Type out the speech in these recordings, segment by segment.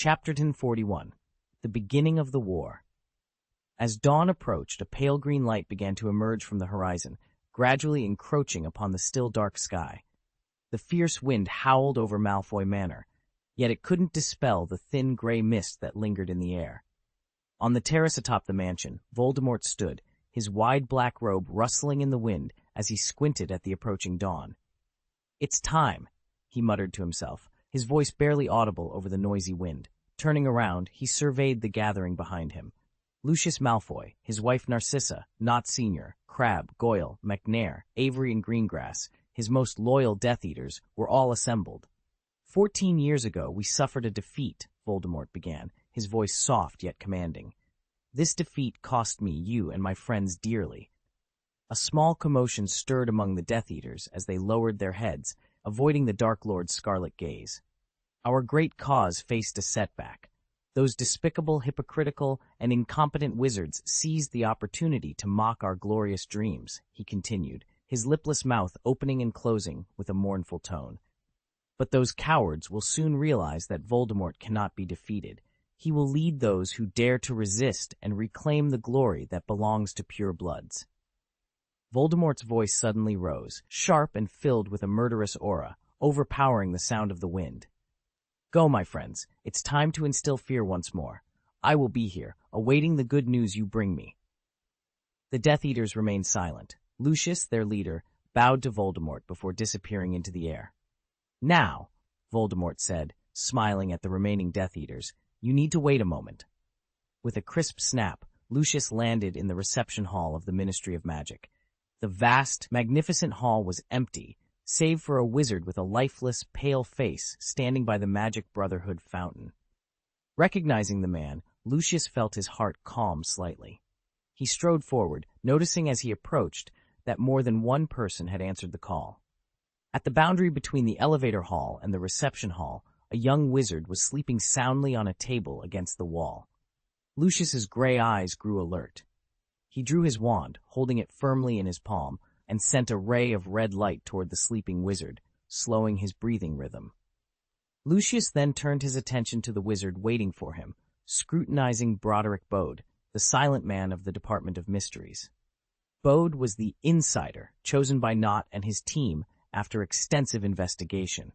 Chapter 1041. The Beginning of the War. As dawn approached, a pale green light began to emerge from the horizon, gradually encroaching upon the still dark sky. The fierce wind howled over Malfoy Manor, yet it couldn't dispel the thin gray mist that lingered in the air. On the terrace atop the mansion, Voldemort stood, his wide black robe rustling in the wind as he squinted at the approaching dawn. "It's time," he muttered to himself, his voice barely audible over the noisy wind. Turning around, he surveyed the gathering behind him. Lucius Malfoy, his wife Narcissa, Nott Sr., Crabbe, Goyle, McNair, Avery, and Greengrass, his most loyal Death Eaters, were all assembled. 14 years ago, we suffered a defeat, Voldemort began, his voice soft yet commanding. This defeat cost me, you, and my friends dearly. A small commotion stirred among the Death Eaters as they lowered their heads, avoiding the Dark Lord's scarlet gaze. Our great cause faced a setback. Those despicable, hypocritical, and incompetent wizards seized the opportunity to mock our glorious dreams, he continued, his lipless mouth opening and closing with a mournful tone. But those cowards will soon realize that Voldemort cannot be defeated. He will lead those who dare to resist and reclaim the glory that belongs to pure bloods. Voldemort's voice suddenly rose, sharp and filled with a murderous aura, overpowering the sound of the wind. Go, my friends. It's time to instill fear once more. I will be here, awaiting the good news you bring me. The Death Eaters remained silent. Lucius, their leader, bowed to Voldemort before disappearing into the air. Now, Voldemort said, smiling at the remaining Death Eaters, you need to wait a moment. With a crisp snap, Lucius landed in the reception hall of the Ministry of Magic. The vast, magnificent hall was empty, save for a wizard with a lifeless, pale face standing by the Magic Brotherhood fountain. Recognizing the man, Lucius felt his heart calm slightly. He strode forward, noticing as he approached that more than one person had answered the call. At the boundary between the elevator hall and the reception hall, a young wizard was sleeping soundly on a table against the wall. Lucius's gray eyes grew alert. He drew his wand, holding it firmly in his palm, and sent a ray of red light toward the sleeping wizard, slowing his breathing rhythm. Lucius then turned his attention to the wizard waiting for him, scrutinizing Broderick Bode, the silent man of the Department of Mysteries. Bode was the insider chosen by Nott and his team after extensive investigation.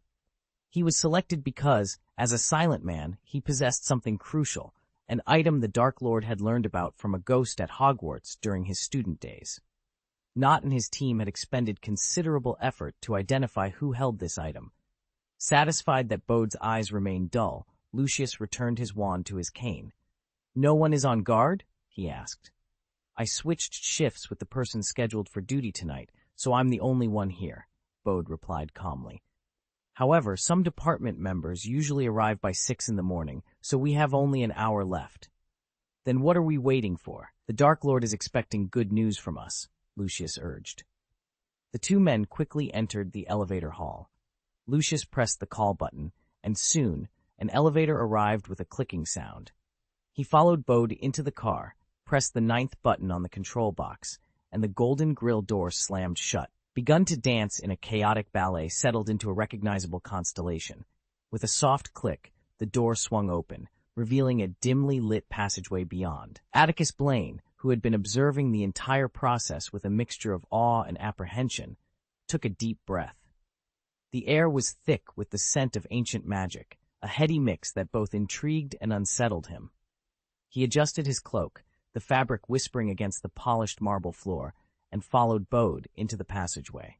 He was selected because, as a silent man, he possessed something crucial, an item the Dark Lord had learned about from a ghost at Hogwarts during his student days. Nott and his team had expended considerable effort to identify who held this item. Satisfied that Bode's eyes remained dull, Lucius returned his wand to his cane. "No one is on guard?" he asked. "I switched shifts with the person scheduled for duty tonight, so I'm the only one here," Bode replied calmly. "However, some department members usually arrive by 6 in the morning, so we have only an hour left." "Then what are we waiting for? The Dark Lord is expecting good news from us," Lucius urged. The two men quickly entered the elevator hall. Lucius pressed the call button, and soon an elevator arrived with a clicking sound. He followed Bode into the car, pressed the 9th button on the control box, and the golden grill door slammed shut. Begun to dance in a chaotic ballet settled into a recognizable constellation. With a soft click, the door swung open, revealing a dimly lit passageway beyond. Atticus Blaine, who had been observing the entire process with a mixture of awe and apprehension, took a deep breath. The air was thick with the scent of ancient magic, a heady mix that both intrigued and unsettled him. He adjusted his cloak, the fabric whispering against the polished marble floor, and followed Bode into the passageway.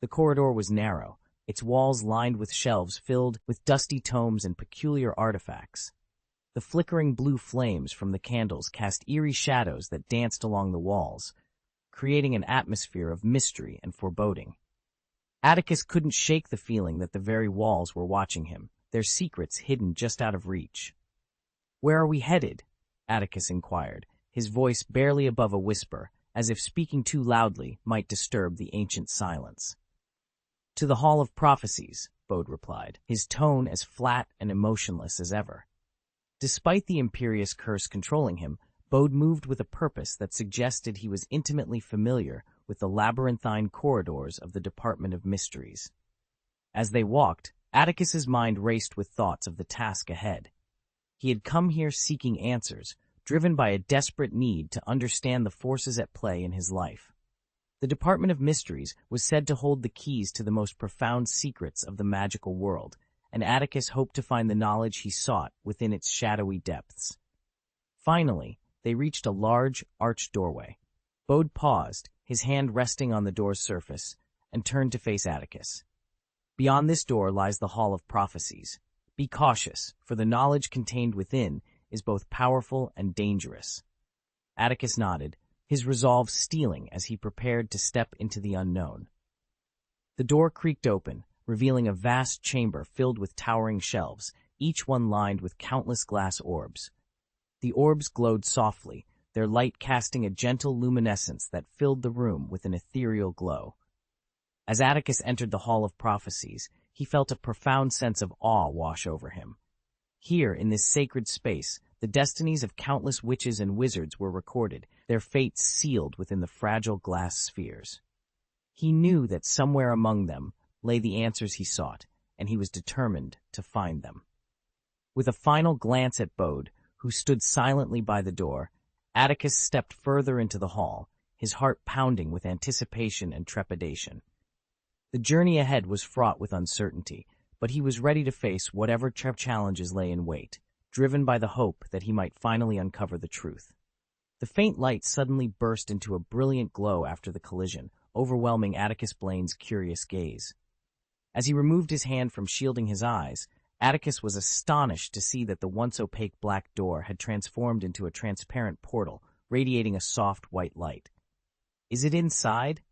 The corridor was narrow, its walls lined with shelves filled with dusty tomes and peculiar artifacts. The flickering blue flames from the candles cast eerie shadows that danced along the walls, creating an atmosphere of mystery and foreboding. Atticus couldn't shake the feeling that the very walls were watching him, their secrets hidden just out of reach. "Where are we headed?" Atticus inquired, his voice barely above a whisper, as if speaking too loudly might disturb the ancient silence. "To the Hall of Prophecies," Bode replied, his tone as flat and emotionless as ever. Despite the imperious curse controlling him, Bode moved with a purpose that suggested he was intimately familiar with the labyrinthine corridors of the Department of Mysteries. As they walked, Atticus's mind raced with thoughts of the task ahead. He had come here seeking answers, driven by a desperate need to understand the forces at play in his life. The Department of Mysteries was said to hold the keys to the most profound secrets of the magical world, and Atticus hoped to find the knowledge he sought within its shadowy depths. Finally, they reached a large, arched doorway. Bode paused, his hand resting on the door's surface, and turned to face Atticus. Beyond this door lies the Hall of Prophecies. Be cautious, for the knowledge contained within is both powerful and dangerous. Atticus nodded, his resolve steeling as he prepared to step into the unknown. The door creaked open, revealing a vast chamber filled with towering shelves, each one lined with countless glass orbs. The orbs glowed softly, their light casting a gentle luminescence that filled the room with an ethereal glow. As Atticus entered the Hall of Prophecies, he felt a profound sense of awe wash over him. Here, in this sacred space, the destinies of countless witches and wizards were recorded, their fates sealed within the fragile glass spheres. He knew that somewhere among them lay the answers he sought, and he was determined to find them. With a final glance at Bode, who stood silently by the door, Atticus stepped further into the hall, his heart pounding with anticipation and trepidation. The journey ahead was fraught with uncertainty, but he was ready to face whatever challenges lay in wait, driven by the hope that he might finally uncover the truth. The faint light suddenly burst into a brilliant glow after the collision, overwhelming Atticus Blaine's curious gaze. As he removed his hand from shielding his eyes, Atticus was astonished to see that the once opaque black door had transformed into a transparent portal, radiating a soft white light. "Is it inside?"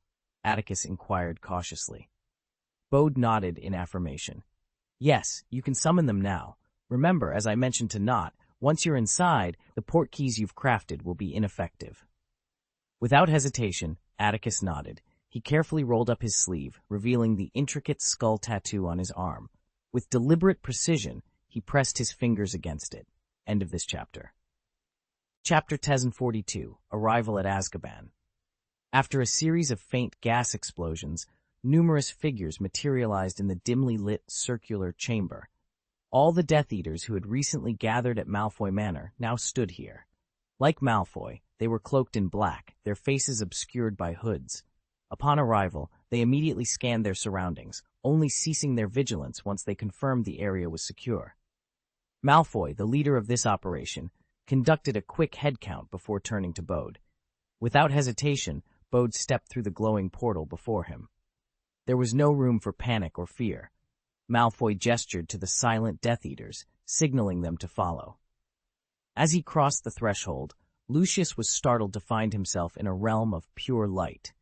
Atticus inquired cautiously. Bode nodded in affirmation. "Yes, you can summon them now. Remember, as I mentioned to Knot, once you're inside, the portkeys you've crafted will be ineffective." Without hesitation, Atticus nodded. He carefully rolled up his sleeve, revealing the intricate skull tattoo on his arm. With deliberate precision, he pressed his fingers against it. End of this chapter. Chapter 1042, Arrival at Azkaban. After a series of faint gas explosions, numerous figures materialized in the dimly lit circular chamber. All the Death Eaters who had recently gathered at Malfoy Manor now stood here. Like Malfoy, they were cloaked in black, their faces obscured by hoods. Upon arrival, they immediately scanned their surroundings, only ceasing their vigilance once they confirmed the area was secure. Malfoy, the leader of this operation, conducted a quick head count before turning to Bode. Without hesitation, Bode stepped through the glowing portal before him. There was no room for panic or fear. Malfoy gestured to the silent Death Eaters, signaling them to follow. As he crossed the threshold, Lucius was startled to find himself in a realm of pure light.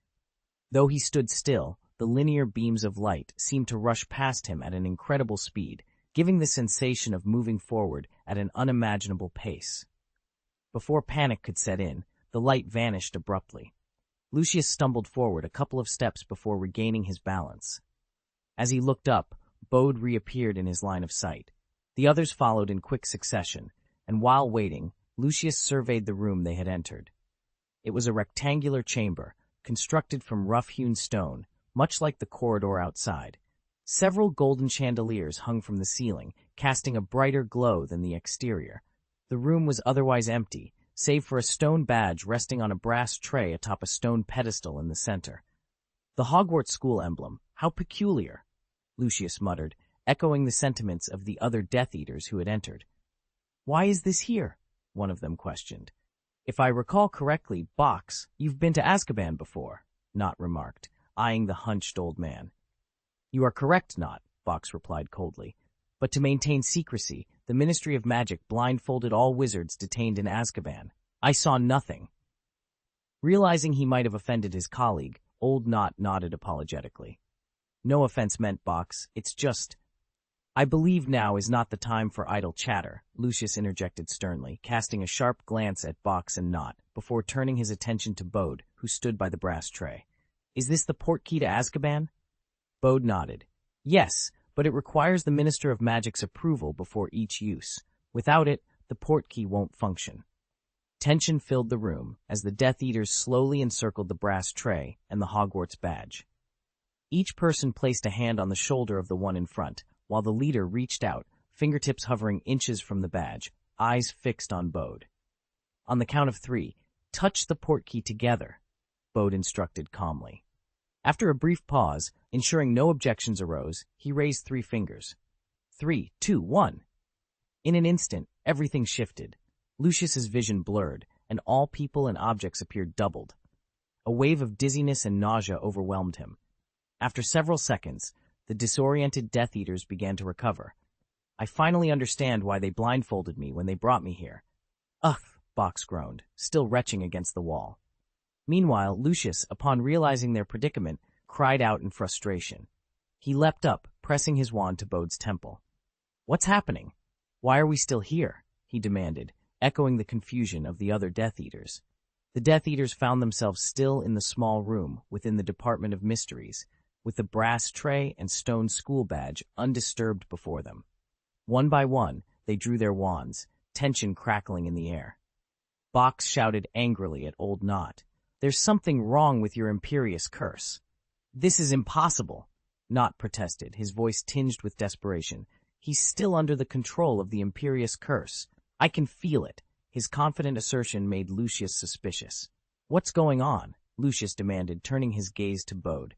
Though he stood still, the linear beams of light seemed to rush past him at an incredible speed, giving the sensation of moving forward at an unimaginable pace. Before panic could set in, the light vanished abruptly. Lucius stumbled forward a couple of steps before regaining his balance. As he looked up, Bode reappeared in his line of sight. The others followed in quick succession, and while waiting, Lucius surveyed the room they had entered. It was a rectangular chamber, constructed from rough-hewn stone, much like the corridor outside. Several golden chandeliers hung from the ceiling, casting a brighter glow than the exterior. The room was otherwise empty, save for a stone badge resting on a brass tray atop a stone pedestal in the center. "The Hogwarts school emblem, how peculiar," Lucius muttered, echoing the sentiments of the other Death Eaters who had entered. "Why is this here?" one of them questioned. "If I recall correctly, Box, you've been to Azkaban before," Knot remarked, eyeing the hunched old man. "You are correct, Knot," Box replied coldly. "But to maintain secrecy, the Ministry of Magic blindfolded all wizards detained in Azkaban. I saw nothing." Realizing he might have offended his colleague, old Knot nodded apologetically. "No offense meant, Box. It's just—" "I believe now is not the time for idle chatter," Lucius interjected sternly, casting a sharp glance at Box and Knot, before turning his attention to Bode, who stood by the brass tray. "Is this the portkey to Azkaban?" Bode nodded. "Yes, but it requires the Minister of Magic's approval before each use. Without it, the portkey won't function." Tension filled the room as the Death Eaters slowly encircled the brass tray and the Hogwarts badge. Each person placed a hand on the shoulder of the one in front, while the leader reached out, fingertips hovering inches from the badge, eyes fixed on Bode. On the count of 3, touch the portkey together, Bode instructed calmly. After a brief pause, ensuring no objections arose, he raised 3 fingers. 3, 2, 1. In an instant, everything shifted. Lucius's vision blurred, and all people and objects appeared doubled. A wave of dizziness and nausea overwhelmed him. After several seconds, the disoriented Death Eaters began to recover. I finally understand why they blindfolded me when they brought me here. Ugh, Box groaned, still retching against the wall. Meanwhile, Lucius, upon realizing their predicament, cried out in frustration. He leapt up, pressing his wand to Bode's temple. What's happening? Why are we still here? He demanded, echoing the confusion of the other Death Eaters. The Death Eaters found themselves still in the small room within the Department of Mysteries, with the brass tray and stone school badge undisturbed before them. One by one, they drew their wands, tension crackling in the air. Box shouted angrily at Old Knot. There's something wrong with your imperious curse. This is impossible, Knot protested, his voice tinged with desperation. He's still under the control of the imperious curse. I can feel it. His confident assertion made Lucius suspicious. What's going on? Lucius demanded, turning his gaze to Bode.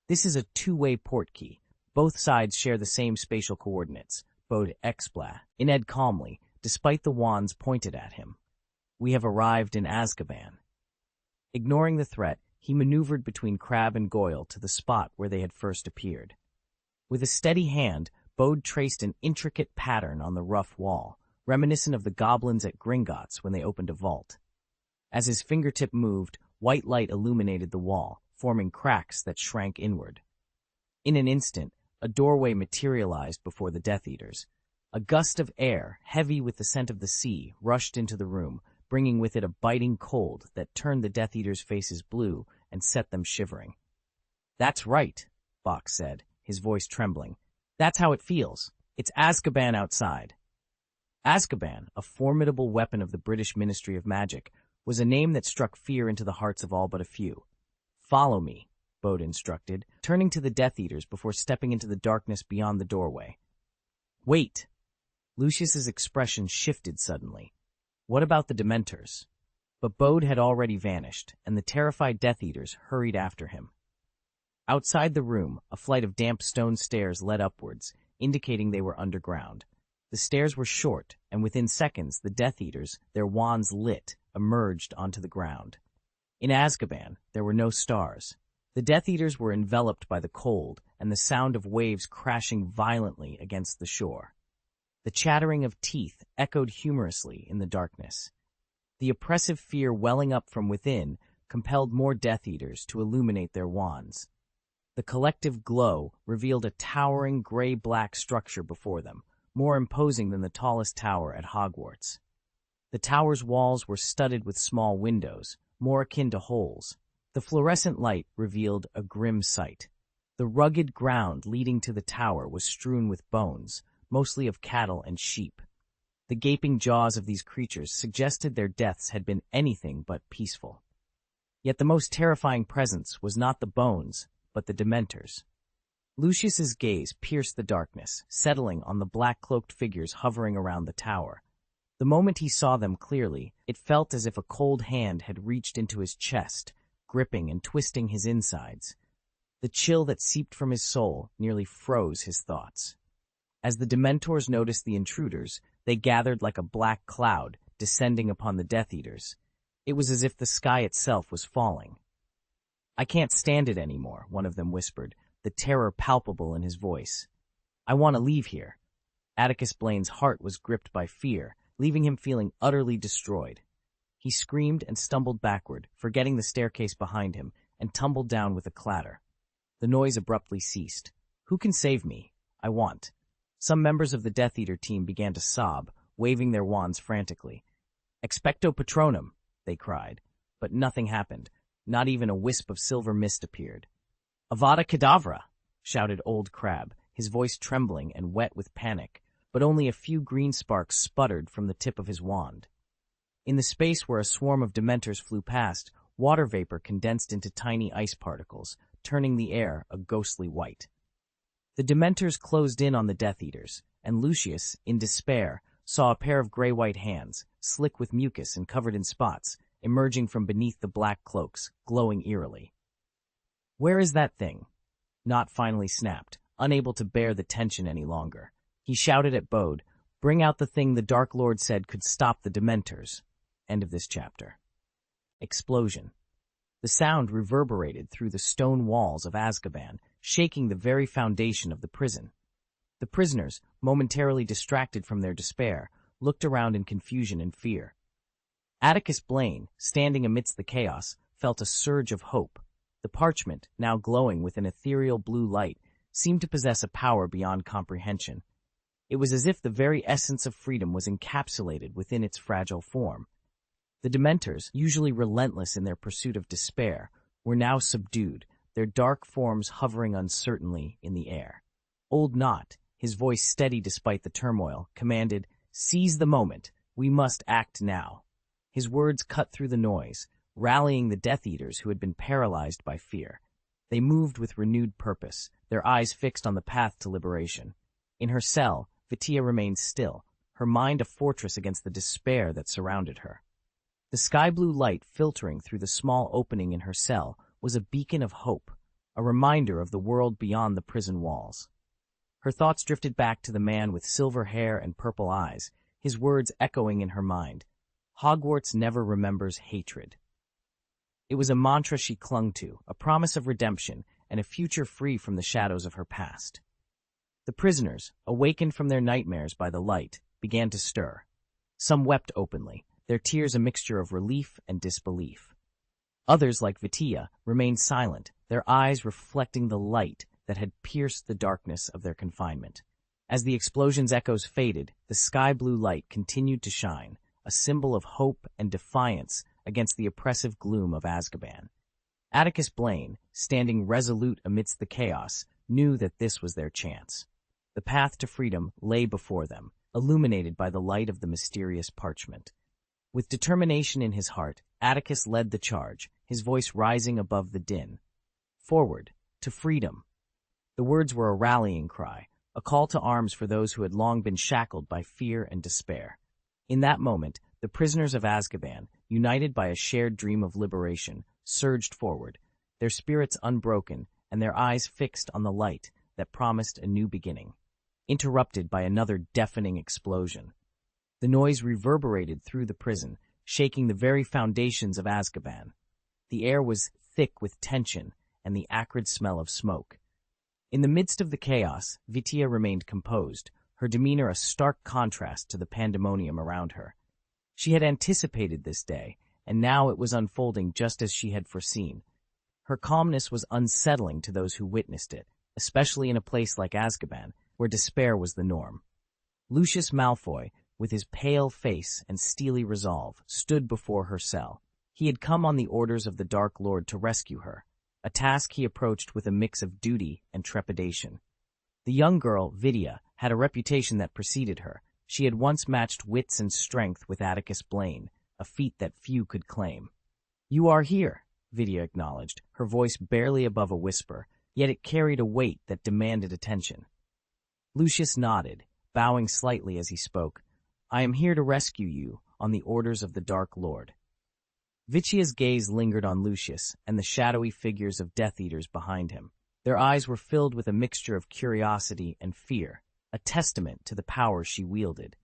This is a two-way portkey. Both sides share the same spatial coordinates. Bode explained, Ined calmly, despite the wands pointed at him. We have arrived in Azkaban. Ignoring the threat, he maneuvered between Crabbe and Goyle to the spot where they had first appeared. With a steady hand, Bode traced an intricate pattern on the rough wall, reminiscent of the goblins at Gringotts when they opened a vault. As his fingertip moved, white light illuminated the wall, forming cracks that shrank inward. In an instant, a doorway materialized before the Death Eaters. A gust of air, heavy with the scent of the sea, rushed into the room, bringing with it a biting cold that turned the Death Eaters' faces blue and set them shivering. That's right, Box said, his voice trembling. That's how it feels. It's Azkaban outside. Azkaban, a formidable weapon of the British Ministry of Magic, was a name that struck fear into the hearts of all but a few. Follow me, Bode instructed, turning to the Death Eaters before stepping into the darkness beyond the doorway. Wait! Lucius's expression shifted suddenly. What about the Dementors? But Bode had already vanished, and the terrified Death Eaters hurried after him. Outside the room, a flight of damp stone stairs led upwards, indicating they were underground. The stairs were short, and within seconds the Death Eaters, their wands lit, emerged onto the ground. In Azkaban, there were no stars. The Death Eaters were enveloped by the cold and the sound of waves crashing violently against the shore. The chattering of teeth echoed humorously in the darkness. The oppressive fear welling up from within compelled more Death Eaters to illuminate their wands. The collective glow revealed a towering gray-black structure before them, more imposing than the tallest tower at Hogwarts. The tower's walls were studded with small windows, more akin to holes. The fluorescent light revealed a grim sight. The rugged ground leading to the tower was strewn with bones, mostly of cattle and sheep. The gaping jaws of these creatures suggested their deaths had been anything but peaceful. Yet the most terrifying presence was not the bones, but the Dementors. Lucius's gaze pierced the darkness, settling on the black-cloaked figures hovering around the tower. The moment he saw them clearly, it felt as if a cold hand had reached into his chest, gripping and twisting his insides. The chill that seeped from his soul nearly froze his thoughts. As the Dementors noticed the intruders, they gathered like a black cloud, descending upon the Death Eaters. It was as if the sky itself was falling. I can't stand it anymore, one of them whispered, the terror palpable in his voice. I want to leave here. Atticus Blaine's heart was gripped by fear, leaving him feeling utterly destroyed. He screamed and stumbled backward, forgetting the staircase behind him, and tumbled down with a clatter. The noise abruptly ceased. Who can save me? I want. Some members of the Death Eater team began to sob, waving their wands frantically. Expecto Patronum, they cried. But nothing happened. Not even a wisp of silver mist appeared. Avada Kedavra, shouted Old Crabbe, his voice trembling and wet with panic, but only a few green sparks sputtered from the tip of his wand. In the space where a swarm of Dementors flew past, water vapor condensed into tiny ice particles, turning the air a ghostly white. The Dementors closed in on the Death Eaters, and Lucius, in despair, saw a pair of gray-white hands, slick with mucus and covered in spots, emerging from beneath the black cloaks, glowing eerily. "Where is that thing?" Nott finally snapped, unable to bear the tension any longer. He shouted at Bode, "Bring out the thing the Dark Lord said could stop the Dementors." End of this chapter. Explosion. The sound reverberated through the stone walls of Azkaban, shaking the very foundation of the prison. The prisoners, momentarily distracted from their despair, looked around in confusion and fear. Atticus Blaine, standing amidst the chaos, felt a surge of hope. The parchment, now glowing with an ethereal blue light, seemed to possess a power beyond comprehension. It was as if the very essence of freedom was encapsulated within its fragile form. The Dementors, usually relentless in their pursuit of despair, were now subdued, their dark forms hovering uncertainly in the air. Old Nott, his voice steady despite the turmoil, commanded, "Seize the moment. We must act now." His words cut through the noise, rallying the Death Eaters who had been paralyzed by fear. They moved with renewed purpose, their eyes fixed on the path to liberation. In her cell, Vitia remained still, her mind a fortress against the despair that surrounded her. The sky-blue light filtering through the small opening in her cell was a beacon of hope, a reminder of the world beyond the prison walls. Her thoughts drifted back to the man with silver hair and purple eyes, his words echoing in her mind. Hogwarts never remembers hatred. It was a mantra she clung to, a promise of redemption and a future free from the shadows of her past. The prisoners, awakened from their nightmares by the light, began to stir. Some wept openly, their tears a mixture of relief and disbelief. Others, like Vitia, remained silent, their eyes reflecting the light that had pierced the darkness of their confinement. As the explosion's echoes faded, the sky-blue light continued to shine, a symbol of hope and defiance against the oppressive gloom of Azkaban. Atticus Blaine, standing resolute amidst the chaos, knew that this was their chance. The path to freedom lay before them, illuminated by the light of the mysterious parchment. With determination in his heart, Atticus led the charge, his voice rising above the din. Forward, to freedom. The words were a rallying cry, a call to arms for those who had long been shackled by fear and despair. In that moment, the prisoners of Azkaban, united by a shared dream of liberation, surged forward, their spirits unbroken and their eyes fixed on the light that promised a new beginning. Interrupted by another deafening explosion. The noise reverberated through the prison, shaking the very foundations of Azkaban. The air was thick with tension and the acrid smell of smoke. In the midst of the chaos, Vitia remained composed, her demeanor a stark contrast to the pandemonium around her. She had anticipated this day, and now it was unfolding just as she had foreseen. Her calmness was unsettling to those who witnessed it, especially in a place like Azkaban, where despair was the norm. Lucius Malfoy, with his pale face and steely resolve, stood before her cell. He had come on the orders of the Dark Lord to rescue her, a task he approached with a mix of duty and trepidation. The young girl, Vitia, had a reputation that preceded her. She had once matched wits and strength with Atticus Blaine, a feat that few could claim. "You are here," Vitia acknowledged, her voice barely above a whisper, yet it carried a weight that demanded attention. Lucius nodded, bowing slightly as he spoke. "I am here to rescue you on the orders of the Dark Lord." Vitia's gaze lingered on Lucius and the shadowy figures of Death Eaters behind him. Their eyes were filled with a mixture of curiosity and fear, a testament to the power she wielded.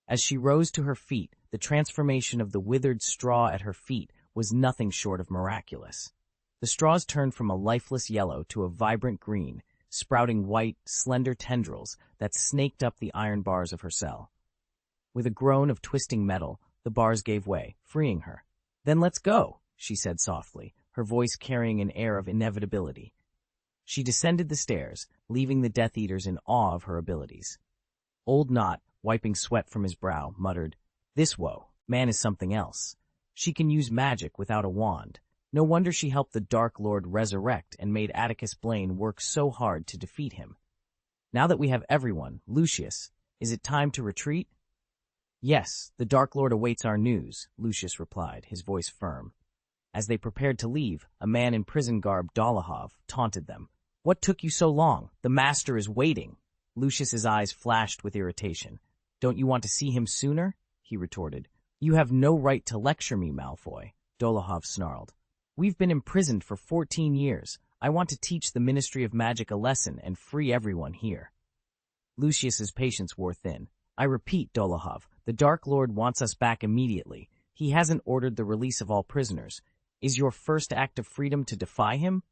As she rose to her feet, the transformation of the withered straw at her feet was nothing short of miraculous. The straws turned from a lifeless yellow to a vibrant green, sprouting white, slender tendrils that snaked up the iron bars of her cell. With a groan of twisting metal, the bars gave way, freeing her. "Then let's go," she said softly, her voice carrying an air of inevitability. She descended the stairs, leaving the Death Eaters in awe of her abilities. Old Nott, wiping sweat from his brow, muttered, "This man is something else. She can use magic without a wand. No wonder she helped the Dark Lord resurrect and made Atticus Blaine work so hard to defeat him. Now that we have everyone, Lucius, is it time to retreat?" "Yes, the Dark Lord awaits our news," Lucius replied, his voice firm. As they prepared to leave, a man in prison garb, Dolohov, taunted them. "What took you so long? The master is waiting." Lucius's eyes flashed with irritation. Don't you want to see him sooner? He retorted. You have no right to lecture me, Malfoy, Dolohov snarled. We've been imprisoned for 14 years. I want to teach the Ministry of Magic a lesson and free everyone here. Lucius's patience wore thin. I repeat, Dolohov, the Dark Lord wants us back immediately. He hasn't ordered the release of all prisoners. Is your first act of freedom to defy him?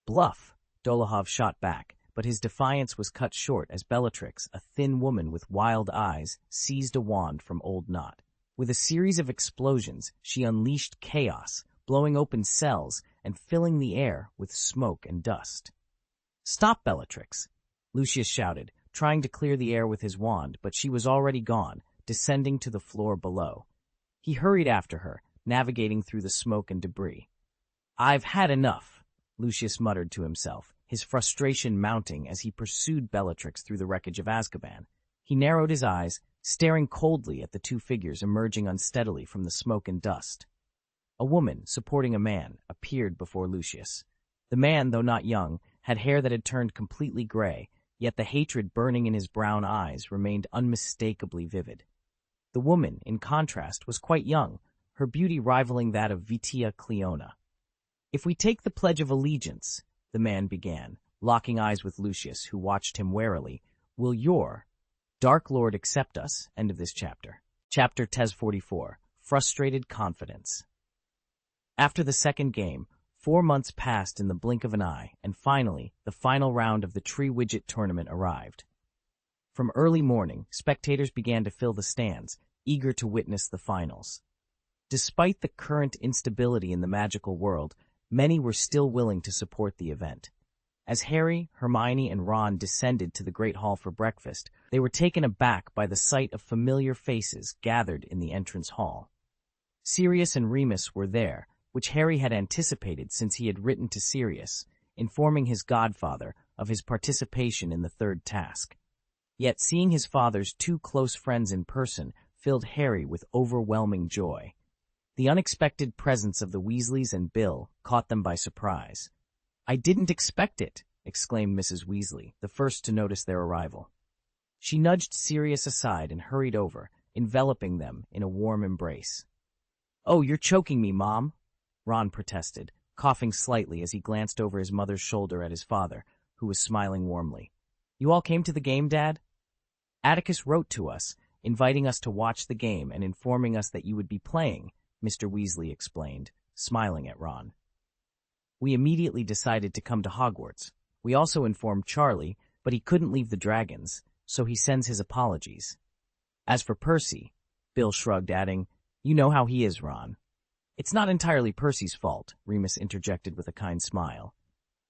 Bluff, Dolohov shot back, but his defiance was cut short as Bellatrix, a thin woman with wild eyes, seized a wand from Old Knot. With a series of explosions, she unleashed chaos, blowing open cells and filling the air with smoke and dust. Stop, Bellatrix, Lucius shouted, trying to clear the air with his wand, but she was already gone, descending to the floor below. He hurried after her, navigating through the smoke and debris. I've had enough, Lucius muttered to himself, his frustration mounting as he pursued Bellatrix through the wreckage of Azkaban. He narrowed his eyes, staring coldly at the two figures emerging unsteadily from the smoke and dust. A woman, supporting a man, appeared before Lucius. The man, though not young, had hair that had turned completely gray, yet the hatred burning in his brown eyes remained unmistakably vivid. The woman, in contrast, was quite young, her beauty rivaling that of Vitia Cleona. If we take the Pledge of Allegiance, the man began, locking eyes with Lucius, who watched him warily, will your Dark Lord accept us? End of this chapter. Chapter 44. Frustrated Confidence. After the second game, 4 months passed in the blink of an eye, and finally, the final round of the Tree Widget tournament arrived. From early morning, spectators began to fill the stands, eager to witness the finals. Despite the current instability in the magical world, many were still willing to support the event. As Harry, Hermione, and Ron descended to the Great Hall for breakfast, they were taken aback by the sight of familiar faces gathered in the entrance hall. Sirius and Remus were there, which Harry had anticipated since he had written to Sirius, informing his godfather of his participation in the third task. Yet seeing his father's two close friends in person filled Harry with overwhelming joy. The unexpected presence of the Weasleys and Bill caught them by surprise. I didn't expect it, exclaimed Mrs. Weasley, the first to notice their arrival. She nudged Sirius aside and hurried over, enveloping them in a warm embrace. Oh, you're choking me, Mom, Ron protested, coughing slightly as he glanced over his mother's shoulder at his father, who was smiling warmly. You all came to the game, Dad? Atticus wrote to us, inviting us to watch the game and informing us that you would be playing, Mr. Weasley explained, smiling at Ron. We immediately decided to come to Hogwarts. We also informed Charlie, but he couldn't leave the dragons, so he sends his apologies. As for Percy, Bill shrugged, adding, You know how he is, Ron. It's not entirely Percy's fault, Remus interjected with a kind smile.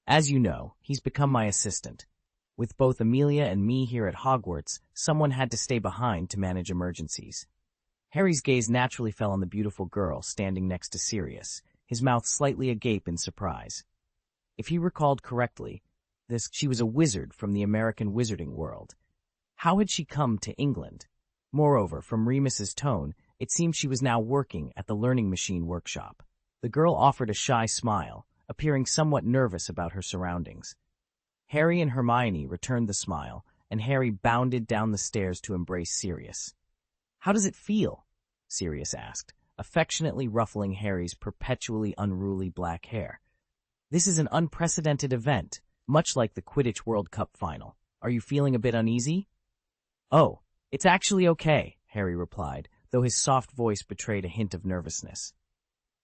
As you know, he's become my assistant. With both Amelia and me here at Hogwarts, someone had to stay behind to manage emergencies. Harry's gaze naturally fell on the beautiful girl standing next to Sirius, his mouth slightly agape in surprise. If he recalled correctly, she was a wizard from the American wizarding world. How had she come to England? Moreover, from Remus's tone, it seemed she was now working at the Learning Machine workshop. The girl offered a shy smile, appearing somewhat nervous about her surroundings. Harry and Hermione returned the smile, and Harry bounded down the stairs to embrace Sirius. How does it feel? Sirius asked, affectionately ruffling Harry's perpetually unruly black hair. This is an unprecedented event, much like the Quidditch World Cup final. Are you feeling a bit uneasy? Oh, it's actually okay, Harry replied, though his soft voice betrayed a hint of nervousness.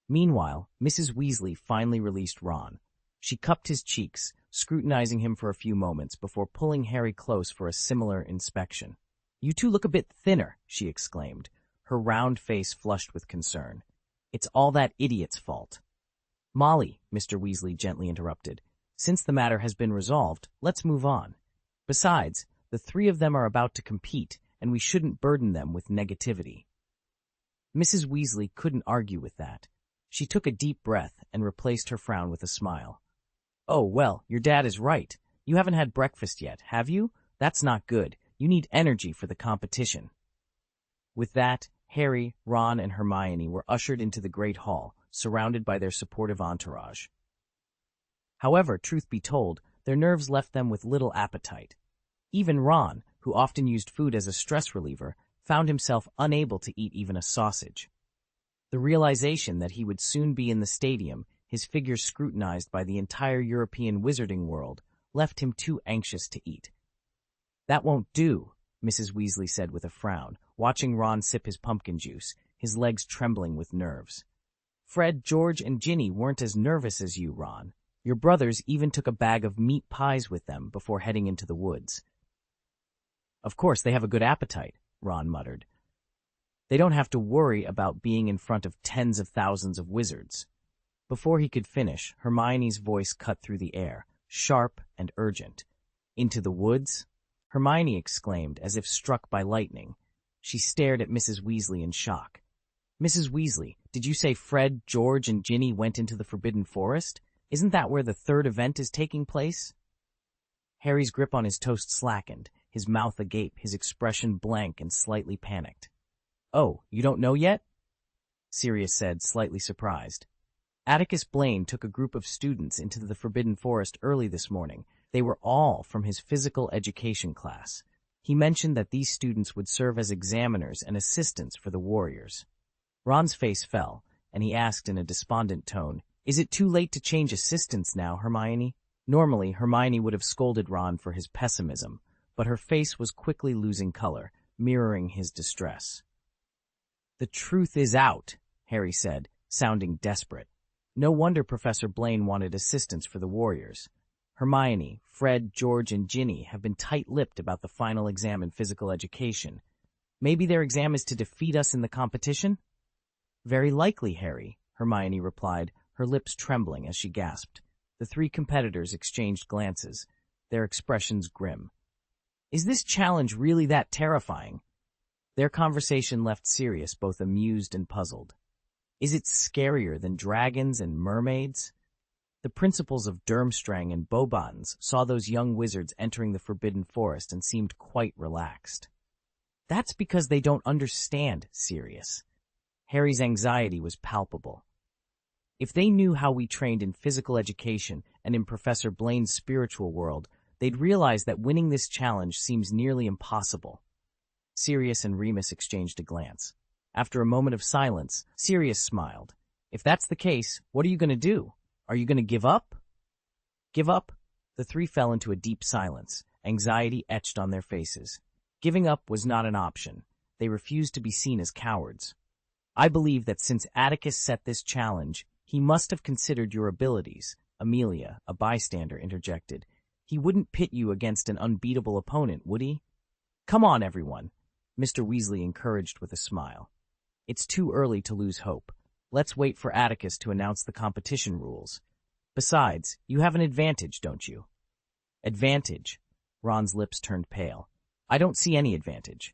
Meanwhile, Mrs. Weasley finally released Ron. She cupped his cheeks, scrutinizing him for a few moments before pulling Harry close for a similar inspection. You two look a bit thinner, she exclaimed, her round face flushed with concern. It's all that idiot's fault. Molly, Mr. Weasley gently interrupted, since the matter has been resolved, let's move on. Besides, the three of them are about to compete, and we shouldn't burden them with negativity. Mrs. Weasley couldn't argue with that. She took a deep breath and replaced her frown with a smile. Oh, well, your dad is right. You haven't had breakfast yet, have you? That's not good. You need energy for the competition. With that, Harry, Ron, and Hermione were ushered into the Great Hall, surrounded by their supportive entourage. However, truth be told, their nerves left them with little appetite. Even Ron, who who often used food as a stress reliever, found himself unable to eat even a sausage. The realization that he would soon be in the stadium, his figure scrutinized by the entire European wizarding world, left him too anxious to eat. "That won't do," Mrs. Weasley said with a frown, watching Ron sip his pumpkin juice, his legs trembling with nerves. "Fred, George, and Ginny weren't as nervous as you, Ron. Your brothers even took a bag of meat pies with them before heading into the woods." "Of course, they have a good appetite," Ron muttered. "They don't have to worry about being in front of tens of thousands of wizards." Before he could finish, Hermione's voice cut through the air, sharp and urgent. "Into the woods?" Hermione exclaimed, as if struck by lightning. She stared at Mrs. Weasley in shock. "Mrs. Weasley, did you say Fred, George, and Ginny went into the Forbidden Forest? Isn't that where the third event is taking place?" Harry's grip on his toast slackened, his mouth agape, his expression blank and slightly panicked. "Oh, you don't know yet?" Sirius said, slightly surprised. "Atticus Blaine took a group of students into the Forbidden Forest early this morning. They were all from his physical education class. He mentioned that these students would serve as examiners and assistants for the warriors." Ron's face fell, and he asked in a despondent tone, "Is it too late to change assistants now, Hermione?" Normally, Hermione would have scolded Ron for his pessimism, but her face was quickly losing color, mirroring his distress. "The truth is out," Harry said, sounding desperate. "No wonder Professor Blaine wanted assistance for the warriors. Hermione, Fred, George, and Ginny have been tight-lipped about the final exam in physical education. Maybe their exam is to defeat us in the competition?" "Very likely, Harry," Hermione replied, her lips trembling as she gasped. The three competitors exchanged glances, their expressions grim. "Is this challenge really that terrifying?" Their conversation left Sirius both amused and puzzled. "Is it scarier than dragons and mermaids?" The principals of Durmstrang and Beauxbatons saw those young wizards entering the Forbidden Forest and seemed quite relaxed. "That's because they don't understand, Sirius." Harry's anxiety was palpable. "If they knew how we trained in physical education and in Professor Blaine's spiritual world, they'd realize that winning this challenge seems nearly impossible." Sirius and Remus exchanged a glance. After a moment of silence, Sirius smiled. "If that's the case, what are you going to do? Are you going to give up?" "Give up?" The three fell into a deep silence, anxiety etched on their faces. Giving up was not an option. They refused to be seen as cowards. "I believe that since Atticus set this challenge, he must have considered your abilities," Amelia, a bystander, interjected. "He wouldn't pit you against an unbeatable opponent, would he?" "Come on, everyone," Mr. Weasley encouraged with a smile. "It's too early to lose hope. Let's wait for Atticus to announce the competition rules. Besides, you have an advantage, don't you?" "Advantage?" Ron's lips turned pale. "I don't see any advantage."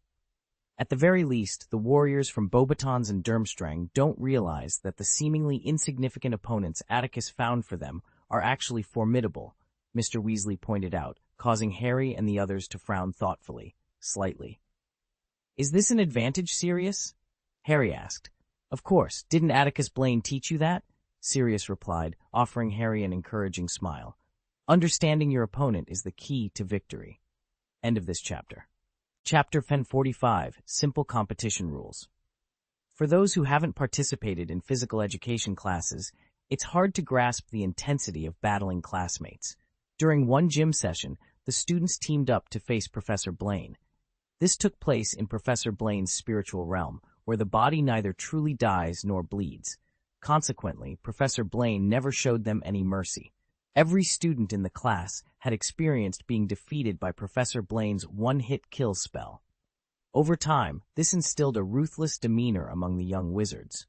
At the very least, the warriors from Beauxbatons and Durmstrang don't realize that the seemingly insignificant opponents Atticus found for them are actually formidable, Mr. Weasley pointed out, causing Harry and the others to frown thoughtfully, slightly. "Is this an advantage, Sirius?" Harry asked. "Of course. Didn't Atticus Blaine teach you that?" Sirius replied, offering Harry an encouraging smile. "Understanding your opponent is the key to victory." End of this chapter. Chapter 45, Simple Competition Rules. For those who haven't participated in physical education classes, it's hard to grasp the intensity of battling classmates. During one gym session, the students teamed up to face Professor Blaine. This took place in Professor Blaine's spiritual realm, where the body neither truly dies nor bleeds. Consequently, Professor Blaine never showed them any mercy. Every student in the class had experienced being defeated by Professor Blaine's one-hit kill spell. Over time, this instilled a ruthless demeanor among the young wizards.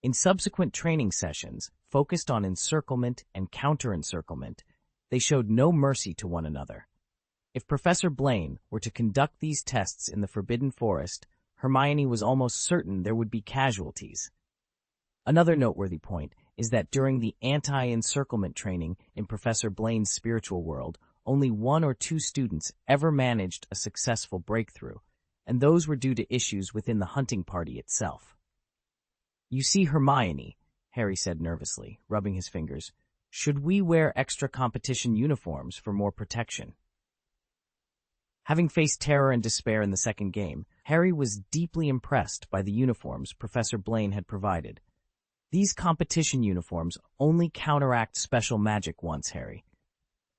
In subsequent training sessions, focused on encirclement and counter-encirclement, they showed no mercy to one another. If Professor Blaine were to conduct these tests in the Forbidden Forest, Hermione was almost certain there would be casualties. Another noteworthy point is that during the anti-encirclement training in Professor Blaine's spiritual world, only 1 or 2 students ever managed a successful breakthrough, and those were due to issues within the hunting party itself. "You see, Hermione," Harry said nervously, rubbing his fingers, "should we wear extra competition uniforms for more protection?" Having faced terror and despair in the second game, Harry was deeply impressed by the uniforms Professor Blaine had provided. These competition uniforms only counteract special magic once, Harry.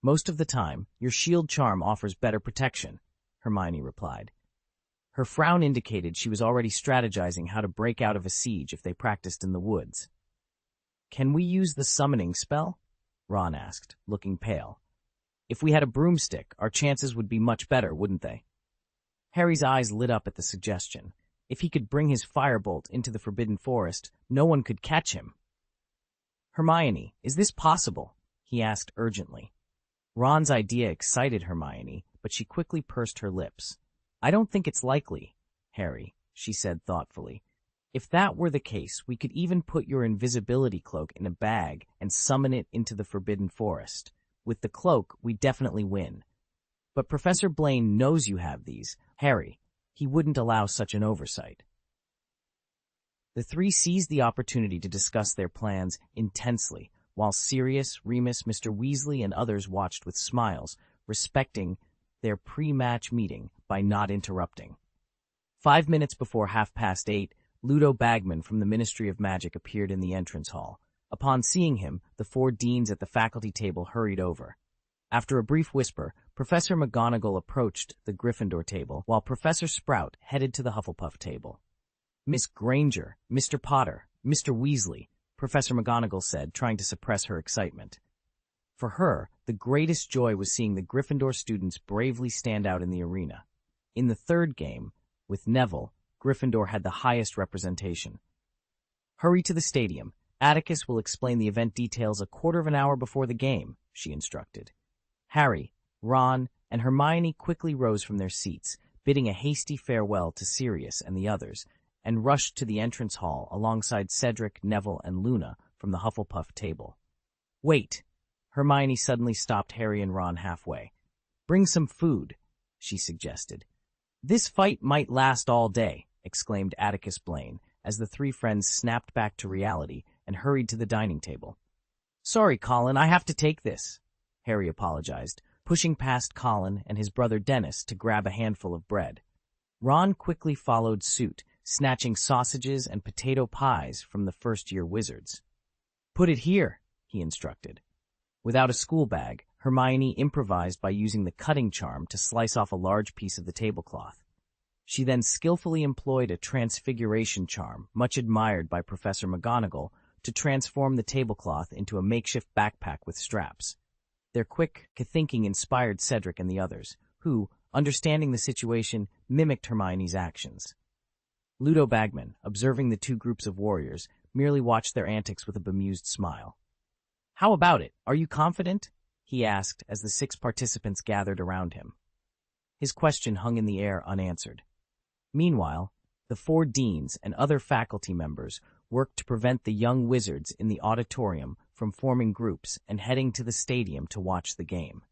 Most of the time, your shield charm offers better protection, Hermione replied. Her frown indicated she was already strategizing how to break out of a siege if they practiced in the woods. Can we use the summoning spell? Ron asked, looking pale. If we had a broomstick, our chances would be much better, wouldn't they? Harry's eyes lit up at the suggestion. If he could bring his firebolt into the Forbidden Forest, no one could catch him. Hermione, is this possible? He asked urgently. Ron's idea excited Hermione, but she quickly pursed her lips. I don't think it's likely, Harry, she said thoughtfully. If that were the case, we could even put your invisibility cloak in a bag and summon it into the Forbidden Forest. With the cloak, we definitely win. But Professor Blaine knows you have these. Harry, he wouldn't allow such an oversight. The three seized the opportunity to discuss their plans intensely, while Sirius, Remus, Mr. Weasley, and others watched with smiles, respecting their pre-match meeting by not interrupting. 5 minutes before 8:30, Ludo Bagman from the Ministry of Magic appeared in the entrance hall. Upon seeing him, the 4 deans at the faculty table hurried over. After a brief whisper, Professor McGonagall approached the Gryffindor table, while Professor Sprout headed to the Hufflepuff table. Miss Granger, Mr. Potter, Mr. Weasley, Professor McGonagall said, trying to suppress her excitement. For her, the greatest joy was seeing the Gryffindor students bravely stand out in the arena. In the third game, with Neville, Gryffindor had the highest representation. Hurry to the stadium. Atticus will explain the event details a quarter of an hour before the game, she instructed. Harry, Ron, and Hermione quickly rose from their seats, bidding a hasty farewell to Sirius and the others, and rushed to the entrance hall alongside Cedric, Neville, and Luna from the Hufflepuff table. Wait! Hermione suddenly stopped Harry and Ron halfway. Bring some food, she suggested. This fight might last all day, exclaimed Atticus Blaine, as the 3 friends snapped back to reality and hurried to the dining table. Sorry, Colin, I have to take this, Harry apologized, pushing past Colin and his brother Dennis to grab a handful of bread. Ron quickly followed suit, snatching sausages and potato pies from the first-year wizards. Put it here, he instructed. Without a school bag, Hermione improvised by using the cutting charm to slice off a large piece of the tablecloth. She then skillfully employed a transfiguration charm, much admired by Professor McGonagall, to transform the tablecloth into a makeshift backpack with straps. Their quick thinking inspired Cedric and the others, who, understanding the situation, mimicked Hermione's actions. Ludo Bagman, observing the 2 groups of warriors, merely watched their antics with a bemused smile. How about it? Are you confident? He asked as the 6 participants gathered around him. His question hung in the air unanswered. Meanwhile, the 4 deans and other faculty members worked to prevent the young wizards in the auditorium from forming groups and heading to the stadium to watch the game.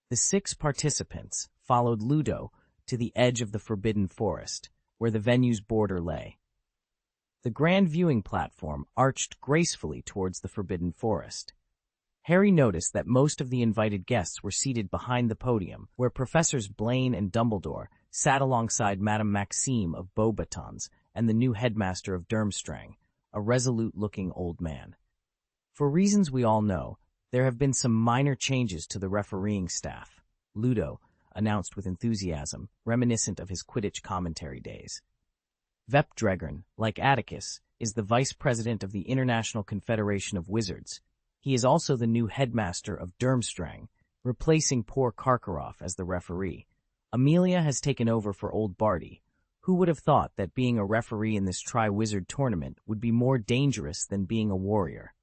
The 6 participants followed Ludo to the edge of the Forbidden Forest, where the venue's border lay. The grand viewing platform arched gracefully towards the Forbidden Forest. Harry noticed that most of the invited guests were seated behind the podium, where Professors Blaine and Dumbledore sat alongside Madame Maxime of Beauxbatons and the new headmaster of Durmstrang, a resolute-looking old man. For reasons we all know, there have been some minor changes to the refereeing staff, Ludo announced with enthusiasm, reminiscent of his Quidditch commentary days. Vep Dregern, like Atticus, is the vice president of the International Confederation of Wizards. He is also the new headmaster of Durmstrang, replacing poor Karkaroff as the referee. Amelia has taken over for old Barty. Who would have thought that being a referee in this Tri-Wizard tournament would be more dangerous than being a warrior?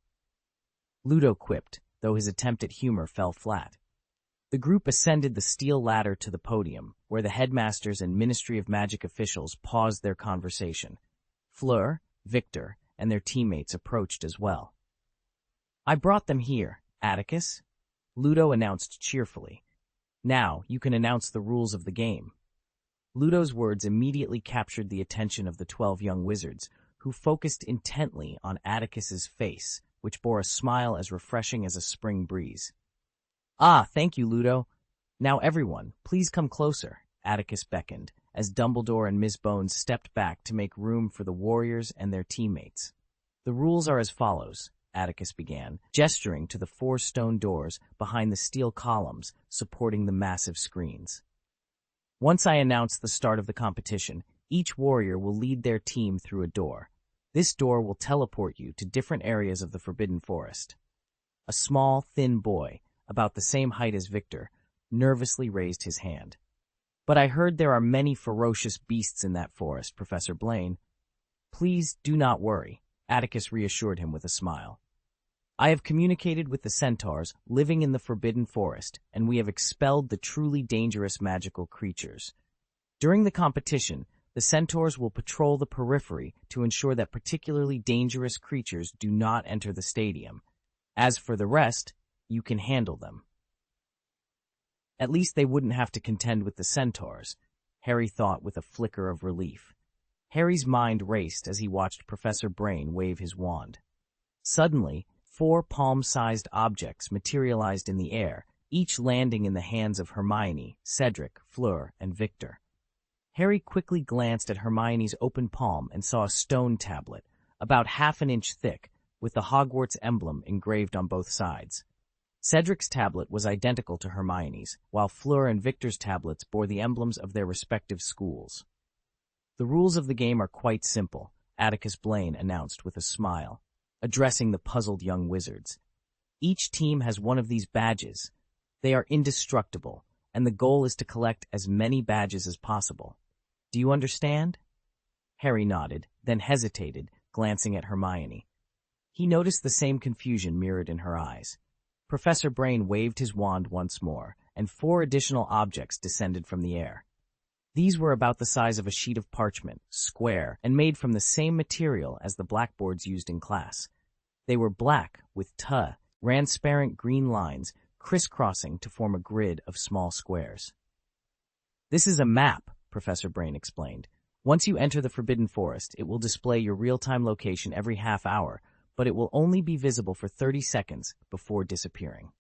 Ludo quipped, though his attempt at humor fell flat. The group ascended the steel ladder to the podium, where the headmasters and Ministry of Magic officials paused their conversation. Fleur, Victor, and their teammates approached as well. I brought them here, Atticus, Ludo announced cheerfully. Now you can announce the rules of the game. Ludo's words immediately captured the attention of the 12 young wizards, who focused intently on Atticus's face, which bore a smile as refreshing as a spring breeze. Ah, thank you, Ludo. Now everyone, please come closer, Atticus beckoned, as Dumbledore and Miss Bones stepped back to make room for the warriors and their teammates. The rules are as follows, Atticus began, gesturing to the 4 stone doors behind the steel columns supporting the massive screens. Once I announce the start of the competition, each warrior will lead their team through a door. This door will teleport you to different areas of the Forbidden Forest. A small, thin boy, about the same height as Victor, nervously raised his hand. But I heard there are many ferocious beasts in that forest, Professor Blaine. Please do not worry, Atticus reassured him with a smile. I have communicated with the centaurs living in the Forbidden Forest, and we have expelled the truly dangerous magical creatures. During the competition, the centaurs will patrol the periphery to ensure that particularly dangerous creatures do not enter the stadium. As for the rest, you can handle them. At least they wouldn't have to contend with the centaurs, Harry thought with a flicker of relief. Harry's mind raced as he watched Professor Blaine wave his wand. Suddenly, 4 palm-sized objects materialized in the air, each landing in the hands of Hermione, Cedric, Fleur, and Victor. Harry quickly glanced at Hermione's open palm and saw a stone tablet, about half an inch thick, with the Hogwarts emblem engraved on both sides. Cedric's tablet was identical to Hermione's, while Fleur and Victor's tablets bore the emblems of their respective schools. The rules of the game are quite simple, Atticus Blaine announced with a smile, addressing the puzzled young wizards. Each team has one of these badges. They are indestructible, and the goal is to collect as many badges as possible. Do you understand? Harry nodded, then hesitated, glancing at Hermione. He noticed the same confusion mirrored in her eyes. Professor Blaine waved his wand once more, and 4 additional objects descended from the air. These were about the size of a sheet of parchment, square, and made from the same material as the blackboards used in class. They were black, with transparent green lines crisscrossing to form a grid of small squares. This is a map, Professor Blaine explained. Once you enter the Forbidden Forest, it will display your real-time location every half hour, but it will only be visible for 30 seconds before disappearing.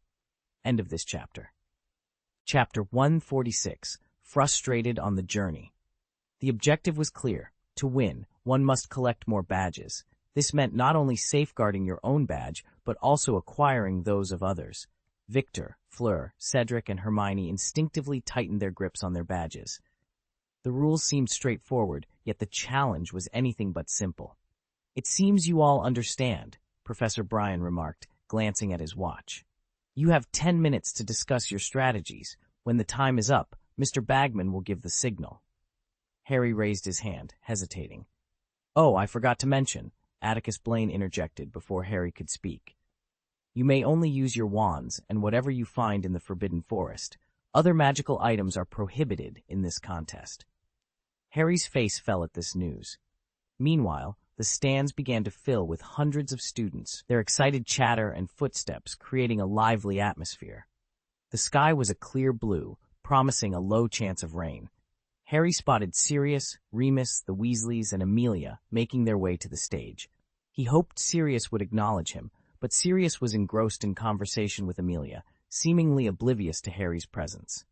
End of this chapter. Chapter 146, Frustrated on the Journey. The objective was clear. To win, one must collect more badges. This meant not only safeguarding your own badge, but also acquiring those of others. Victor, Fleur, Cedric, and Hermione instinctively tightened their grips on their badges. The rules seemed straightforward, yet the challenge was anything but simple. It seems you all understand, Professor Blaine remarked, glancing at his watch. You have 10 minutes to discuss your strategies. When the time is up, Mr. Bagman will give the signal. Harry raised his hand, hesitating. Oh, I forgot to mention, Atticus Blaine interjected before Harry could speak. You may only use your wands and whatever you find in the Forbidden Forest. Other magical items are prohibited in this contest. Harry's face fell at this news. Meanwhile, the stands began to fill with hundreds of students, their excited chatter and footsteps creating a lively atmosphere. The sky was a clear blue, promising a low chance of rain. Harry spotted Sirius, Remus, the Weasleys, and Amelia making their way to the stage. He hoped Sirius would acknowledge him, but Sirius was engrossed in conversation with Amelia, seemingly oblivious to Harry's presence.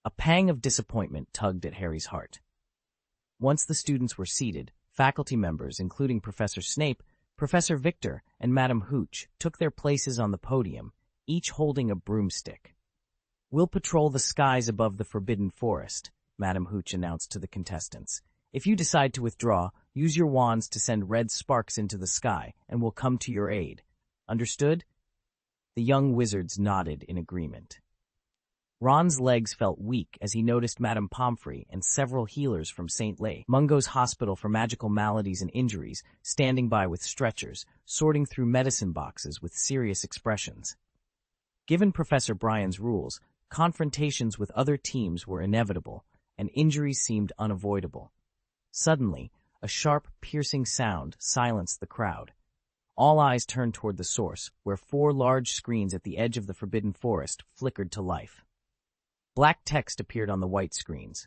A pang of disappointment tugged at Harry's heart. Once the students were seated, faculty members, including Professor Snape, Professor Victor, and Madame Hooch, took their places on the podium, each holding a broomstick. We'll patrol the skies above the Forbidden Forest, Madame Hooch announced to the contestants. If you decide to withdraw, use your wands to send red sparks into the sky, and we'll come to your aid. Understood? The young wizards nodded in agreement. Ron's legs felt weak as he noticed Madame Pomfrey and several healers from St. Lay, Mungo's hospital for magical maladies and injuries, standing by with stretchers, sorting through medicine boxes with serious expressions. Given Professor Brian's rules, confrontations with other teams were inevitable, and injuries seemed unavoidable. Suddenly, a sharp, piercing sound silenced the crowd. All eyes turned toward the source, where 4 large screens at the edge of the Forbidden Forest flickered to life. Black text appeared on the white screens.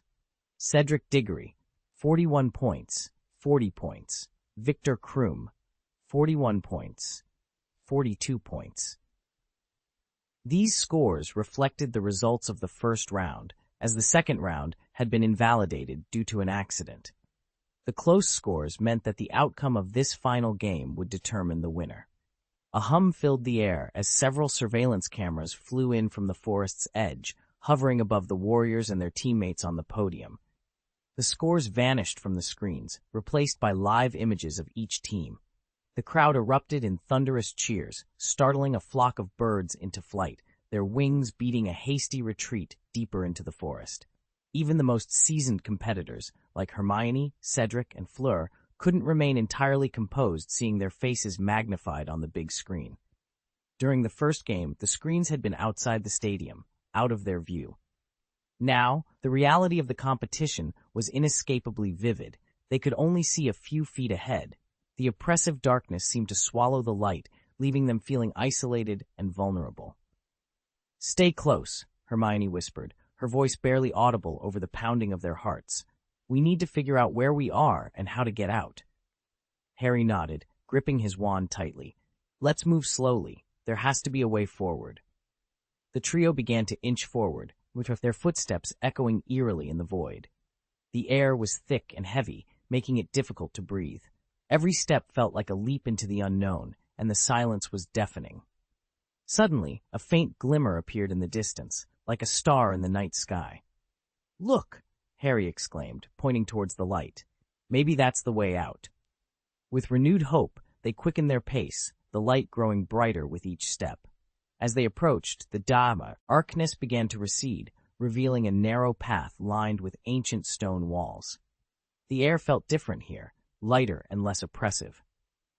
Cedric Diggory, 41 points, 40 points. Victor Krum, 41 points, 42 points. These scores reflected the results of the first round, as the second round had been invalidated due to an accident. The close scores meant that the outcome of this final game would determine the winner. A hum filled the air as several surveillance cameras flew in from the forest's edge, hovering above the warriors and their teammates on the podium. The scores vanished from the screens, replaced by live images of each team. The crowd erupted in thunderous cheers, startling a flock of birds into flight, their wings beating a hasty retreat deeper into the forest. Even the most seasoned competitors, like Hermione, Cedric, and Fleur, couldn't remain entirely composed seeing their faces magnified on the big screen. During the first game, the screens had been outside the stadium, out of their view. Now, the reality of the competition was inescapably vivid. They could only see a few feet ahead. The oppressive darkness seemed to swallow the light, leaving them feeling isolated and vulnerable. "Stay close," Hermione whispered, her voice barely audible over the pounding of their hearts. "We need to figure out where we are and how to get out." Harry nodded, gripping his wand tightly. "Let's move slowly. There has to be a way forward." The trio began to inch forward, with their footsteps echoing eerily in the void. The air was thick and heavy, making it difficult to breathe. Every step felt like a leap into the unknown, and the silence was deafening. Suddenly, a faint glimmer appeared in the distance, like a star in the night sky. "Look!" Harry exclaimed, pointing towards the light. "Maybe that's the way out." With renewed hope, they quickened their pace, the light growing brighter with each step. As they approached, the darkness began to recede, revealing a narrow path lined with ancient stone walls. The air felt different here, lighter and less oppressive.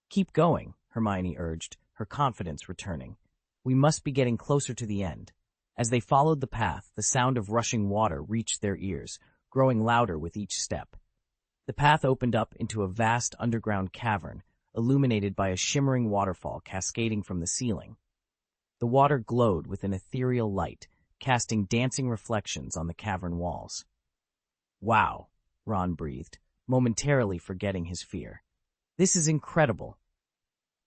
"Keep going," Hermione urged, her confidence returning. "We must be getting closer to the end." As they followed the path, the sound of rushing water reached their ears, growing louder with each step. The path opened up into a vast underground cavern, illuminated by a shimmering waterfall cascading from the ceiling. The water glowed with an ethereal light, casting dancing reflections on the cavern walls. "Wow," Ron breathed, momentarily forgetting his fear. "This is incredible."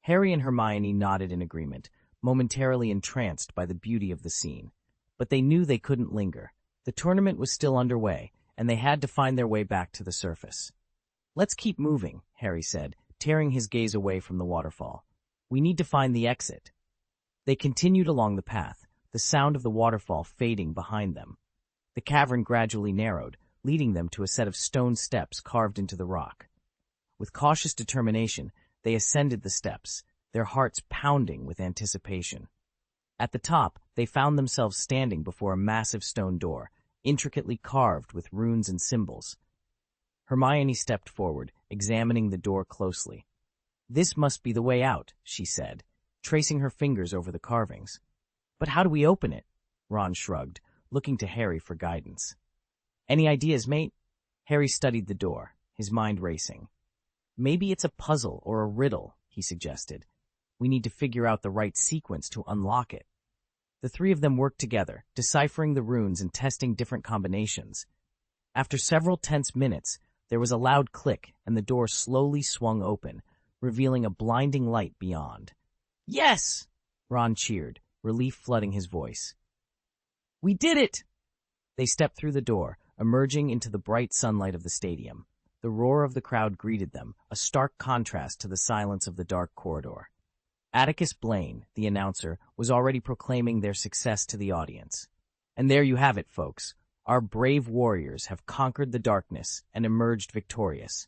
Harry and Hermione nodded in agreement, momentarily entranced by the beauty of the scene. But they knew they couldn't linger. The tournament was still underway, and they had to find their way back to the surface. "Let's keep moving," Harry said, tearing his gaze away from the waterfall. "We need to find the exit." They continued along the path, the sound of the waterfall fading behind them. The cavern gradually narrowed, leading them to a set of stone steps carved into the rock. With cautious determination, they ascended the steps, their hearts pounding with anticipation. At the top, they found themselves standing before a massive stone door, intricately carved with runes and symbols. Hermione stepped forward, examining the door closely. "This must be the way out," she said, tracing her fingers over the carvings. "But how do we open it?" Ron shrugged, looking to Harry for guidance. "Any ideas, mate?" Harry studied the door, his mind racing. "Maybe it's a puzzle or a riddle," he suggested. "We need to figure out the right sequence to unlock it." The three of them worked together, deciphering the runes and testing different combinations. After several tense minutes, there was a loud click, and the door slowly swung open, revealing a blinding light beyond. "Yes!" Ron cheered, relief flooding his voice. "We did it!" They stepped through the door, emerging into the bright sunlight of the stadium. The roar of the crowd greeted them, a stark contrast to the silence of the dark corridor. Atticus Blaine, the announcer, was already proclaiming their success to the audience. "And there you have it, folks. Our brave warriors have conquered the darkness and emerged victorious."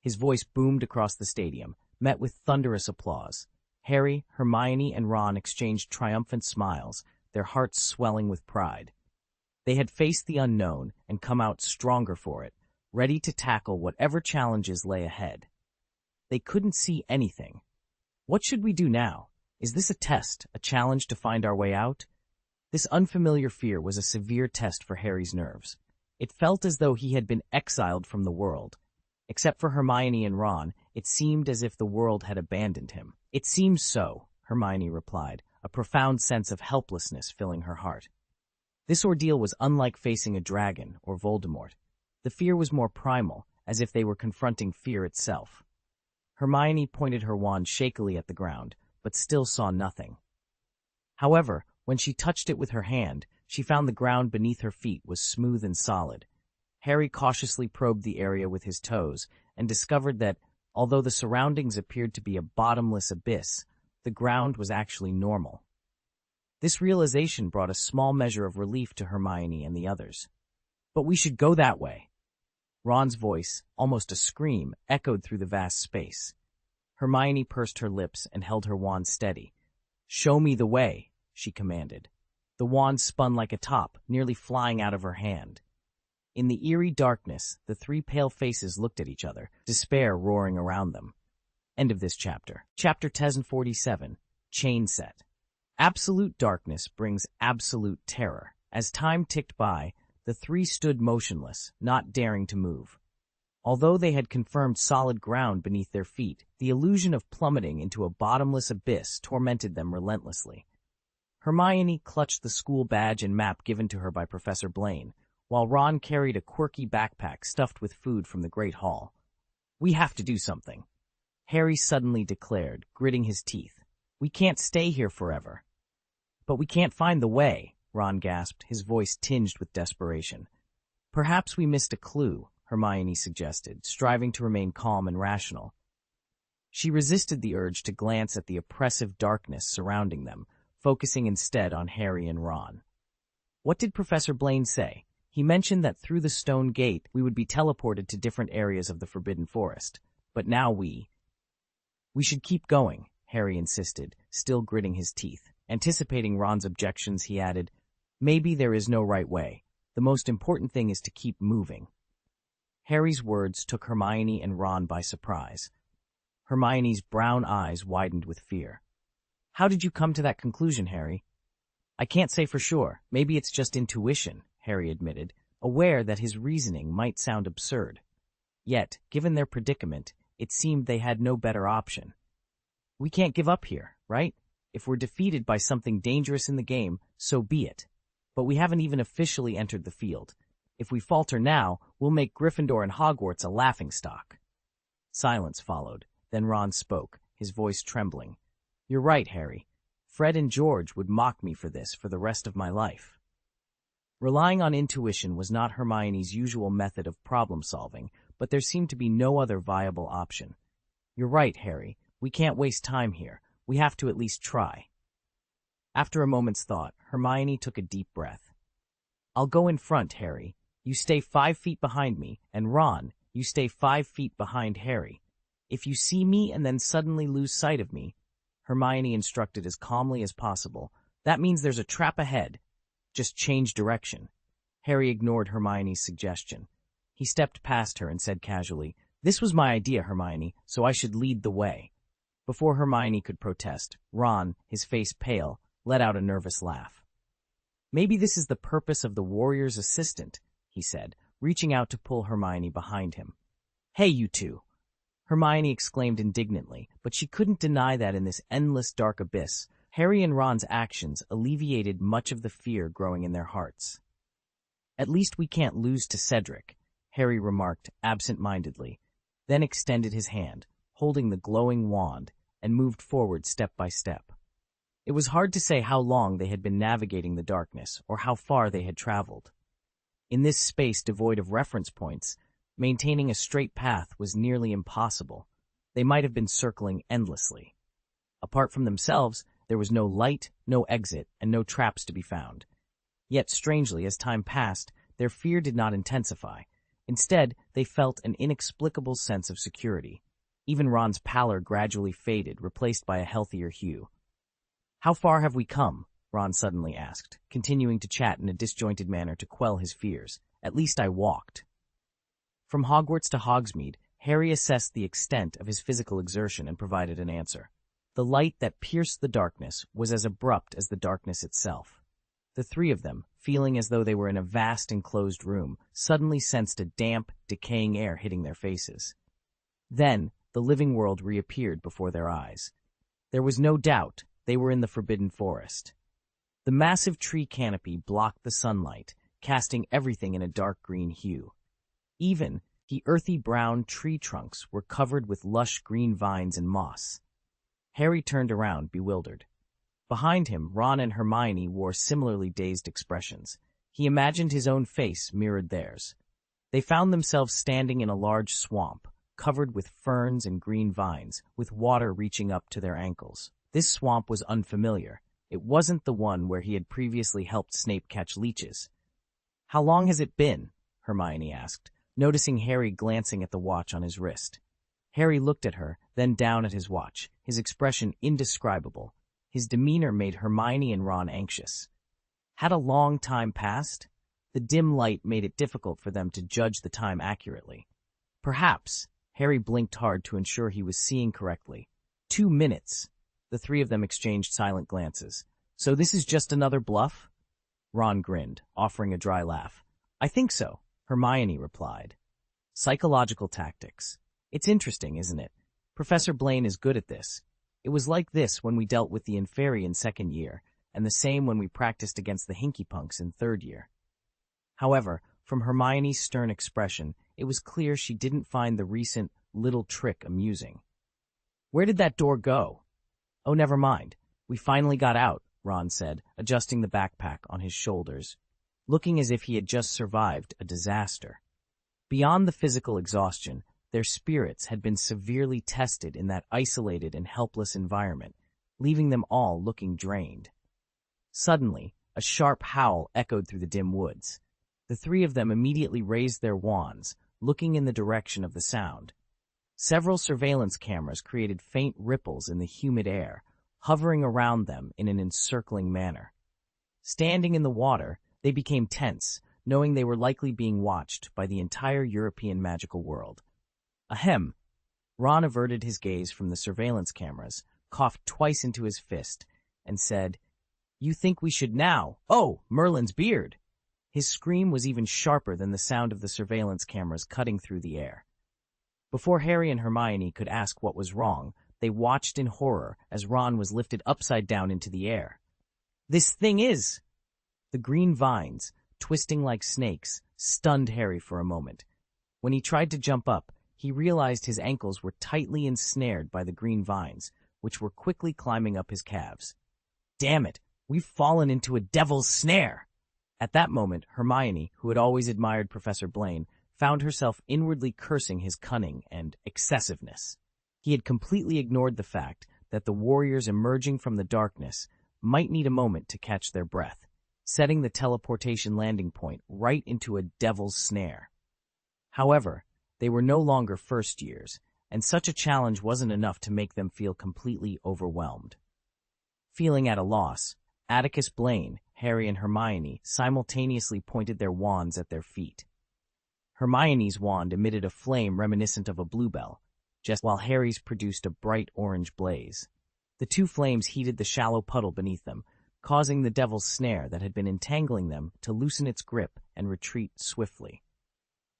His voice boomed across the stadium, met with thunderous applause. Harry, Hermione, and Ron exchanged triumphant smiles, their hearts swelling with pride. They had faced the unknown and come out stronger for it, ready to tackle whatever challenges lay ahead. They couldn't see anything. What should we do now? Is this a test, a challenge to find our way out? This unfamiliar fear was a severe test for Harry's nerves. It felt as though he had been exiled from the world. Except for Hermione and Ron, it seemed as if the world had abandoned him. "It seems so," Hermione replied, a profound sense of helplessness filling her heart. This ordeal was unlike facing a dragon or Voldemort. The fear was more primal, as if they were confronting fear itself. Hermione pointed her wand shakily at the ground, but still saw nothing. However, When she touched it with her hand, she found the ground beneath her feet was smooth and solid. Harry cautiously probed the area with his toes and discovered that, although the surroundings appeared to be a bottomless abyss, the ground was actually normal. This realization brought a small measure of relief to Hermione and the others. "But we should go that way." Ron's voice, almost a scream, echoed through the vast space. Hermione pursed her lips and held her wand steady. "Show me the way," she commanded. The wand spun like a top, nearly flying out of her hand. In the eerie darkness, the three pale faces looked at each other, despair roaring around them. End of this chapter. Chapter 1047, Chain Set. Absolute darkness brings absolute terror. As time ticked by, the three stood motionless, not daring to move. Although they had confirmed solid ground beneath their feet, the illusion of plummeting into a bottomless abyss tormented them relentlessly. Hermione clutched the school badge and map given to her by Professor Blaine, while Ron carried a quirky backpack stuffed with food from the Great Hall. "We have to do something," Harry suddenly declared, gritting his teeth. "We can't stay here forever." "But we can't find the way," Ron gasped, his voice tinged with desperation. "Perhaps we missed a clue," Hermione suggested, striving to remain calm and rational. She resisted the urge to glance at the oppressive darkness surrounding them, focusing instead on Harry and Ron. "What did Professor Blaine say? He mentioned that through the stone gate we would be teleported to different areas of the Forbidden Forest. But now we should keep going," Harry insisted, still gritting his teeth. Anticipating Ron's objections, he added, "Maybe there is no right way. The most important thing is to keep moving." Harry's words took Hermione and Ron by surprise. Hermione's brown eyes widened with fear. "How did you come to that conclusion, Harry?" "I can't say for sure. Maybe it's just intuition," Harry admitted, aware that his reasoning might sound absurd. Yet, given their predicament, it seemed they had no better option. "We can't give up here, right? If we're defeated by something dangerous in the game, so be it. But we haven't even officially entered the field. If we falter now, we'll make Gryffindor and Hogwarts a laughingstock." Silence followed. Then Ron spoke, his voice trembling. "You're right, Harry. Fred and George would mock me for this for the rest of my life." Relying on intuition was not Hermione's usual method of problem-solving, but there seemed to be no other viable option. "You're right, Harry. We can't waste time here. We have to at least try." After a moment's thought, Hermione took a deep breath. "I'll go in front, Harry. You stay 5 feet behind me, and Ron, you stay 5 feet behind Harry. If you see me and then suddenly lose sight of me," Hermione instructed as calmly as possible, "that means there's a trap ahead. Just change direction." Harry ignored Hermione's suggestion. He stepped past her and said casually, "This was my idea, Hermione, so I should lead the way." Before Hermione could protest, Ron, his face pale, let out a nervous laugh. "Maybe this is the purpose of the warrior's assistant," he said, reaching out to pull Hermione behind him. "Hey, you two!" Hermione exclaimed indignantly, but she couldn't deny that in this endless dark abyss, Harry and Ron's actions alleviated much of the fear growing in their hearts. "At least we can't lose to Cedric," Harry remarked absent-mindedly, then extended his hand, holding the glowing wand, and moved forward step by step. It was hard to say how long they had been navigating the darkness or how far they had traveled. In this space devoid of reference points, maintaining a straight path was nearly impossible. They might have been circling endlessly. Apart from themselves, there was no light, no exit, and no traps to be found. Yet, strangely, as time passed, their fear did not intensify. Instead, they felt an inexplicable sense of security. Even Ron's pallor gradually faded, replaced by a healthier hue. "How far have we come?" Ron suddenly asked, continuing to chat in a disjointed manner to quell his fears. "At least I walked." From Hogwarts to Hogsmeade, Harry assessed the extent of his physical exertion and provided an answer. The light that pierced the darkness was as abrupt as the darkness itself. The three of them, feeling as though they were in a vast enclosed room, suddenly sensed a damp, decaying air hitting their faces. Then, the living world reappeared before their eyes. There was no doubt they were in the Forbidden Forest. The massive tree canopy blocked the sunlight, casting everything in a dark green hue. Even the earthy brown tree trunks were covered with lush green vines and moss. Harry turned around, bewildered. Behind him, Ron and Hermione wore similarly dazed expressions. He imagined his own face mirrored theirs. They found themselves standing in a large swamp, covered with ferns and green vines, with water reaching up to their ankles. This swamp was unfamiliar. It wasn't the one where he had previously helped Snape catch leeches. "How long has it been?" Hermione asked, noticing Harry glancing at the watch on his wrist. Harry looked at her, then down at his watch, his expression indescribable. His demeanor made Hermione and Ron anxious. Had a long time passed? The dim light made it difficult for them to judge the time accurately. Perhaps. Harry blinked hard to ensure he was seeing correctly. 2 minutes. The three of them exchanged silent glances. "So this is just another bluff?" Ron grinned, offering a dry laugh. "I think so," Hermione replied. Psychological tactics. It's interesting, isn't it? Professor Blaine is good at this. It was like this when we dealt with the Inferi in second year, and the same when we practiced against the Hinkypunks in third year. However, from Hermione's stern expression, it was clear she didn't find the recent little trick amusing. "Where did that door go?" "Oh, never mind. We finally got out," Ron said, adjusting the backpack on his shoulders, looking as if he had just survived a disaster. Beyond the physical exhaustion, their spirits had been severely tested in that isolated and helpless environment, leaving them all looking drained. Suddenly, a sharp howl echoed through the dim woods. The three of them immediately raised their wands, looking in the direction of the sound. Several surveillance cameras created faint ripples in the humid air, hovering around them in an encircling manner. Standing in the water, they became tense, knowing they were likely being watched by the entire European magical world. Ahem! Ron averted his gaze from the surveillance cameras, coughed twice into his fist, and said, "You think we should now? Oh, Merlin's beard!" His scream was even sharper than the sound of the surveillance cameras cutting through the air. Before Harry and Hermione could ask what was wrong, they watched in horror as Ron was lifted upside down into the air. "This thing is—" The green vines, twisting like snakes, stunned Harry for a moment. When he tried to jump up, he realized his ankles were tightly ensnared by the green vines, which were quickly climbing up his calves. "Damn it, we've fallen into a devil's snare!" At that moment, Hermione, who had always admired Professor Blaine, found herself inwardly cursing his cunning and excessiveness. He had completely ignored the fact that the warriors emerging from the darkness might need a moment to catch their breath, setting the teleportation landing point right into a devil's snare. However, they were no longer first years, and such a challenge wasn't enough to make them feel completely overwhelmed. Feeling at a loss, Atticus Blaine, Harry, and Hermione simultaneously pointed their wands at their feet. Hermione's wand emitted a flame reminiscent of a bluebell, just while Harry's produced a bright orange blaze. The two flames heated the shallow puddle beneath them, causing the devil's snare that had been entangling them to loosen its grip and retreat swiftly.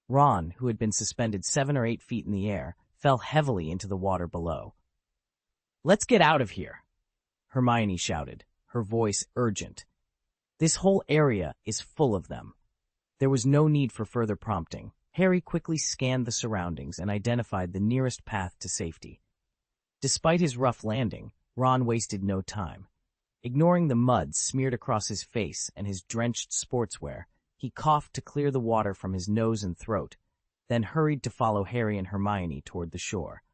Ron, who had been suspended 7 or 8 feet in the air, fell heavily into the water below. "Let's get out of here," Hermione shouted, her voice urgent. "This whole area is full of them." There was no need for further prompting. Harry quickly scanned the surroundings and identified the nearest path to safety. Despite his rough landing, Ron wasted no time. Ignoring the mud smeared across his face and his drenched sportswear, he coughed to clear the water from his nose and throat, then hurried to follow Harry and Hermione toward the shore.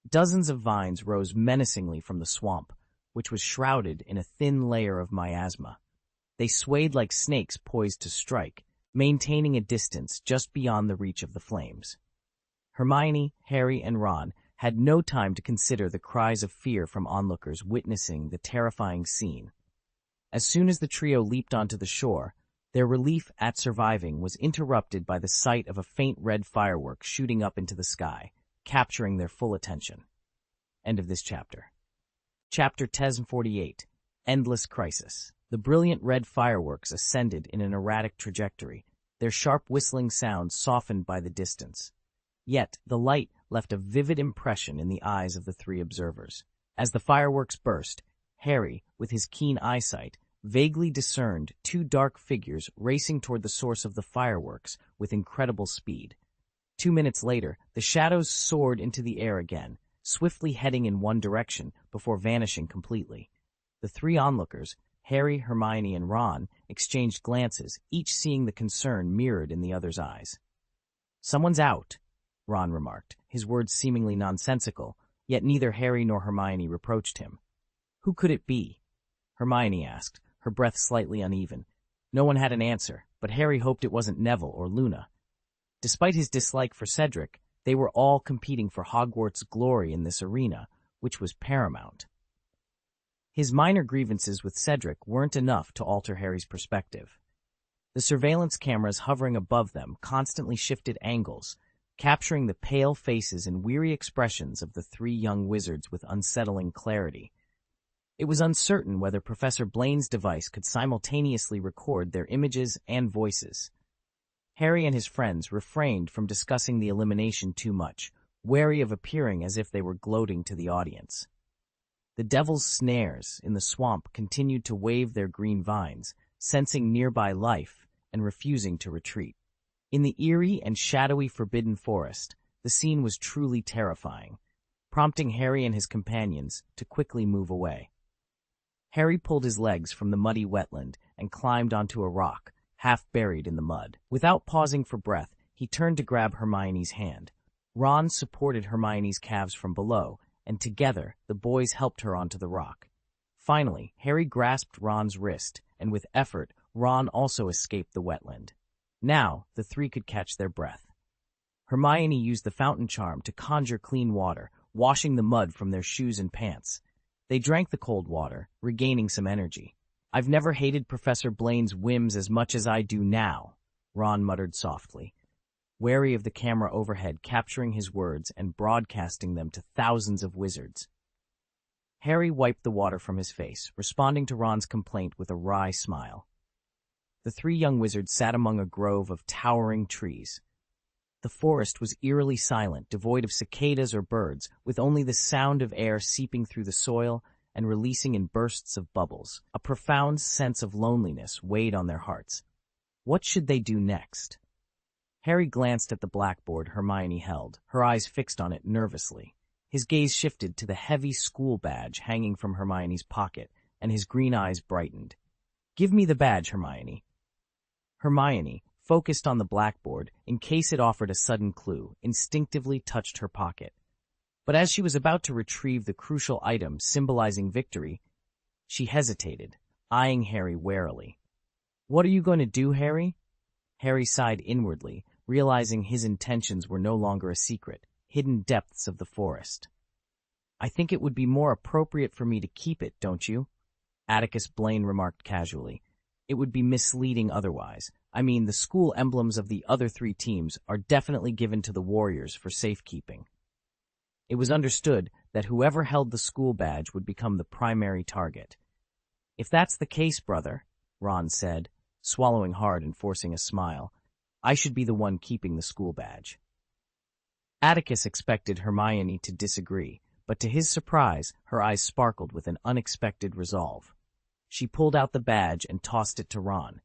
Dozens of vines rose menacingly from the swamp, which was shrouded in a thin layer of miasma. They swayed like snakes poised to strike, maintaining a distance just beyond the reach of the flames. Hermione, Harry, and Ron had no time to consider the cries of fear from onlookers witnessing the terrifying scene. As soon as the trio leaped onto the shore, their relief at surviving was interrupted by the sight of a faint red firework shooting up into the sky, capturing their full attention. End of this chapter. Chapter 1048, Endless Crisis. The brilliant red fireworks ascended in an erratic trajectory, their sharp whistling sound softened by the distance. Yet, the light left a vivid impression in the eyes of the three observers. As the fireworks burst, Harry, with his keen eyesight, vaguely discerned 2 dark figures racing toward the source of the fireworks with incredible speed. 2 minutes later, the shadows soared into the air again, swiftly heading in one direction before vanishing completely. The three onlookers, Harry, Hermione, and Ron, exchanged glances, each seeing the concern mirrored in the other's eyes. "Someone's out," Ron remarked, his words seemingly nonsensical, yet neither Harry nor Hermione reproached him. "Who could it be?" Hermione asked, her breath slightly uneven. No one had an answer, but Harry hoped it wasn't Neville or Luna. Despite his dislike for Cedric, they were all competing for Hogwarts' glory in this arena, which was paramount. His minor grievances with Cedric weren't enough to alter Harry's perspective. The surveillance cameras hovering above them constantly shifted angles, capturing the pale faces and weary expressions of the three young wizards with unsettling clarity. It was uncertain whether Professor Blaine's device could simultaneously record their images and voices. Harry and his friends refrained from discussing the elimination too much, wary of appearing as if they were gloating to the audience. The devil's snares in the swamp continued to wave their green vines, sensing nearby life and refusing to retreat. In the eerie and shadowy Forbidden Forest, the scene was truly terrifying, prompting Harry and his companions to quickly move away. Harry pulled his legs from the muddy wetland and climbed onto a rock, half buried in the mud. Without pausing for breath, he turned to grab Hermione's hand. Ron supported Hermione's calves from below, and together the boys helped her onto the rock. Finally, Harry grasped Ron's wrist, and with effort, Ron also escaped the wetland. Now, the three could catch their breath. Hermione used the fountain charm to conjure clean water, washing the mud from their shoes and pants. They drank the cold water, regaining some energy. "I've never hated Professor Blaine's whims as much as I do now," Ron muttered softly, wary of the camera overhead capturing his words and broadcasting them to thousands of wizards. Harry wiped the water from his face, responding to Ron's complaint with a wry smile. The three young wizards sat among a grove of towering trees. The forest was eerily silent, devoid of cicadas or birds, with only the sound of air seeping through the soil and releasing in bursts of bubbles. A profound sense of loneliness weighed on their hearts. What should they do next? Harry glanced at the blackboard Hermione held, her eyes fixed on it nervously. His gaze shifted to the heavy school badge hanging from Hermione's pocket, and his green eyes brightened. "Give me the badge, Hermione." Hermione, focused on the blackboard in case it offered a sudden clue, instinctively touched her pocket. But as she was about to retrieve the crucial item symbolizing victory, she hesitated, eyeing Harry warily. "What are you going to do, Harry?" Harry sighed inwardly, realizing his intentions were no longer a secret, hidden depths of the forest. "I think it would be more appropriate for me to keep it, don't you?" Atticus Blaine remarked casually. "It would be misleading otherwise. I mean, the school emblems of the other three teams are definitely given to the Warriors for safekeeping." It was understood that whoever held the school badge would become the primary target. "If that's the case, brother," Ron said, swallowing hard and forcing a smile, "I should be the one keeping the school badge." Atticus expected Hermione to disagree, but to his surprise, her eyes sparkled with an unexpected resolve. She pulled out the badge and tossed it to Ron.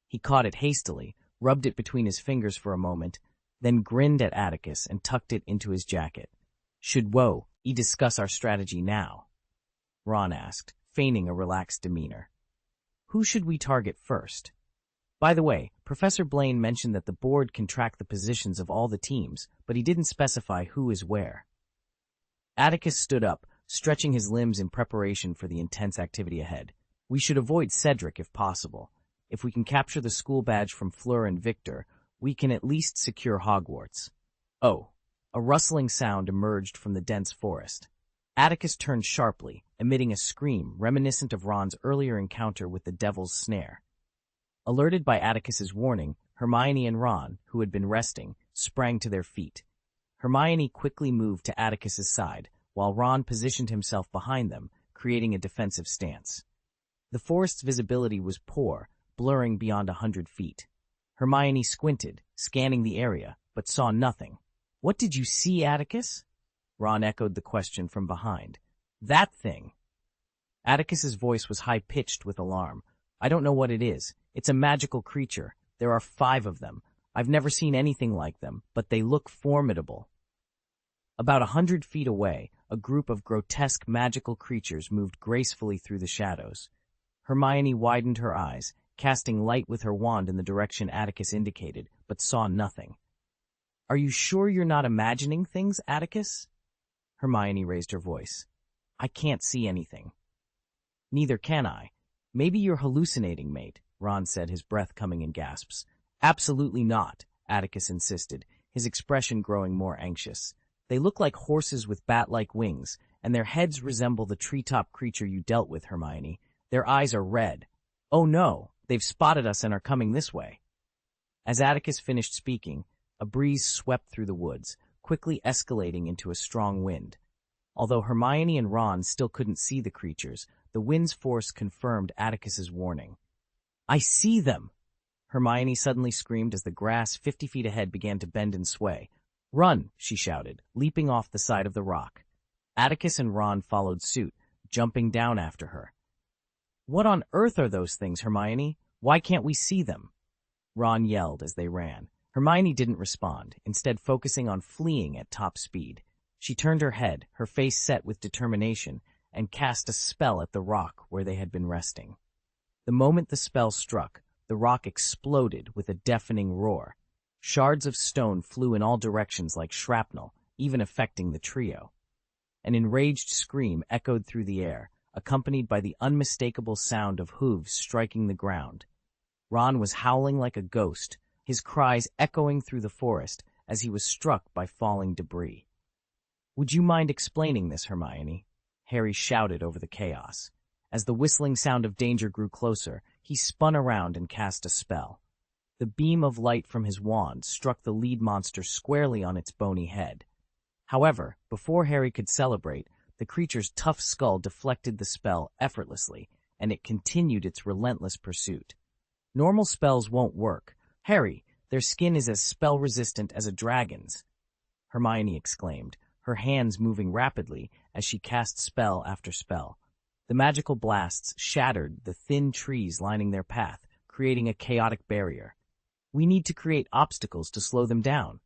He caught it hastily, rubbed it between his fingers for a moment, then grinned at Atticus and tucked it into his jacket. "Should we discuss our strategy now?" Ron asked, feigning a relaxed demeanor. "Who should we target first? By the way, Professor Blaine mentioned that the board can track the positions of all the teams, but he didn't specify who is where." Atticus stood up, stretching his limbs in preparation for the intense activity ahead. "We should avoid Cedric if possible. If we can capture the school badge from Fleur and Victor, we can at least secure Hogwarts." Oh, a rustling sound emerged from the dense forest. Atticus turned sharply, emitting a scream reminiscent of Ron's earlier encounter with the Devil's Snare. Alerted by Atticus's warning, Hermione and Ron, who had been resting, sprang to their feet. Hermione quickly moved to Atticus's side, while Ron positioned himself behind them, creating a defensive stance. The forest's visibility was poor, blurring beyond 100 feet. Hermione squinted, scanning the area, but saw nothing. "What did you see, Atticus?" Ron echoed the question from behind. "That thing." Atticus's voice was high-pitched with alarm. "I don't know what it is. It's a magical creature. There are 5 of them. I've never seen anything like them, but they look formidable." About 100 feet away, a group of grotesque magical creatures moved gracefully through the shadows. Hermione widened her eyes, casting light with her wand in the direction Atticus indicated, but saw nothing. "Are you sure you're not imagining things, Atticus?" Hermione raised her voice. "I can't see anything." "Neither can I. Maybe you're hallucinating, mate," Ron said, his breath coming in gasps. "Absolutely not," Atticus insisted, his expression growing more anxious. "They look like horses with bat-like wings, and their heads resemble the treetop creature you dealt with, Hermione. Their eyes are red. Oh no, they've spotted us and are coming this way." As Atticus finished speaking, a breeze swept through the woods, quickly escalating into a strong wind. Although Hermione and Ron still couldn't see the creatures, the wind's force confirmed Atticus's warning. "I see them!" Hermione suddenly screamed as the grass 50 feet ahead began to bend and sway. "Run!" she shouted, leaping off the side of the rock. Atticus and Ron followed suit, jumping down after her. "What on earth are those things, Hermione? Why can't we see them?" Ron yelled as they ran. Hermione didn't respond, instead focusing on fleeing at top speed. She turned her head, her face set with determination, and cast a spell at the rock where they had been resting. The moment the spell struck, the rock exploded with a deafening roar. Shards of stone flew in all directions like shrapnel, even affecting the trio. An enraged scream echoed through the air, accompanied by the unmistakable sound of hooves striking the ground. Ron was howling like a ghost, his cries echoing through the forest as he was struck by falling debris. "Would you mind explaining this, Hermione?" Harry shouted over the chaos. As the whistling sound of danger grew closer, he spun around and cast a spell. The beam of light from his wand struck the lead monster squarely on its bony head. However, before Harry could celebrate, the creature's tough skull deflected the spell effortlessly, and it continued its relentless pursuit. "Normal spells won't work. Harry, their skin is as spell-resistant as a dragon's," Hermione exclaimed, her hands moving rapidly as she cast spell after spell. The magical blasts shattered the thin trees lining their path, creating a chaotic barrier. "We need to create obstacles to slow them down."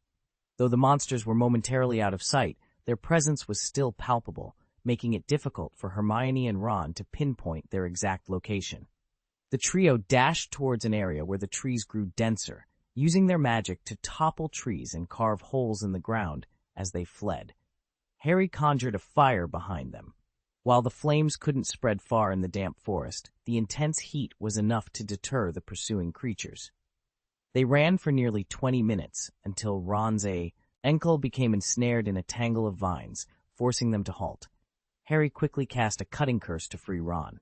Though the monsters were momentarily out of sight, their presence was still palpable, making it difficult for Hermione and Ron to pinpoint their exact location. The trio dashed towards an area where the trees grew denser, using their magic to topple trees and carve holes in the ground as they fled. Harry conjured a fire behind them. While the flames couldn't spread far in the damp forest, the intense heat was enough to deter the pursuing creatures. They ran for nearly 20 minutes until Ron's ankle became ensnared in a tangle of vines, forcing them to halt. Harry quickly cast a cutting curse to free Ron.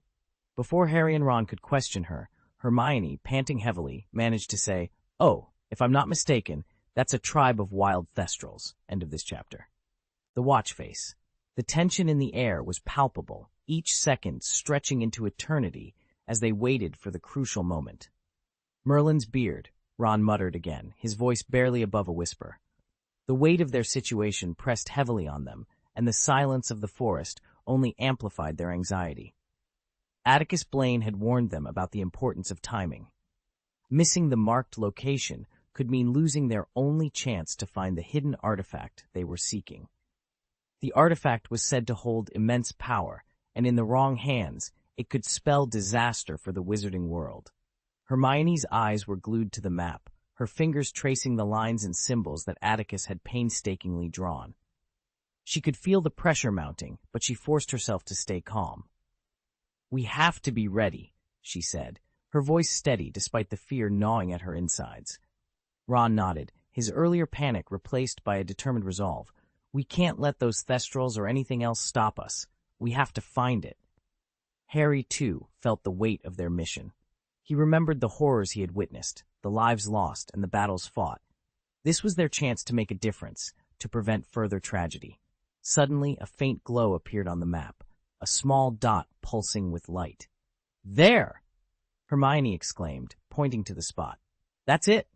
Before Harry and Ron could question her, Hermione, panting heavily, managed to say, "Oh, if I'm not mistaken, that's a tribe of wild thestrals." End of this chapter. The watch face. The tension in the air was palpable, each second stretching into eternity as they waited for the crucial moment. "Merlin's beard," Ron muttered again, his voice barely above a whisper. The weight of their situation pressed heavily on them, and the silence of the forest only amplified their anxiety. Atticus Blaine had warned them about the importance of timing. Missing the marked location could mean losing their only chance to find the hidden artifact they were seeking. The artifact was said to hold immense power, and in the wrong hands, it could spell disaster for the wizarding world. Hermione's eyes were glued to the map, her fingers tracing the lines and symbols that Atticus had painstakingly drawn. She could feel the pressure mounting, but she forced herself to stay calm. "We have to be ready," she said, her voice steady despite the fear gnawing at her insides. Ron nodded, his earlier panic replaced by a determined resolve. "We can't let those thestrals or anything else stop us. We have to find it." Harry, too, felt the weight of their mission. He remembered the horrors he had witnessed, the lives lost, and the battles fought. This was their chance to make a difference, to prevent further tragedy. Suddenly, a faint glow appeared on the map, a small dot pulsing with light. "There!" Hermione exclaimed, pointing to the spot. "That's it!"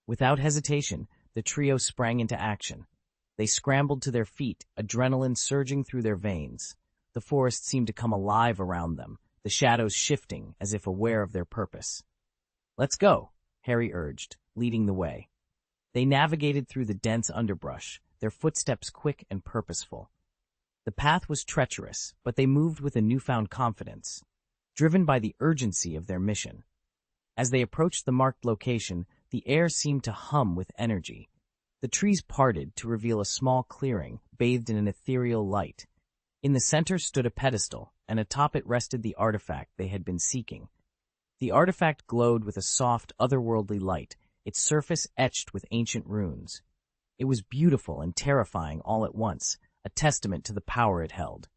Without hesitation, the trio sprang into action. They scrambled to their feet, adrenaline surging through their veins. The forest seemed to come alive around them, the shadows shifting as if aware of their purpose. "Let's go," Harry urged, leading the way. They navigated through the dense underbrush, their footsteps quick and purposeful. The path was treacherous, but they moved with a newfound confidence, driven by the urgency of their mission. As they approached the marked location, the air seemed to hum with energy. The trees parted to reveal a small clearing, bathed in an ethereal light. In the center stood a pedestal, and atop it rested the artifact they had been seeking. The artifact glowed with a soft, otherworldly light, its surface etched with ancient runes. It was beautiful and terrifying all at once, a testament to the power it held.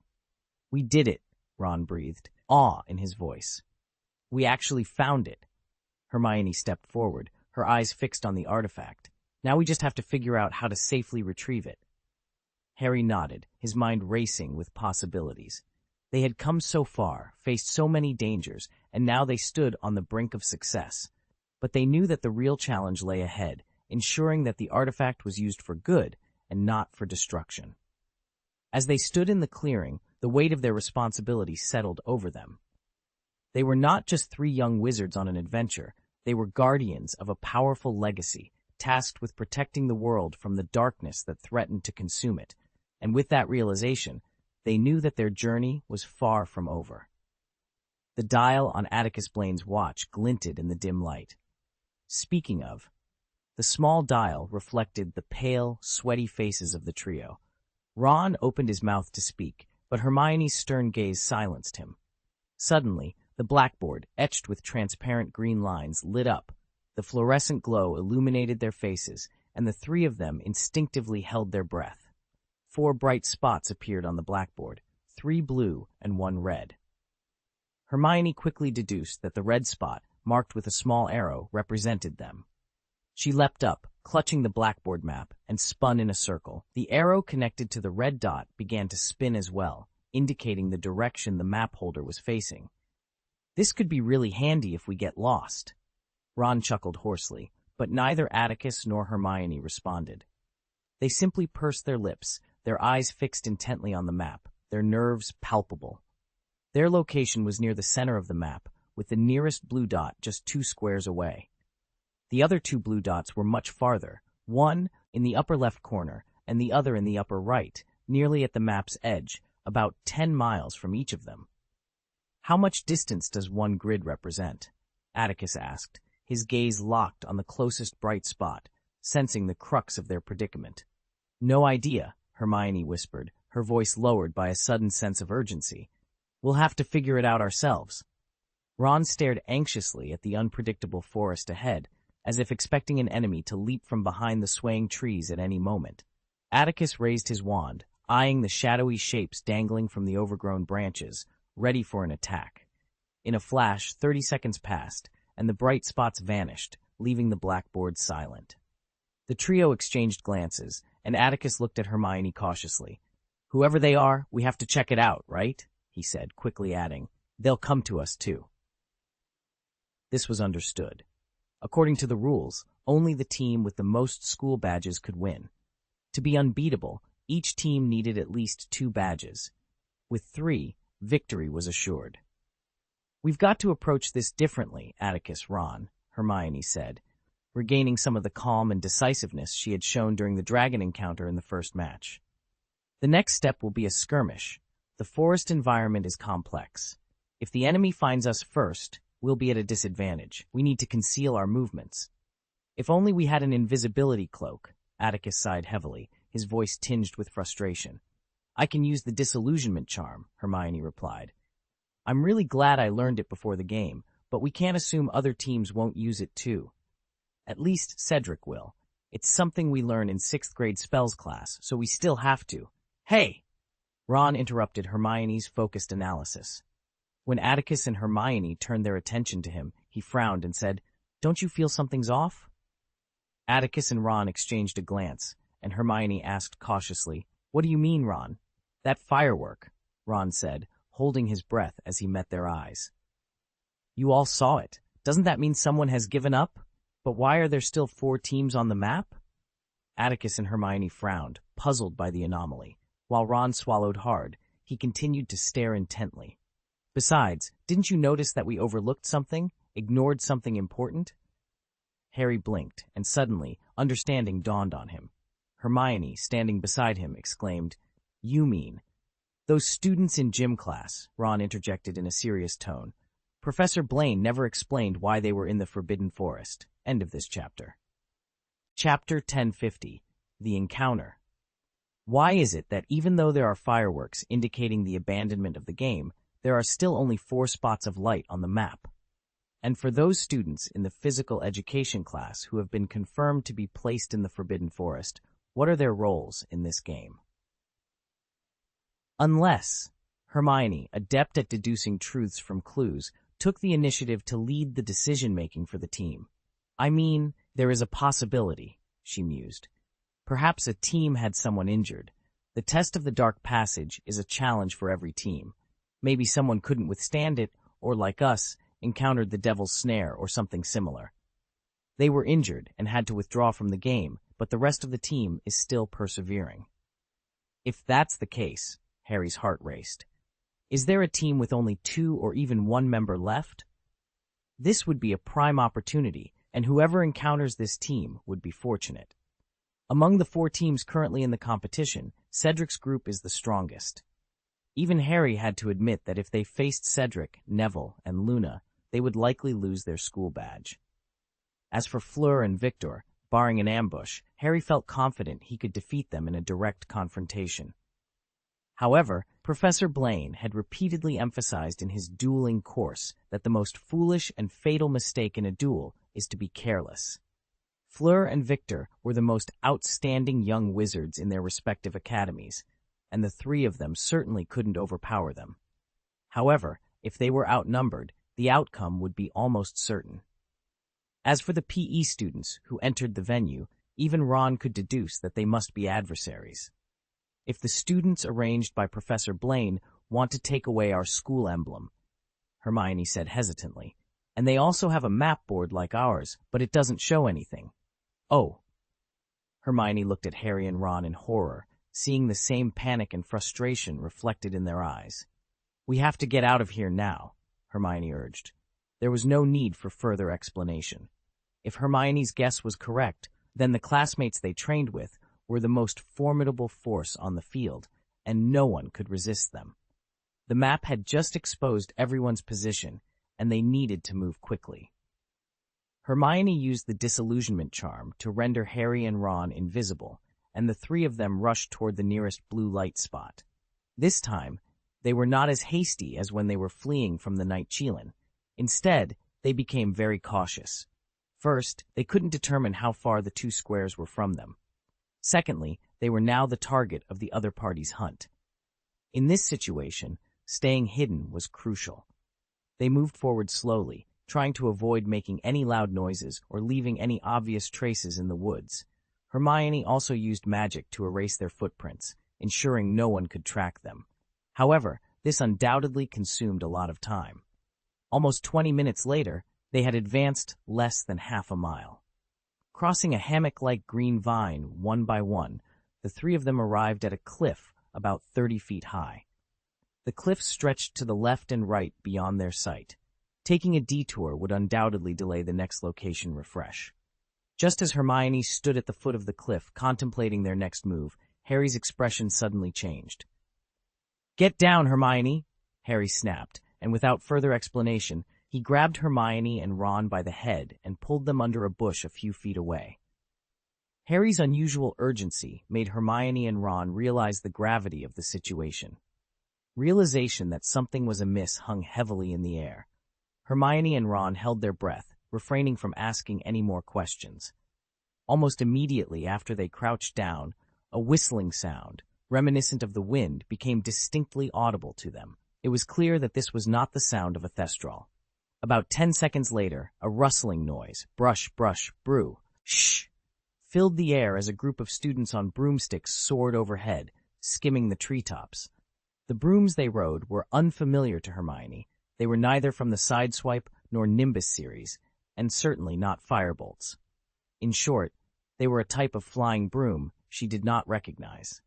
"We did it," Ron breathed, awe in his voice. "We actually found it." Hermione stepped forward, her eyes fixed on the artifact. "Now we just have to figure out how to safely retrieve it." Harry nodded, his mind racing with possibilities. They had come so far, faced so many dangers, and now they stood on the brink of success. But they knew that the real challenge lay ahead, ensuring that the artifact was used for good and not for destruction. As they stood in the clearing, the weight of their responsibility settled over them. They were not just three young wizards on an adventure, they were guardians of a powerful legacy, tasked with protecting the world from the darkness that threatened to consume it. And with that realization, they knew that their journey was far from over. The dial on Atticus Blaine's watch glinted in the dim light. Speaking of, the small dial reflected the pale, sweaty faces of the trio. Ron opened his mouth to speak, but Hermione's stern gaze silenced him. Suddenly, the blackboard, etched with transparent green lines, lit up. The fluorescent glow illuminated their faces, and the three of them instinctively held their breath. 4 bright spots appeared on the blackboard, 3 blue and 1 red. Hermione quickly deduced that the red spot, marked with a small arrow, represented them. She leapt up, clutching the blackboard map, and spun in a circle. The arrow connected to the red dot began to spin as well, indicating the direction the map holder was facing. "This could be really handy if we get lost." Ron chuckled hoarsely, but neither Atticus nor Hermione responded. They simply pursed their lips, their eyes fixed intently on the map, their nerves palpable. Their location was near the center of the map, with the nearest blue dot just 2 squares away. The other 2 blue dots were much farther, one in the upper left corner and the other in the upper right, nearly at the map's edge, about 10 miles from each of them. "How much distance does one grid represent?" Atticus asked, his gaze locked on the closest bright spot, sensing the crux of their predicament. "No idea," Hermione whispered, her voice lowered by a sudden sense of urgency. "We'll have to figure it out ourselves." Ron stared anxiously at the unpredictable forest ahead, as if expecting an enemy to leap from behind the swaying trees at any moment. Atticus raised his wand, eyeing the shadowy shapes dangling from the overgrown branches, ready for an attack. In a flash, 30 seconds passed, and the bright spots vanished, leaving the blackboard silent. The trio exchanged glances, and Atticus looked at Hermione cautiously. "Whoever they are, we have to check it out, right?" he said, quickly adding, "They'll come to us too." This was understood. According to the rules, only the team with the most school badges could win. To be unbeatable, each team needed at least 2 badges. With 3, victory was assured. "We've got to approach this differently, Atticus, Ron," Hermione said, regaining some of the calm and decisiveness she had shown during the dragon encounter in the first match. "The next step will be a skirmish. The forest environment is complex. If the enemy finds us first, we'll be at a disadvantage. We need to conceal our movements." "If only we had an invisibility cloak," Atticus sighed heavily, his voice tinged with frustration. "I can use the disillusionment charm," Hermione replied. "I'm really glad I learned it before the game, but we can't assume other teams won't use it too. At least Cedric will. It's something we learn in 6th grade spells class, so we still have to." "Hey!" Ron interrupted Hermione's focused analysis. When Atticus and Hermione turned their attention to him, he frowned and said, "Don't you feel something's off?" Atticus and Ron exchanged a glance, and Hermione asked cautiously, "What do you mean, Ron?" "That firework," Ron said, holding his breath as he met their eyes. "You all saw it. Doesn't that mean someone has given up? But why are there still 4 teams on the map?" Atticus and Hermione frowned, puzzled by the anomaly. While Ron swallowed hard, he continued to stare intently. "Besides, didn't you notice that we overlooked something, ignored something important?" Harry blinked, and suddenly, understanding dawned on him. Hermione, standing beside him, exclaimed, "You mean Those students in gym class, Ron interjected in a serious tone. Professor Blaine never explained why they were in the Forbidden Forest. End of this chapter. Chapter 1050, The Encounter. Why is it that even though there are fireworks indicating the abandonment of the game, there are still only 4 spots of light on the map? And for those students in the physical education class who have been confirmed to be placed in the Forbidden Forest, what are their roles in this game? Unless Hermione, adept at deducing truths from clues, took the initiative to lead the decision-making for the team. I mean, there is a possibility, she mused. Perhaps a team had someone injured. The test of the Dark Passage is a challenge for every team. Maybe someone couldn't withstand it, or like us, encountered the Devil's Snare or something similar. They were injured and had to withdraw from the game, but the rest of the team is still persevering. If that's the case, Harry's heart raced. Is there a team with only 2 or even 1 member left? This would be a prime opportunity, and whoever encounters this team would be fortunate. Among the 4 teams currently in the competition, Cedric's group is the strongest. Even Harry had to admit that if they faced Cedric, Neville, and Luna, they would likely lose their school badge. As for Fleur and Victor, barring an ambush, Harry felt confident he could defeat them in a direct confrontation. However, Professor Blaine had repeatedly emphasized in his dueling course that the most foolish and fatal mistake in a duel is to be careless. Fleur and Victor were the most outstanding young wizards in their respective academies, and the 3 of them certainly couldn't overpower them. However, if they were outnumbered, the outcome would be almost certain. As for the PE students who entered the venue, even Ron could deduce that they must be adversaries. If the students arranged by Professor Blaine want to take away our school emblem, Hermione said hesitantly, and they also have a map board like ours, but it doesn't show anything. Oh. Hermione looked at Harry and Ron in horror, seeing the same panic and frustration reflected in their eyes. We have to get out of here now, Hermione urged. There was no need for further explanation. If Hermione's guess was correct, then the classmates they trained with were the most formidable force on the field, and no one could resist them. The map had just exposed everyone's position, and they needed to move quickly. Hermione used the disillusionment charm to render Harry and Ron invisible, and the 3 of them rushed toward the nearest blue light spot. This time, they were not as hasty as when they were fleeing from the Night Chelan. Instead, they became very cautious. First, they couldn't determine how far the 2 squares were from them. Secondly, they were now the target of the other party's hunt. In this situation, staying hidden was crucial. They moved forward slowly, trying to avoid making any loud noises or leaving any obvious traces in the woods. Hermione also used magic to erase their footprints, ensuring no one could track them. However, this undoubtedly consumed a lot of time. Almost 20 minutes later, they had advanced less than half a mile. Crossing a hammock-like green vine one by one, the 3 of them arrived at a cliff about 30 feet high. The cliff stretched to the left and right beyond their sight. Taking a detour would undoubtedly delay the next location refresh. Just as Hermione stood at the foot of the cliff contemplating their next move, Harry's expression suddenly changed. "Get down, Hermione!" Harry snapped, and without further explanation, he grabbed Hermione and Ron by the head and pulled them under a bush a few feet away. Harry's unusual urgency made Hermione and Ron realize the gravity of the situation. Realization that something was amiss hung heavily in the air. Hermione and Ron held their breath, refraining from asking any more questions. Almost immediately after they crouched down, a whistling sound, reminiscent of the wind, became distinctly audible to them. It was clear that this was not the sound of a thestral. About 10 seconds later, a rustling noise, brush, brush, brew, shh, filled the air as a group of students on broomsticks soared overhead, skimming the treetops. The brooms they rode were unfamiliar to Hermione. They were neither from the Sideswipe nor Nimbus series, and certainly not firebolts. In short, they were a type of flying broom she did not recognize.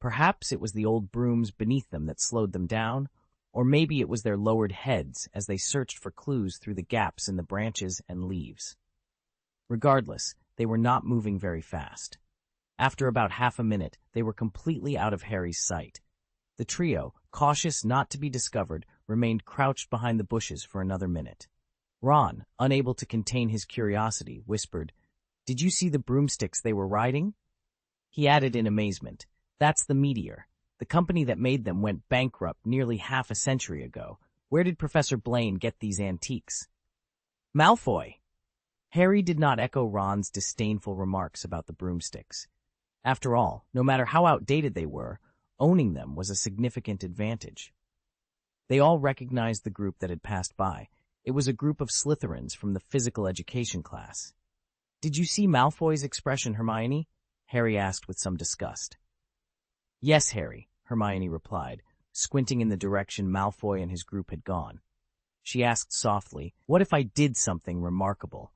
Perhaps it was the old brooms beneath them that slowed them down, or maybe it was their lowered heads as they searched for clues through the gaps in the branches and leaves. Regardless, they were not moving very fast. After about half a minute, they were completely out of Harry's sight. The trio, cautious not to be discovered, remained crouched behind the bushes for another minute. Ron, unable to contain his curiosity, whispered, "Did you see the broomsticks they were riding?" He added in amazement, "That's the Meteor. The company that made them went bankrupt nearly half a century ago. Where did Professor Blaine get these antiques?" "Malfoy!" Harry did not echo Ron's disdainful remarks about the broomsticks. After all, no matter how outdated they were, owning them was a significant advantage. They all recognized the group that had passed by. It was a group of Slytherins from the physical education class. "Did you see Malfoy's expression, Hermione?" Harry asked with some disgust. "Yes, Harry," Hermione replied, squinting in the direction Malfoy and his group had gone. She asked softly, "What if I did something remarkable?"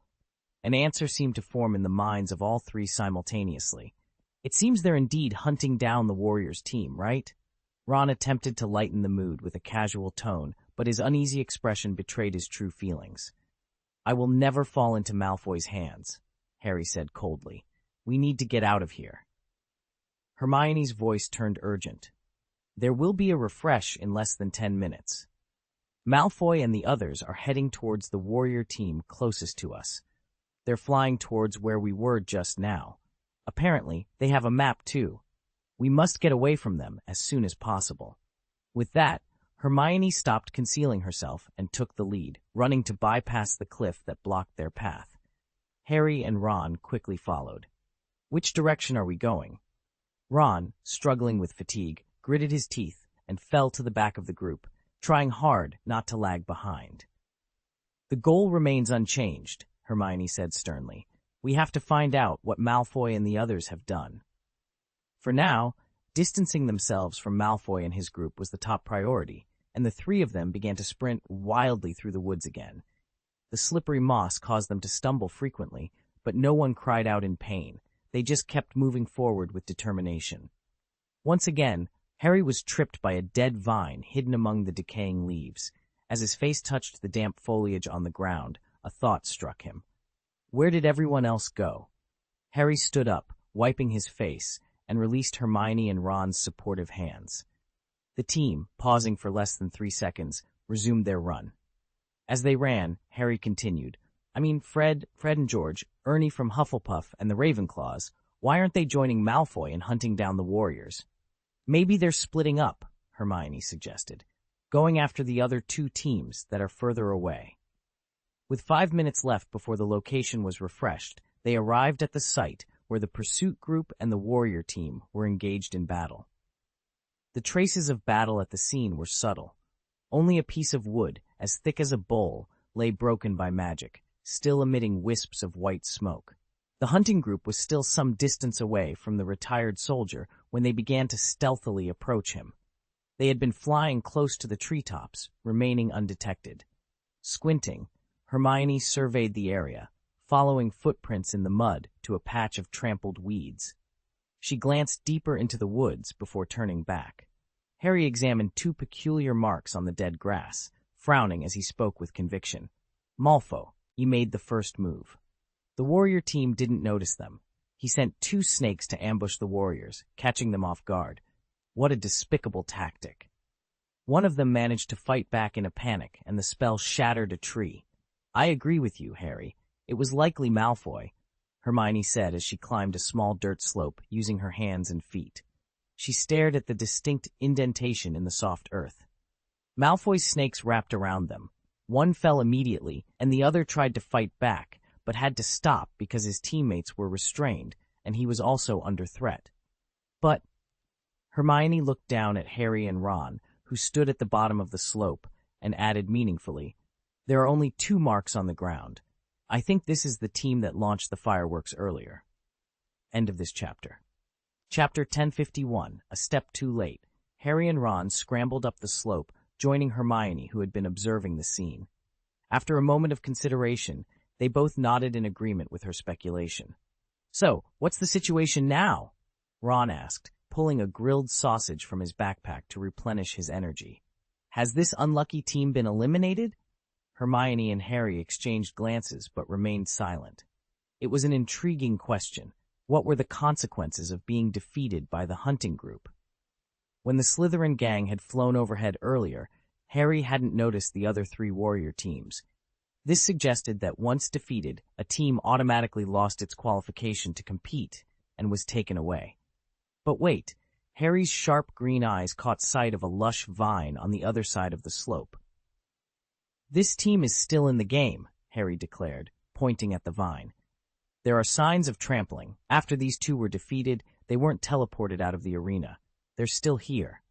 An answer seemed to form in the minds of all three simultaneously. "It seems they're indeed hunting down the Warriors team, right?" Ron attempted to lighten the mood with a casual tone, but his uneasy expression betrayed his true feelings. "I will never fall into Malfoy's hands," Harry said coldly. "We need to get out of here." Hermione's voice turned urgent. "There will be a refresh in less than 10 minutes. Malfoy and the others are heading towards the warrior team closest to us. They're flying towards where we were just now. Apparently, they have a map too. We must get away from them as soon as possible." With that, Hermione stopped concealing herself and took the lead, running to bypass the cliff that blocked their path. Harry and Ron quickly followed. "Which direction are we going?" Ron, struggling with fatigue, gritted his teeth and fell to the back of the group, trying hard not to lag behind. "The goal remains unchanged," Hermione said sternly. "We have to find out what Malfoy and the others have done." For now, distancing themselves from Malfoy and his group was the top priority, and the three of them began to sprint wildly through the woods again. The slippery moss caused them to stumble frequently, but no one cried out in pain. They just kept moving forward with determination. Once again, Harry was tripped by a dead vine hidden among the decaying leaves. As his face touched the damp foliage on the ground, a thought struck him. Where did everyone else go? Harry stood up, wiping his face, and released Hermione and Ron's supportive hands. The team, pausing for less than 3 seconds, resumed their run. As they ran, Harry continued, Fred and George, Ernie from Hufflepuff, and the Ravenclaws, why aren't they joining Malfoy in hunting down the Warriors? Maybe they're splitting up, Hermione suggested, going after the other 2 teams that are further away. With 5 minutes left before the location was refreshed, they arrived at the site where the pursuit group and the warrior team were engaged in battle. The traces of battle at the scene were subtle. Only a piece of wood, as thick as a bowl, lay broken by magic, still emitting wisps of white smoke. The hunting group was still some distance away from the retired soldier when they began to stealthily approach him. They had been flying close to the treetops, remaining undetected. Squinting, Hermione surveyed the area, following footprints in the mud to a patch of trampled weeds. She glanced deeper into the woods before turning back. Harry examined 2 peculiar marks on the dead grass, frowning as he spoke with conviction. Malfoy, he made the first move. The warrior team didn't notice them. He sent 2 snakes to ambush the warriors, catching them off guard. What a despicable tactic. One of them managed to fight back in a panic, and the spell shattered a tree. I agree with you, Harry. It was likely Malfoy, Hermione said as she climbed a small dirt slope using her hands and feet. She stared at the distinct indentation in the soft earth. Malfoy's snakes wrapped around them. One fell immediately, and the other tried to fight back, but had to stop because his teammates were restrained, and he was also under threat. But Hermione looked down at Harry and Ron, who stood at the bottom of the slope, and added meaningfully, there are only 2 marks on the ground. I think this is the team that launched the fireworks earlier. End of this chapter. Chapter 1051, A Step Too Late. Harry and Ron scrambled up the slope, joining Hermione, who had been observing the scene. After a moment of consideration, they both nodded in agreement with her speculation. So, what's the situation now? Ron asked, pulling a grilled sausage from his backpack to replenish his energy. Has this unlucky team been eliminated? Hermione and Harry exchanged glances but remained silent. It was an intriguing question. What were the consequences of being defeated by the hunting group? When the Slytherin gang had flown overhead earlier, Harry hadn't noticed the other three warrior teams. This suggested that once defeated, a team automatically lost its qualification to compete and was taken away. But wait, Harry's sharp green eyes caught sight of a lush vine on the other side of the slope. "This team is still in the game," Harry declared, pointing at the vine. "There are signs of trampling. After these two were defeated, they weren't teleported out of the arena. They're still here."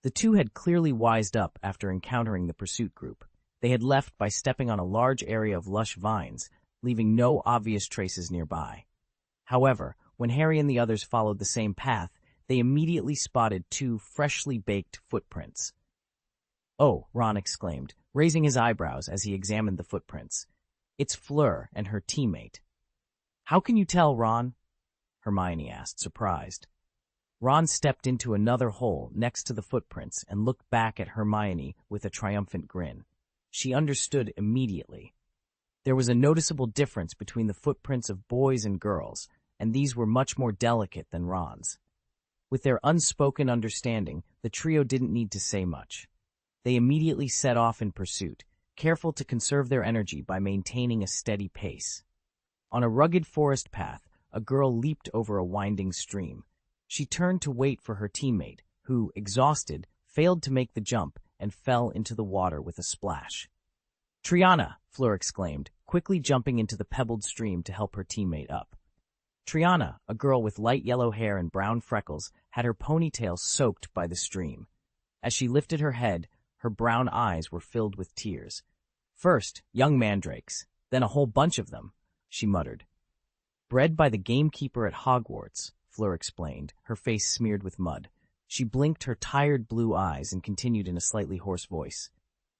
The two had clearly wised up after encountering the pursuit group. They had left by stepping on a large area of lush vines, leaving no obvious traces nearby. However, when Harry and the others followed the same path, they immediately spotted two freshly baked footprints. "Oh," Ron exclaimed, raising his eyebrows as he examined the footprints. "It's Fleur and her teammate." "How can you tell, Ron?" Hermione asked, surprised. Ron stepped into another hole next to the footprints and looked back at Hermione with a triumphant grin. She understood immediately. There was a noticeable difference between the footprints of boys and girls, and these were much more delicate than Ron's. With their unspoken understanding, the trio didn't need to say much. They immediately set off in pursuit, careful to conserve their energy by maintaining a steady pace. On a rugged forest path, a girl leaped over a winding stream. She turned to wait for her teammate, who, exhausted, failed to make the jump and fell into the water with a splash. "Triana!" Fleur exclaimed, quickly jumping into the pebbled stream to help her teammate up. Triana, a girl with light yellow hair and brown freckles, had her ponytail soaked by the stream. As she lifted her head, her brown eyes were filled with tears. "First, young mandrakes, then a whole bunch of them," she muttered. "Bred by the gamekeeper at Hogwarts," Fleur explained, her face smeared with mud. She blinked her tired blue eyes and continued in a slightly hoarse voice.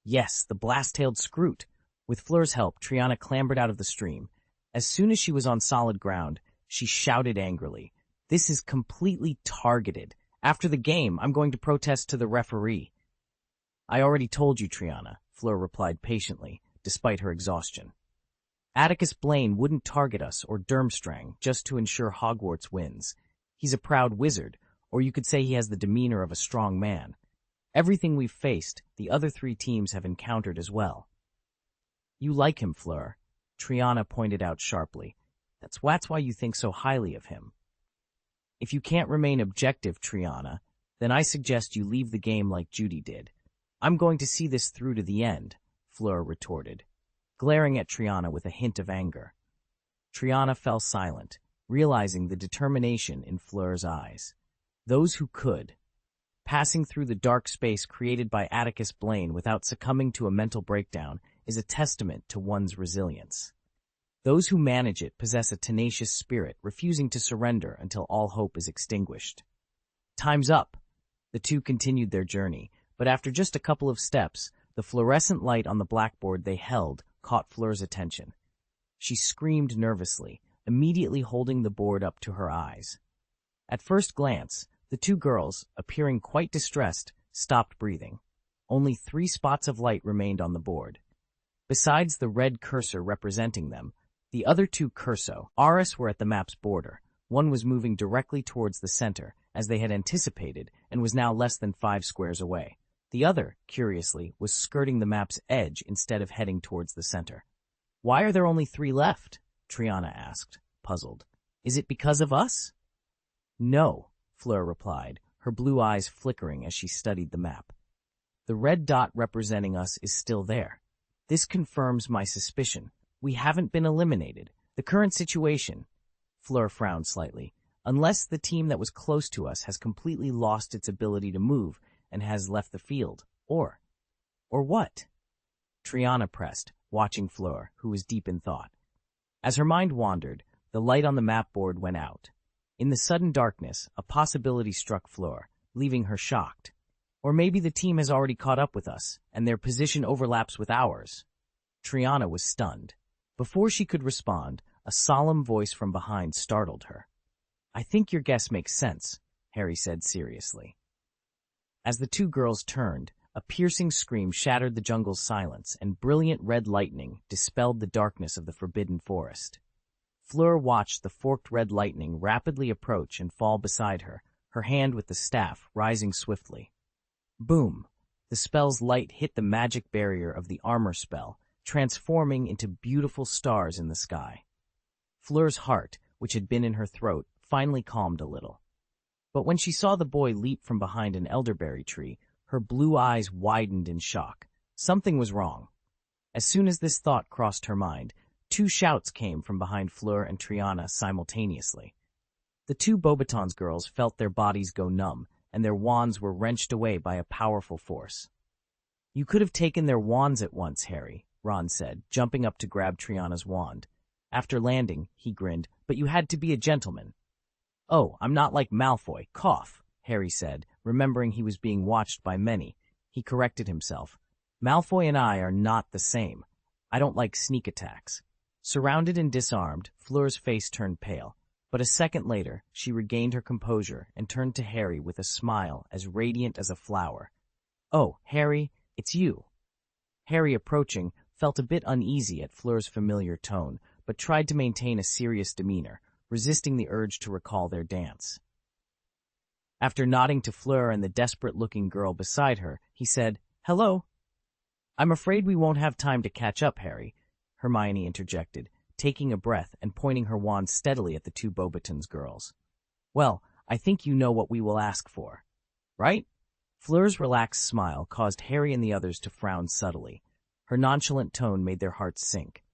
"Yes, the blast-tailed scroot." With Fleur's help, Triana clambered out of the stream. As soon as she was on solid ground, she shouted angrily, "This is completely targeted. After the game, I'm going to protest to the referee." "I already told you, Triana," Fleur replied patiently, despite her exhaustion. "Atticus Blaine wouldn't target us or Durmstrang just to ensure Hogwarts wins. He's a proud wizard, or you could say he has the demeanor of a strong man. Everything we've faced, the other three teams have encountered as well." "You like him, Fleur," Triana pointed out sharply. That's why you think so highly of him." "If you can't remain objective, Triana, then I suggest you leave the game like Judy did. I'm going to see this through to the end," Fleur retorted, glaring at Triana with a hint of anger. Triana fell silent, realizing the determination in Fleur's eyes. Those who could. Passing through the dark space created by Atticus Blaine without succumbing to a mental breakdown is a testament to one's resilience. Those who manage it possess a tenacious spirit, refusing to surrender until all hope is extinguished. "Time's up." The two continued their journey, but after just a couple of steps, the fluorescent light on the blackboard they held caught Fleur's attention. She screamed nervously, immediately holding the board up to her eyes. At first glance, the two girls, appearing quite distressed, stopped breathing. Only 3 spots of light remained on the board. Besides the red cursor representing them, the other 2 cursors were at the map's border. One was moving directly towards the center, as they had anticipated, and was now less than 5 squares away. The other, curiously, was skirting the map's edge instead of heading towards the center. "Why are there only 3 left?" Triana asked, puzzled. "Is it because of us?" "No," Fleur replied, her blue eyes flickering as she studied the map. "The red dot representing us is still there. This confirms my suspicion. We haven't been eliminated. The current situation," Fleur frowned slightly, "unless the team that was close to us has completely lost its ability to move and has left the field. Or what?" Triana pressed, watching Fleur, who was deep in thought. As her mind wandered, the light on the map board went out. In the sudden darkness, a possibility struck Fleur, leaving her shocked. Or maybe the team has already caught up with us, and their position overlaps with ours. Triana was stunned. Before she could respond, a solemn voice from behind startled her. "I think your guess makes sense," Harry said seriously. As the 2 girls turned, a piercing scream shattered the jungle's silence, and brilliant red lightning dispelled the darkness of the forbidden forest. Fleur watched the forked red lightning rapidly approach and fall beside her, her hand with the staff rising swiftly. Boom! The spell's light hit the magic barrier of the armor spell, transforming into beautiful stars in the sky. Fleur's heart, which had been in her throat, finally calmed a little. But when she saw the boy leap from behind an elderberry tree, her blue eyes widened in shock. Something was wrong. As soon as this thought crossed her mind, two shouts came from behind Fleur and Triana simultaneously. The two Beauxbatons girls felt their bodies go numb, and their wands were wrenched away by a powerful force. "You could have taken their wands at once, Harry," Ron said, jumping up to grab Triana's wand. After landing, he grinned, "but you had to be a gentleman." "Oh, I'm not like Malfoy, cough," Harry said, remembering he was being watched by many. He corrected himself. "Malfoy and I are not the same. I don't like sneak attacks." Surrounded and disarmed, Fleur's face turned pale. But a second later, she regained her composure and turned to Harry with a smile as radiant as a flower. "Oh, Harry, it's you." Harry, approaching, felt a bit uneasy at Fleur's familiar tone, but tried to maintain a serious demeanor, resisting the urge to recall their dance. After nodding to Fleur and the desperate-looking girl beside her, he said, "Hello." "I'm afraid we won't have time to catch up, Harry," Hermione interjected, taking a breath and pointing her wand steadily at the two Beauxbatons girls. "Well, I think you know what we will ask for, right?" Fleur's relaxed smile caused Harry and the others to frown subtly. Her nonchalant tone made their hearts sink.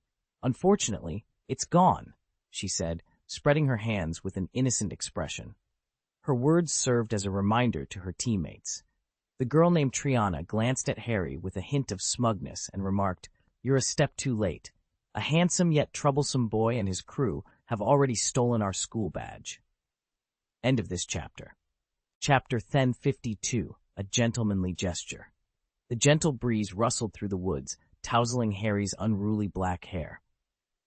"Unfortunately, it's gone," she said, spreading her hands with an innocent expression. Her words served as a reminder to her teammates. The girl named Triana glanced at Harry with a hint of smugness and remarked, "You're a step too late. A handsome yet troublesome boy and his crew have already stolen our school badge." End of this chapter. Chapter 1052, A Gentlemanly Gesture. The gentle breeze rustled through the woods, tousling Harry's unruly black hair.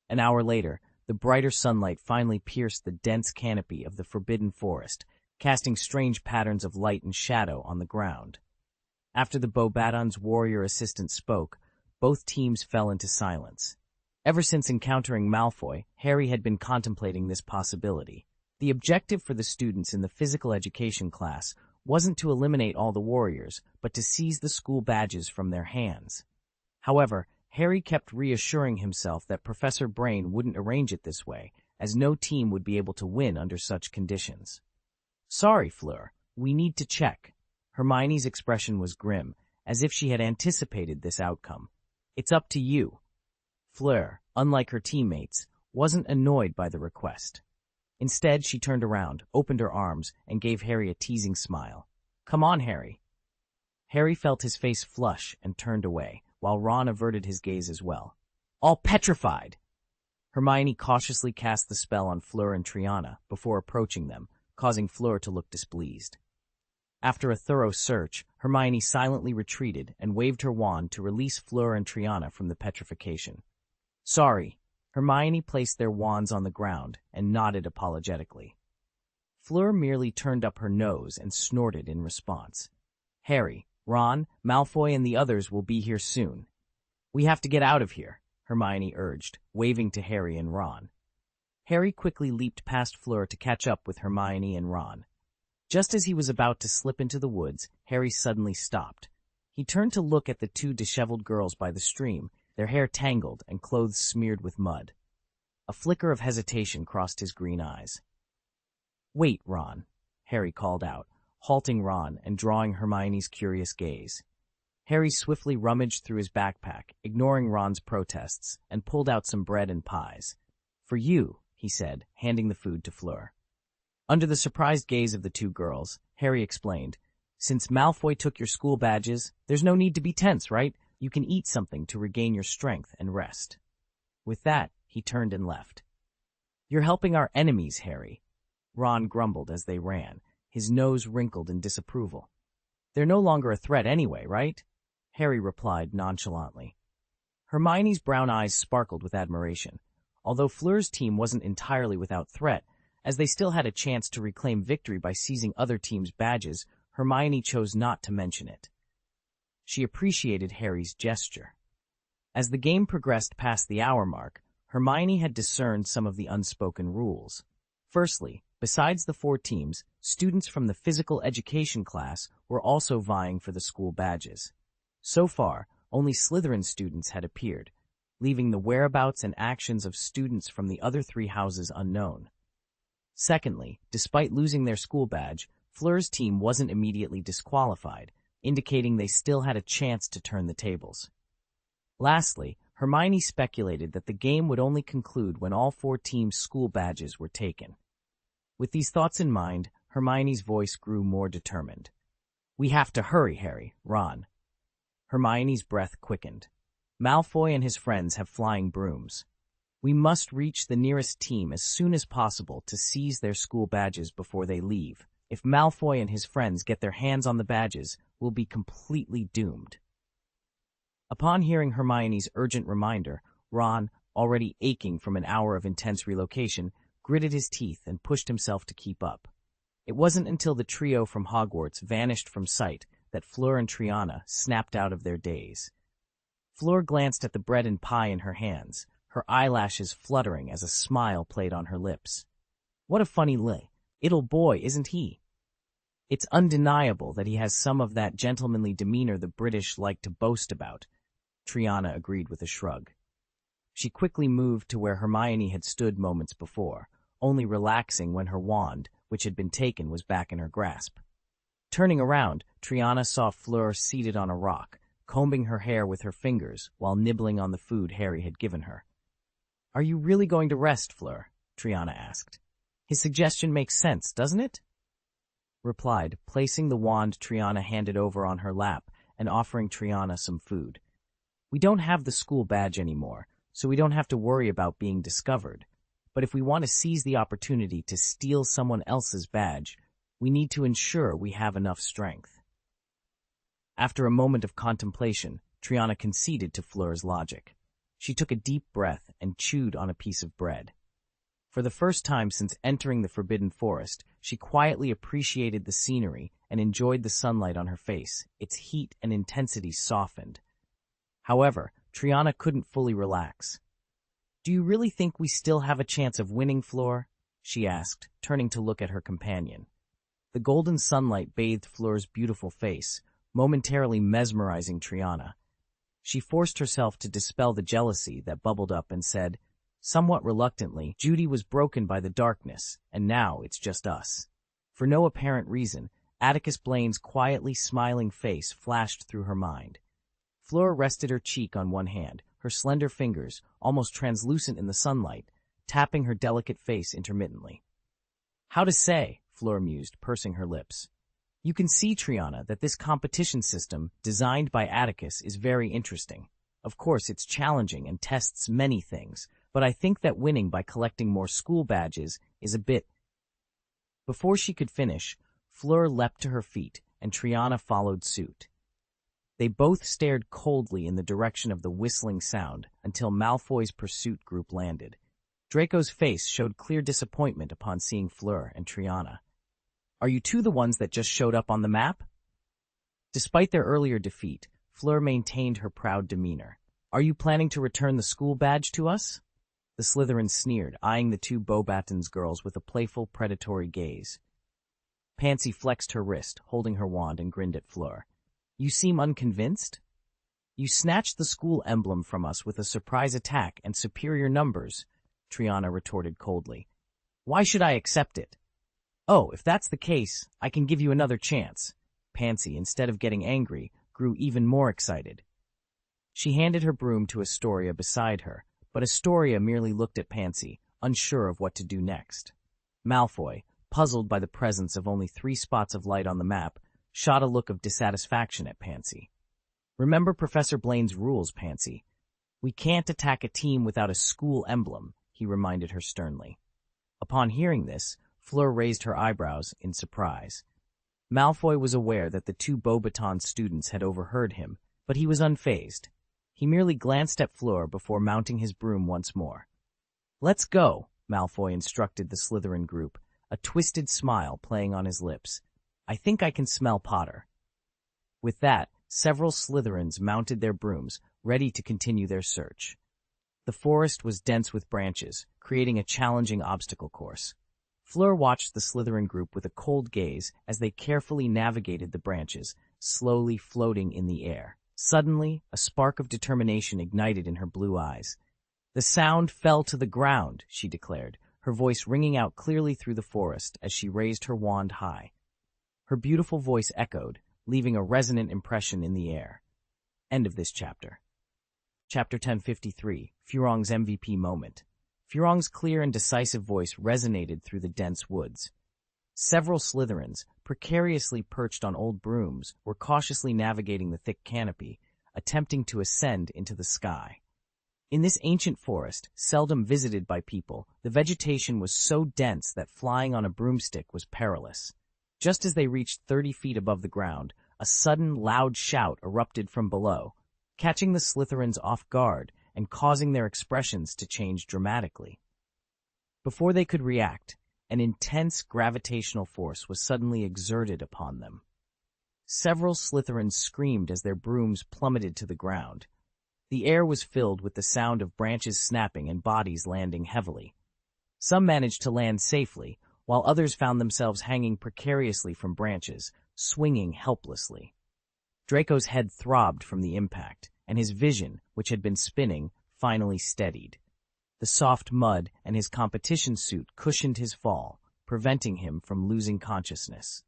An hour later, the brighter sunlight finally pierced the dense canopy of the forbidden forest, casting strange patterns of light and shadow on the ground. After the Beauxbatons' warrior assistant spoke, both teams fell into silence. Ever since encountering Malfoy, Harry had been contemplating this possibility. The objective for the students in the physical education class wasn't to eliminate all the warriors, but to seize the school badges from their hands. However, Harry kept reassuring himself that Professor Blaine wouldn't arrange it this way, as no team would be able to win under such conditions. "Sorry, Fleur, we need to check." Hermione's expression was grim, as if she had anticipated this outcome. "It's up to you." Fleur, unlike her teammates, wasn't annoyed by the request. Instead, she turned around, opened her arms, and gave Harry a teasing smile. "Come on, Harry." Harry felt his face flush and turned away, while Ron averted his gaze as well. "All petrified!" Hermione cautiously cast the spell on Fleur and Triana before approaching them, causing Fleur to look displeased. After a thorough search, Hermione silently retreated and waved her wand to release Fleur and Triana from the petrification. "Sorry." Hermione placed their wands on the ground and nodded apologetically. Fleur merely turned up her nose and snorted in response. "Harry, Ron, Malfoy, and the others will be here soon." "We have to get out of here," Hermione urged, waving to Harry and Ron. Harry quickly leaped past Fleur to catch up with Hermione and Ron. Just as he was about to slip into the woods, Harry suddenly stopped. He turned to look at the two disheveled girls by the stream, their hair tangled and clothes smeared with mud. A flicker of hesitation crossed his green eyes. "Wait, Ron," Harry called out, halting Ron and drawing Hermione's curious gaze. Harry swiftly rummaged through his backpack, ignoring Ron's protests, and pulled out some bread and pies. "For you," he said, handing the food to Fleur. Under the surprised gaze of the two girls, Harry explained, "Since Malfoy took your school badges, there's no need to be tense, right? You can eat something to regain your strength and rest." With that, he turned and left. "You're helping our enemies, Harry," Ron grumbled as they ran, his nose wrinkled in disapproval. "They're no longer a threat anyway, right?" Harry replied nonchalantly. Hermione's brown eyes sparkled with admiration. Although Fleur's team wasn't entirely without threat, as they still had a chance to reclaim victory by seizing other teams' badges, Hermione chose not to mention it. She appreciated Harry's gesture. As the game progressed past the hour mark, Hermione had discerned some of the unspoken rules. Firstly, Besides the 4 teams, students from the physical education class were also vying for the school badges. So far, only Slytherin students had appeared, leaving the whereabouts and actions of students from the other 3 houses unknown. Secondly, despite losing their school badge, Fleur's team wasn't immediately disqualified, indicating they still had a chance to turn the tables. Lastly, Hermione speculated that the game would only conclude when all 4 teams' school badges were taken. With these thoughts in mind, Hermione's voice grew more determined. "We have to hurry, Harry, Ron." Hermione's breath quickened. "Malfoy and his friends have flying brooms. We must reach the nearest team as soon as possible to seize their school badges before they leave. If Malfoy and his friends get their hands on the badges, we'll be completely doomed." Upon hearing Hermione's urgent reminder, Ron, already aching from an hour of intense relocation, gritted his teeth and pushed himself to keep up. It wasn't until the trio from Hogwarts vanished from sight that Fleur and Triana snapped out of their daze. Fleur glanced at the bread and pie in her hands, her eyelashes fluttering as a smile played on her lips. "What a funny little boy, isn't he? It's undeniable that he has some of that gentlemanly demeanor the British like to boast about," Triana agreed with a shrug. She quickly moved to where Hermione had stood moments before, only relaxing when her wand, which had been taken, was back in her grasp. Turning around, Triana saw Fleur seated on a rock, combing her hair with her fingers while nibbling on the food Harry had given her. "Are you really going to rest, Fleur?" Triana asked. "His suggestion makes sense, doesn't it?" Replied, placing the wand Triana handed over on her lap and offering Triana some food. "We don't have the school badge anymore, so we don't have to worry about being discovered. But if we want to seize the opportunity to steal someone else's badge, we need to ensure we have enough strength." After a moment of contemplation, Triana conceded to Fleur's logic. She took a deep breath and chewed on a piece of bread. For the first time since entering the Forbidden Forest, she quietly appreciated the scenery and enjoyed the sunlight on her face, its heat and intensity softened. However, Triana couldn't fully relax. "Do you really think we still have a chance of winning, Fleur?" she asked, turning to look at her companion. The golden sunlight bathed Fleur's beautiful face, momentarily mesmerizing Triana. She forced herself to dispel the jealousy that bubbled up and said, somewhat reluctantly, "Judy was broken by the darkness, and now it's just us." For no apparent reason, Atticus Blaine's quietly smiling face flashed through her mind. Fleur rested her cheek on one hand, her slender fingers, almost translucent in the sunlight, tapping her delicate face intermittently. "How to say," Fleur mused, pursing her lips. "You can see, Triana, that this competition system, designed by Atticus, is very interesting. Of course, it's challenging and tests many things, but I think that winning by collecting more school badges is a bit—" Before she could finish, Fleur leapt to her feet, and Triana followed suit. They both stared coldly in the direction of the whistling sound until Malfoy's pursuit group landed. Draco's face showed clear disappointment upon seeing Fleur and Triana. "Are you two the ones that just showed up on the map?" Despite their earlier defeat, Fleur maintained her proud demeanor. "Are you planning to return the school badge to us?" The Slytherin sneered, eyeing the 2 Beauxbatons girls with a playful, predatory gaze. Pansy flexed her wrist, holding her wand, and grinned at Fleur. "You seem unconvinced? You snatched the school emblem from us with a surprise attack and superior numbers," Triana retorted coldly. "Why should I accept it?" "Oh, if that's the case, I can give you another chance." Pansy, instead of getting angry, grew even more excited. She handed her broom to Astoria beside her, but Astoria merely looked at Pansy, unsure of what to do next. Malfoy, puzzled by the presence of only 3 spots of light on the map, shot a look of dissatisfaction at Pansy. "Remember Professor Blaine's rules, Pansy. We can't attack a team without a school emblem," he reminded her sternly. Upon hearing this, Fleur raised her eyebrows in surprise. Malfoy was aware that the 2 Beauxbaton students had overheard him, but he was unfazed. He merely glanced at Fleur before mounting his broom once more. "Let's go," Malfoy instructed the Slytherin group, a twisted smile playing on his lips. "I think I can smell Potter." With that, several Slytherins mounted their brooms, ready to continue their search. The forest was dense with branches, creating a challenging obstacle course. Fleur watched the Slytherin group with a cold gaze as they carefully navigated the branches, slowly floating in the air. Suddenly, a spark of determination ignited in her blue eyes. "The sound fell to the ground," she declared, her voice ringing out clearly through the forest as she raised her wand high. Her beautiful voice echoed, leaving a resonant impression in the air. End of this chapter. Chapter 1053, Furong's MVP moment. Furong's clear and decisive voice resonated through the dense woods. Several Slytherins, precariously perched on old brooms, were cautiously navigating the thick canopy, attempting to ascend into the sky. In this ancient forest, seldom visited by people, the vegetation was so dense that flying on a broomstick was perilous. Just as they reached 30 feet above the ground, a sudden, loud shout erupted from below, catching the Slytherins off guard and causing their expressions to change dramatically. Before they could react, an intense gravitational force was suddenly exerted upon them. Several Slytherins screamed as their brooms plummeted to the ground. The air was filled with the sound of branches snapping and bodies landing heavily. Some managed to land safely, while others found themselves hanging precariously from branches, swinging helplessly. Draco's head throbbed from the impact, and his vision, which had been spinning, finally steadied. The soft mud and his competition suit cushioned his fall, preventing him from losing consciousness.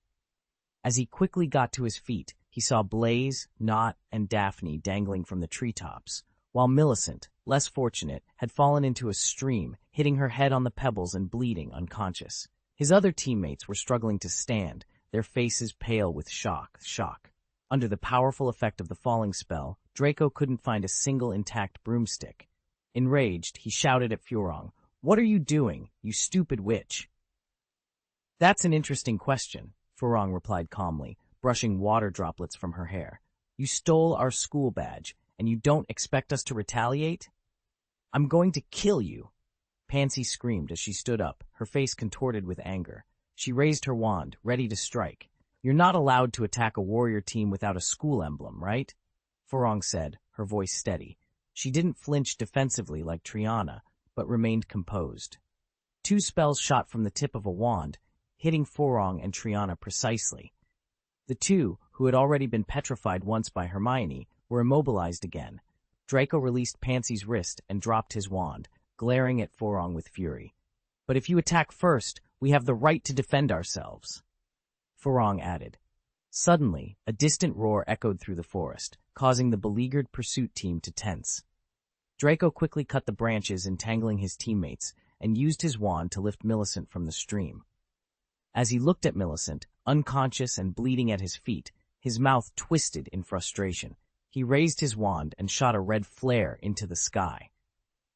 As he quickly got to his feet, he saw Blaze, Knot, and Daphne dangling from the treetops, while Millicent, less fortunate, had fallen into a stream, hitting her head on the pebbles and bleeding unconscious. His other teammates were struggling to stand, their faces pale with shock. Under the powerful effect of the falling spell, Draco couldn't find a single intact broomstick. Enraged, he shouted at Furong, "What are you doing, you stupid witch?" "That's an interesting question," Furong replied calmly, brushing water droplets from her hair. "You stole our school badge, and you don't expect us to retaliate?" "I'm going to kill you!" Pansy screamed as she stood up, her face contorted with anger. She raised her wand, ready to strike. "You're not allowed to attack a warrior team without a school emblem, right?" Furong said, her voice steady. She didn't flinch defensively like Triana, but remained composed. 2 spells shot from the tip of a wand, hitting Furong and Triana precisely. The two, who had already been petrified once by Hermione, were immobilized again. Draco released Pansy's wrist and dropped his wand, glaring at Furong with fury. "But if you attack first, we have the right to defend ourselves," Furong added. Suddenly, a distant roar echoed through the forest, causing the beleaguered pursuit team to tense. Draco quickly cut the branches entangling his teammates and used his wand to lift Millicent from the stream. As he looked at Millicent, unconscious and bleeding at his feet, his mouth twisted in frustration. He raised his wand and shot a red flare into the sky.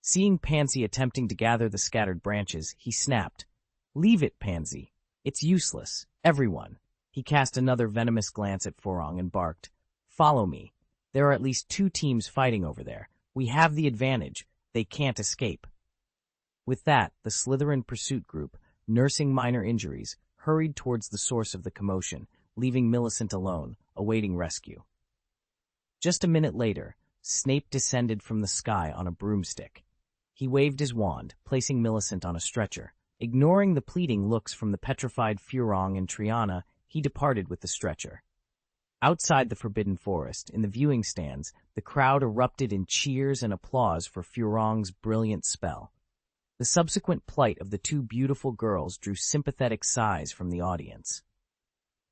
Seeing Pansy attempting to gather the scattered branches, he snapped, "Leave it, Pansy. It's useless. Everyone." He cast another venomous glance at Furong and barked, "Follow me. There are at least 2 teams fighting over there. We have the advantage. They can't escape." With that, the Slytherin pursuit group, nursing minor injuries, hurried towards the source of the commotion, leaving Millicent alone, awaiting rescue. Just a minute later, Snape descended from the sky on a broomstick. He waved his wand, placing Millicent on a stretcher. Ignoring the pleading looks from the petrified Furong and Triana, he departed with the stretcher. Outside the Forbidden Forest, in the viewing stands, the crowd erupted in cheers and applause for Furong's brilliant spell. The subsequent plight of the 2 beautiful girls drew sympathetic sighs from the audience.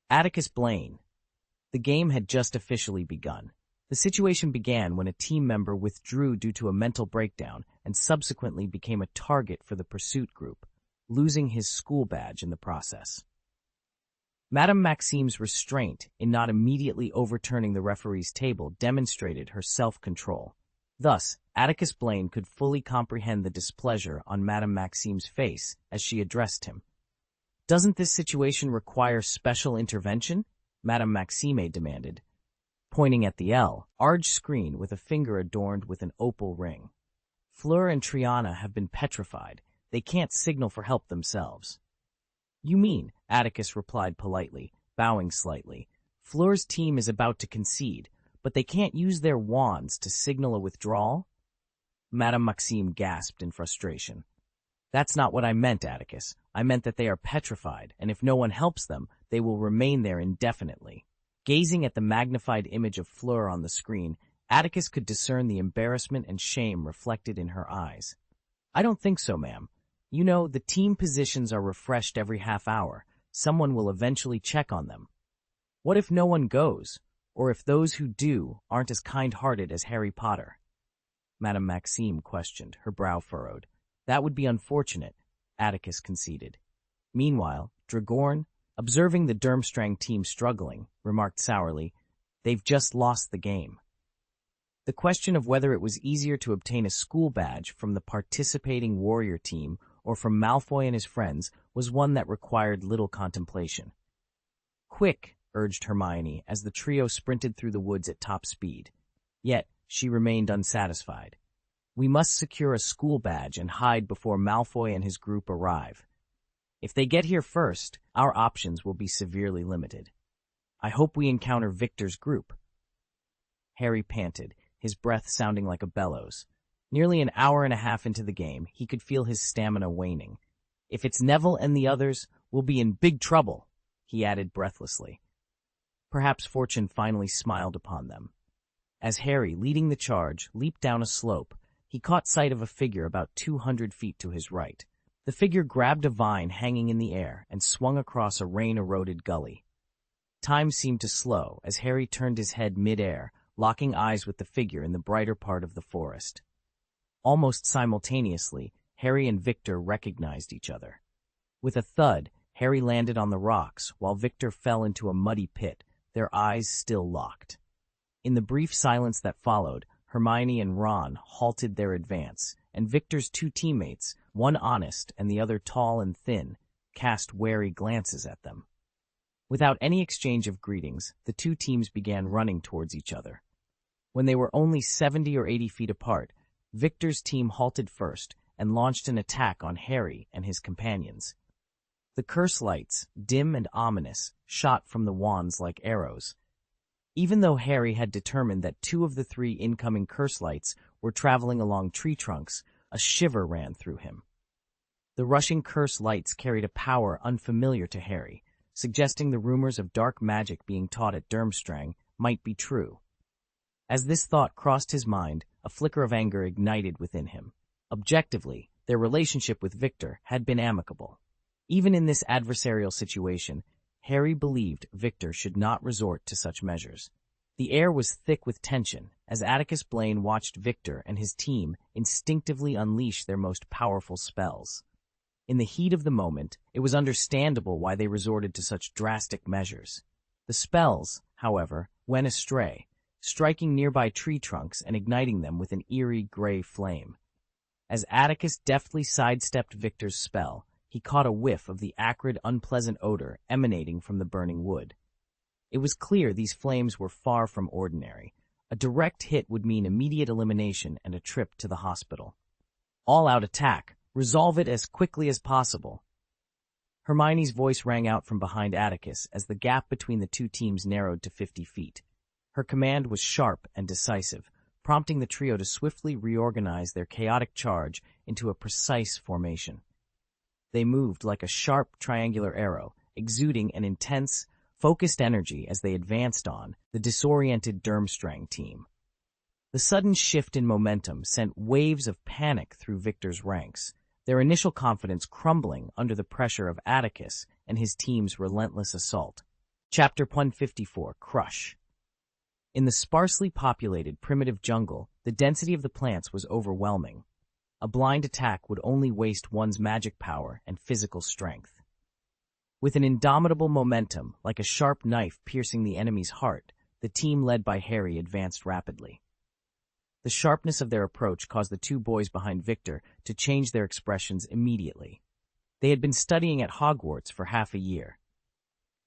Atticus Blaine. The game had just officially begun. The situation began when a team member withdrew due to a mental breakdown and subsequently became a target for the pursuit group, losing his school badge in the process. Madame Maxime's restraint in not immediately overturning the referee's table demonstrated her self-control. Thus, Atticus Blaine could fully comprehend the displeasure on Madame Maxime's face as she addressed him. "Doesn't this situation require special intervention?" Madame Maxime demanded, pointing at the large screen with a finger adorned with an opal ring. "Fleur and Triana have been petrified. They can't signal for help themselves." "You mean," Atticus replied politely, bowing slightly, "Fleur's team is about to concede, but they can't use their wands to signal a withdrawal?" Madame Maxime gasped in frustration. "That's not what I meant, Atticus. I meant that they are petrified, and if no one helps them, they will remain there indefinitely. Gazing at the magnified image of Fleur on the screen, Atticus could discern the embarrassment and shame reflected in her eyes. I don't think so, ma'am. You know, the team positions are refreshed every half hour. Someone will eventually check on them. What if no one goes, or if those who do aren't as kind-hearted as Harry Potter? Madame Maxime questioned, her brow furrowed. That would be unfortunate, Atticus conceded. Meanwhile, Dragorn, observing the Durmstrang team struggling, remarked sourly, "They've just lost the game." The question of whether it was easier to obtain a school badge from the participating warrior team or from Malfoy and his friends was one that required little contemplation. "Quick," urged Hermione as the trio sprinted through the woods at top speed. Yet, she remained unsatisfied. "We must secure a school badge and hide before Malfoy and his group arrive. If they get here first, our options will be severely limited. I hope we encounter Victor's group." Harry panted, his breath sounding like a bellows. Nearly an hour and a half into the game, he could feel his stamina waning. "If it's Neville and the others, we'll be in big trouble," he added breathlessly. Perhaps fortune finally smiled upon them. As Harry, leading the charge, leaped down a slope, he caught sight of a figure about 200 feet to his right. The figure grabbed a vine hanging in the air and swung across a rain-eroded gully. Time seemed to slow as Harry turned his head mid-air, locking eyes with the figure in the brighter part of the forest. Almost simultaneously, Harry and Victor recognized each other. With a thud, Harry landed on the rocks, while Victor fell into a muddy pit, their eyes still locked. In the brief silence that followed, Hermione and Ron halted their advance, and Victor's two teammates, one honest and the other tall and thin, cast wary glances at them. Without any exchange of greetings, the two teams began running towards each other. When they were only 70 or 80 feet apart, Victor's team halted first and launched an attack on Harry and his companions. The curse lights, dim and ominous, shot from the wands like arrows. Even though Harry had determined that two of the three incoming curse lights were traveling along tree trunks, a shiver ran through him. The rushing curse lights carried a power unfamiliar to Harry, suggesting the rumors of dark magic being taught at Durmstrang might be true. As this thought crossed his mind, a flicker of anger ignited within him. Objectively, their relationship with Victor had been amicable. Even in this adversarial situation, Harry believed Victor should not resort to such measures. The air was thick with tension as Atticus Blaine watched Victor and his team instinctively unleash their most powerful spells. In the heat of the moment, it was understandable why they resorted to such drastic measures. The spells, however, went astray, striking nearby tree trunks and igniting them with an eerie gray flame. As Atticus deftly sidestepped Victor's spell, he caught a whiff of the acrid, unpleasant odor emanating from the burning wood. It was clear these flames were far from ordinary. A direct hit would mean immediate elimination and a trip to the hospital. All-out attack! Resolve it as quickly as possible! Hermione's voice rang out from behind Atticus as the gap between the two teams narrowed to 50 feet. Her command was sharp and decisive, prompting the trio to swiftly reorganize their chaotic charge into a precise formation. They moved like a sharp triangular arrow, exuding an intense, focused energy as they advanced on the disoriented Durmstrang team. The sudden shift in momentum sent waves of panic through Victor's ranks, their initial confidence crumbling under the pressure of Atticus and his team's relentless assault. Chapter 154, Crush. In the sparsely populated primitive jungle, the density of the plants was overwhelming. A blind attack would only waste one's magic power and physical strength. With an indomitable momentum, like a sharp knife piercing the enemy's heart, the team led by Harry advanced rapidly. The sharpness of their approach caused the two boys behind Victor to change their expressions immediately. They had been studying at Hogwarts for half a year.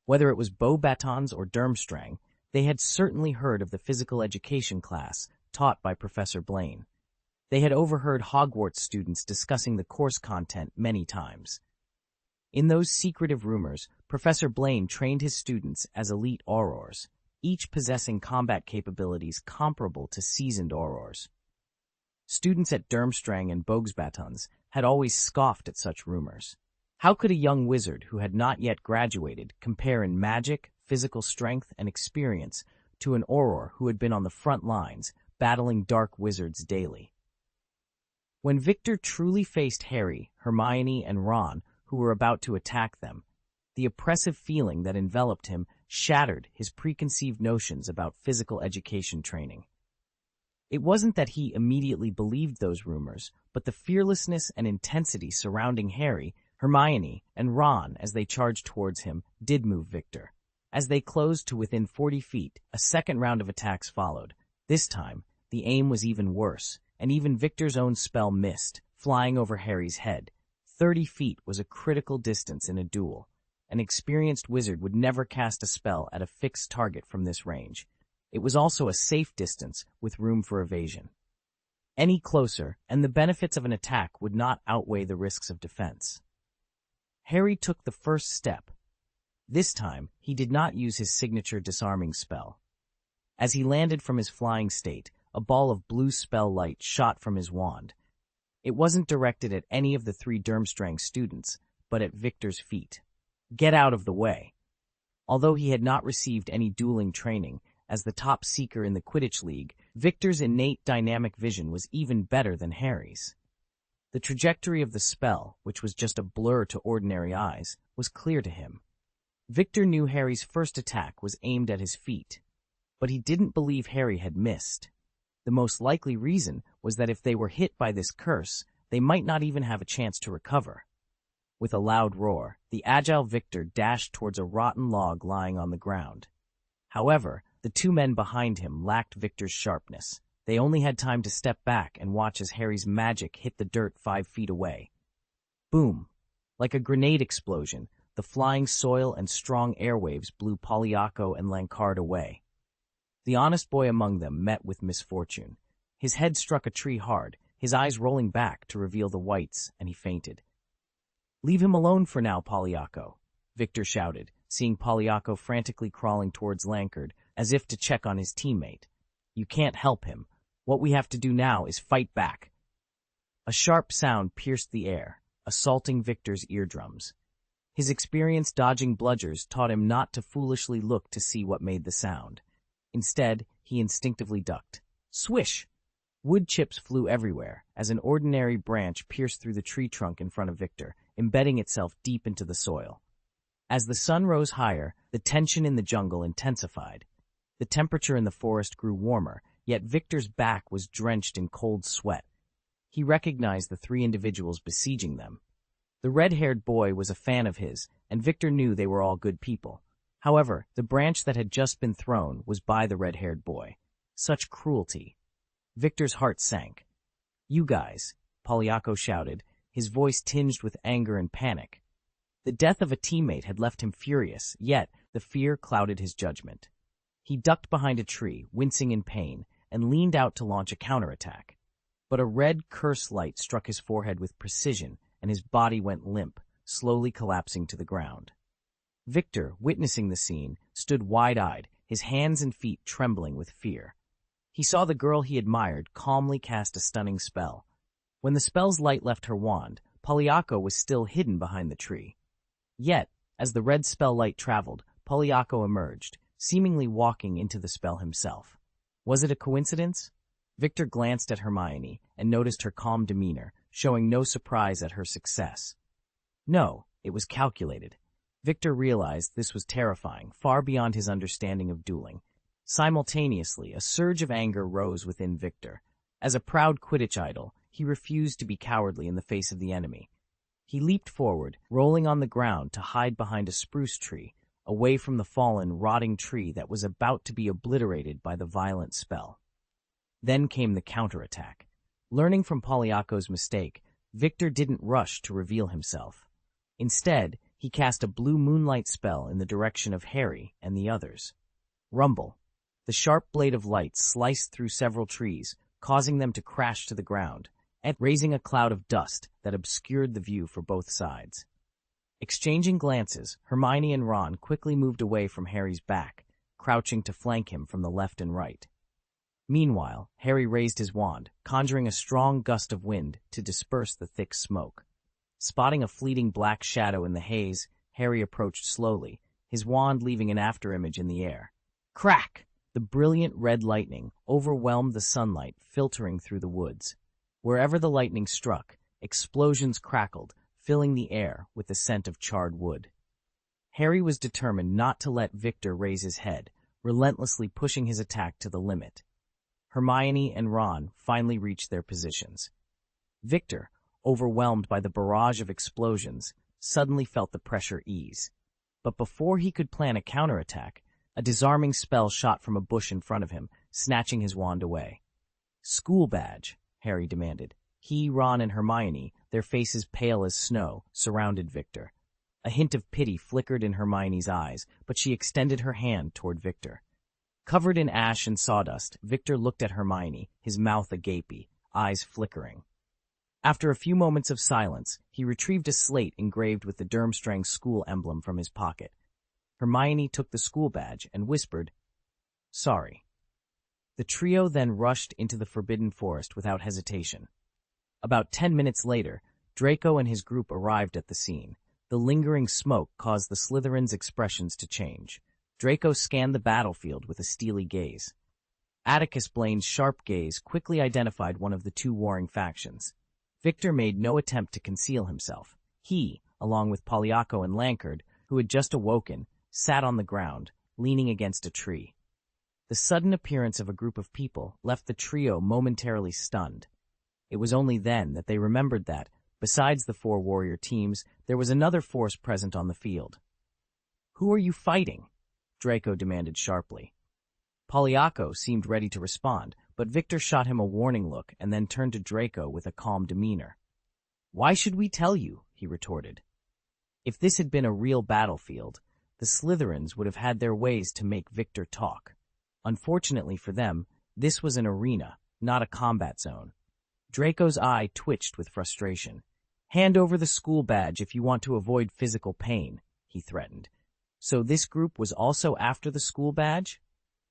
Whether it was bow batons or Durmstrang, they had certainly heard of the physical education class taught by Professor Blaine. They had overheard Hogwarts students discussing the course content many times. In those secretive rumors, Professor Blaine trained his students as elite aurors, each possessing combat capabilities comparable to seasoned aurors. Students at Durmstrang and Bogsbatons had always scoffed at such rumors. How could a young wizard who had not yet graduated compare in magic, physical strength, and experience to an auror who had been on the front lines, battling dark wizards daily? When Victor truly faced Harry, Hermione, and Ron, who were about to attack them, the oppressive feeling that enveloped him shattered his preconceived notions about physical education training. It wasn't that he immediately believed those rumors, but the fearlessness and intensity surrounding Harry, Hermione, and Ron as they charged towards him did move Victor. As they closed to within 40 feet, a second round of attacks followed. This time, the aim was even worse, and even Victor's own spell missed, flying over Harry's head. 30 feet was a critical distance in a duel. An experienced wizard would never cast a spell at a fixed target from this range. It was also a safe distance with room for evasion. Any closer, and the benefits of an attack would not outweigh the risks of defense. Harry took the first step. This time, he did not use his signature disarming spell. As he landed from his flying state, a ball of blue spell light shot from his wand. It wasn't directed at any of the 3 Durmstrang students, but at Victor's feet. Get out of the way. Although he had not received any dueling training, as the top seeker in the Quidditch League, Victor's innate dynamic vision was even better than Harry's. The trajectory of the spell, which was just a blur to ordinary eyes, was clear to him. Victor knew Harry's first attack was aimed at his feet, but he didn't believe Harry had missed. The most likely reason was that if they were hit by this curse, they might not even have a chance to recover. With a loud roar, the agile Victor dashed towards a rotten log lying on the ground. However, the 2 men behind him lacked Victor's sharpness. They only had time to step back and watch as Harry's magic hit the dirt 5 feet away. Boom! Like a grenade explosion, the flying soil and strong airwaves blew Polyacco and Lancard away. The honest boy among them met with misfortune. His head struck a tree hard, his eyes rolling back to reveal the whites, and he fainted. "Leave him alone for now, Polyacco," Victor shouted, seeing Polyacco frantically crawling towards Lancard, as if to check on his teammate. "You can't help him. What we have to do now is fight back." A sharp sound pierced the air, assaulting Victor's eardrums. His experience dodging bludgers taught him not to foolishly look to see what made the sound. Instead, he instinctively ducked. Swish! Wood chips flew everywhere as an ordinary branch pierced through the tree trunk in front of Victor, embedding itself deep into the soil. As the sun rose higher, the tension in the jungle intensified. The temperature in the forest grew warmer, yet Victor's back was drenched in cold sweat. He recognized the 3 individuals besieging them. The red-haired boy was a fan of his, and Victor knew they were all good people. However, the branch that had just been thrown was by the red-haired boy. Such cruelty. Victor's heart sank. "You guys," Polyacco shouted, his voice tinged with anger and panic. The death of a teammate had left him furious, yet the fear clouded his judgment. He ducked behind a tree, wincing in pain, and leaned out to launch a counterattack. But a red curse light struck his forehead with precision, and his body went limp, slowly collapsing to the ground. Victor, witnessing the scene, stood wide-eyed, his hands and feet trembling with fear. He saw the girl he admired calmly cast a stunning spell. When the spell's light left her wand, Polyacco was still hidden behind the tree. Yet, as the red spell light traveled, Polyacco emerged, seemingly walking into the spell himself. Was it a coincidence? Victor glanced at Hermione and noticed her calm demeanor, showing no surprise at her success. No, it was calculated. Victor realized this was terrifying, far beyond his understanding of dueling. Simultaneously, a surge of anger rose within Victor. As a proud Quidditch idol, he refused to be cowardly in the face of the enemy. He leaped forward, rolling on the ground to hide behind a spruce tree, away from the fallen, rotting tree that was about to be obliterated by the violent spell. Then came the counterattack. Learning from Polyacco's mistake, Victor didn't rush to reveal himself. Instead, he cast a blue moonlight spell in the direction of Harry and the others. Rumble. The sharp blade of light sliced through several trees, causing them to crash to the ground, and raising a cloud of dust that obscured the view for both sides. Exchanging glances, Hermione and Ron quickly moved away from Harry's back, crouching to flank him from the left and right. Meanwhile, Harry raised his wand, conjuring a strong gust of wind to disperse the thick smoke. Spotting a fleeting black shadow in the haze, Harry approached slowly, his wand leaving an afterimage in the air. Crack! The brilliant red lightning overwhelmed the sunlight filtering through the woods. Wherever the lightning struck, explosions crackled, filling the air with the scent of charred wood. Harry was determined not to let Victor raise his head, relentlessly pushing his attack to the limit. Hermione and Ron finally reached their positions. Victor, overwhelmed by the barrage of explosions, suddenly felt the pressure ease. But before he could plan a counterattack, a disarming spell shot from a bush in front of him, snatching his wand away. "School badge," Harry demanded. He, Ron, and Hermione, their faces pale as snow, surrounded Victor. A hint of pity flickered in Hermione's eyes, but she extended her hand toward Victor. Covered in ash and sawdust, Victor looked at Hermione, his mouth agape, eyes flickering. After a few moments of silence, he retrieved a slate engraved with the Durmstrang school emblem from his pocket. Hermione took the school badge and whispered, "Sorry." The trio then rushed into the Forbidden Forest without hesitation. About 10 minutes later, Draco and his group arrived at the scene. The lingering smoke caused the Slytherins' expressions to change. Draco scanned the battlefield with a steely gaze. Atticus Blaine's sharp gaze quickly identified one of the two warring factions. Victor made no attempt to conceal himself. He, along with Polyacco and Lankard, who had just awoken, sat on the ground, leaning against a tree. The sudden appearance of a group of people left the trio momentarily stunned. It was only then that they remembered that, besides the four warrior teams, there was another force present on the field. "Who are you fighting?" Draco demanded sharply. Polyacco seemed ready to respond, but Victor shot him a warning look and then turned to Draco with a calm demeanor. "Why should we tell you?" he retorted. If this had been a real battlefield, the Slytherins would have had their ways to make Victor talk. Unfortunately for them, this was an arena, not a combat zone. Draco's eye twitched with frustration. "Hand over the school badge if you want to avoid physical pain," he threatened. So this group was also after the school badge?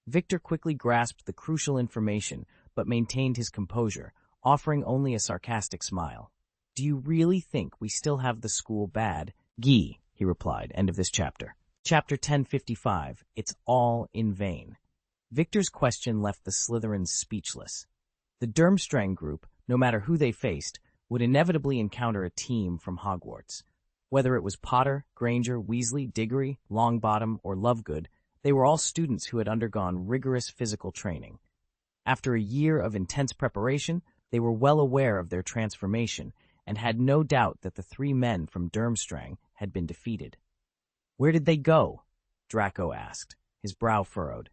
Victor quickly grasped the crucial information, but maintained his composure, offering only a sarcastic smile. "Do you really think we still have the school bad?" "Gee," he replied, end of this chapter. Chapter 1055, It's All in Vain. Victor's question left the Slytherins speechless. The Durmstrang group, no matter who they faced, would inevitably encounter a team from Hogwarts. Whether it was Potter, Granger, Weasley, Diggory, Longbottom, or Lovegood, they were all students who had undergone rigorous physical training. After a year of intense preparation, they were well aware of their transformation and had no doubt that the three men from Durmstrang had been defeated. "Where did they go?" Draco asked, his brow furrowed.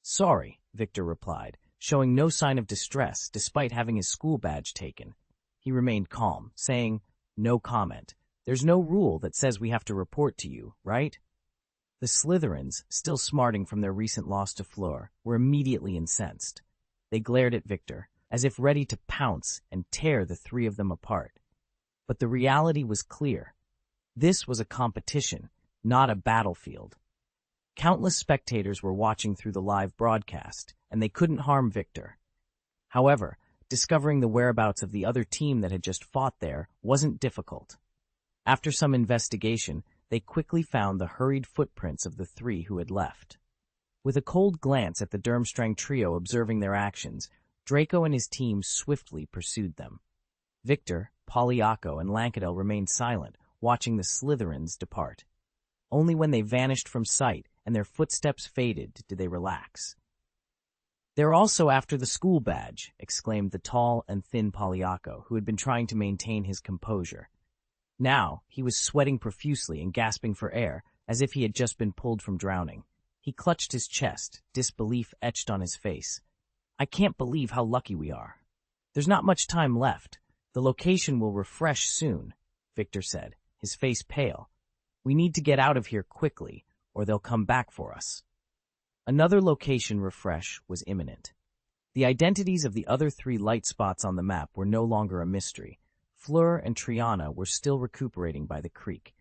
"Sorry," Victor replied, showing no sign of distress despite having his school badge taken. He remained calm, saying, "No comment. There's no rule that says we have to report to you, right?" The Slytherins, still smarting from their recent loss to Fleur, were immediately incensed. They glared at Victor, as if ready to pounce and tear the three of them apart. But the reality was clear. This was a competition, not a battlefield. Countless spectators were watching through the live broadcast, and they couldn't harm Victor. However, discovering the whereabouts of the other team that had just fought there wasn't difficult. After some investigation, they quickly found the hurried footprints of the three who had left. With a cold glance at the Durmstrang trio observing their actions, Draco and his team swiftly pursued them. Victor, Polyacco, and Lankadel remained silent, watching the Slytherins depart. Only when they vanished from sight and their footsteps faded did they relax. "They're also after the school badge," exclaimed the tall and thin Polyacco, who had been trying to maintain his composure. Now, he was sweating profusely and gasping for air, as if he had just been pulled from drowning. He clutched his chest, disbelief etched on his face. "I can't believe how lucky we are." "There's not much time left. The location will refresh soon," Victor said, his face pale. "We need to get out of here quickly, or they'll come back for us." Another location refresh was imminent. The identities of the other three light spots on the map were no longer a mystery. Fleur and Triana were still recuperating by the creek.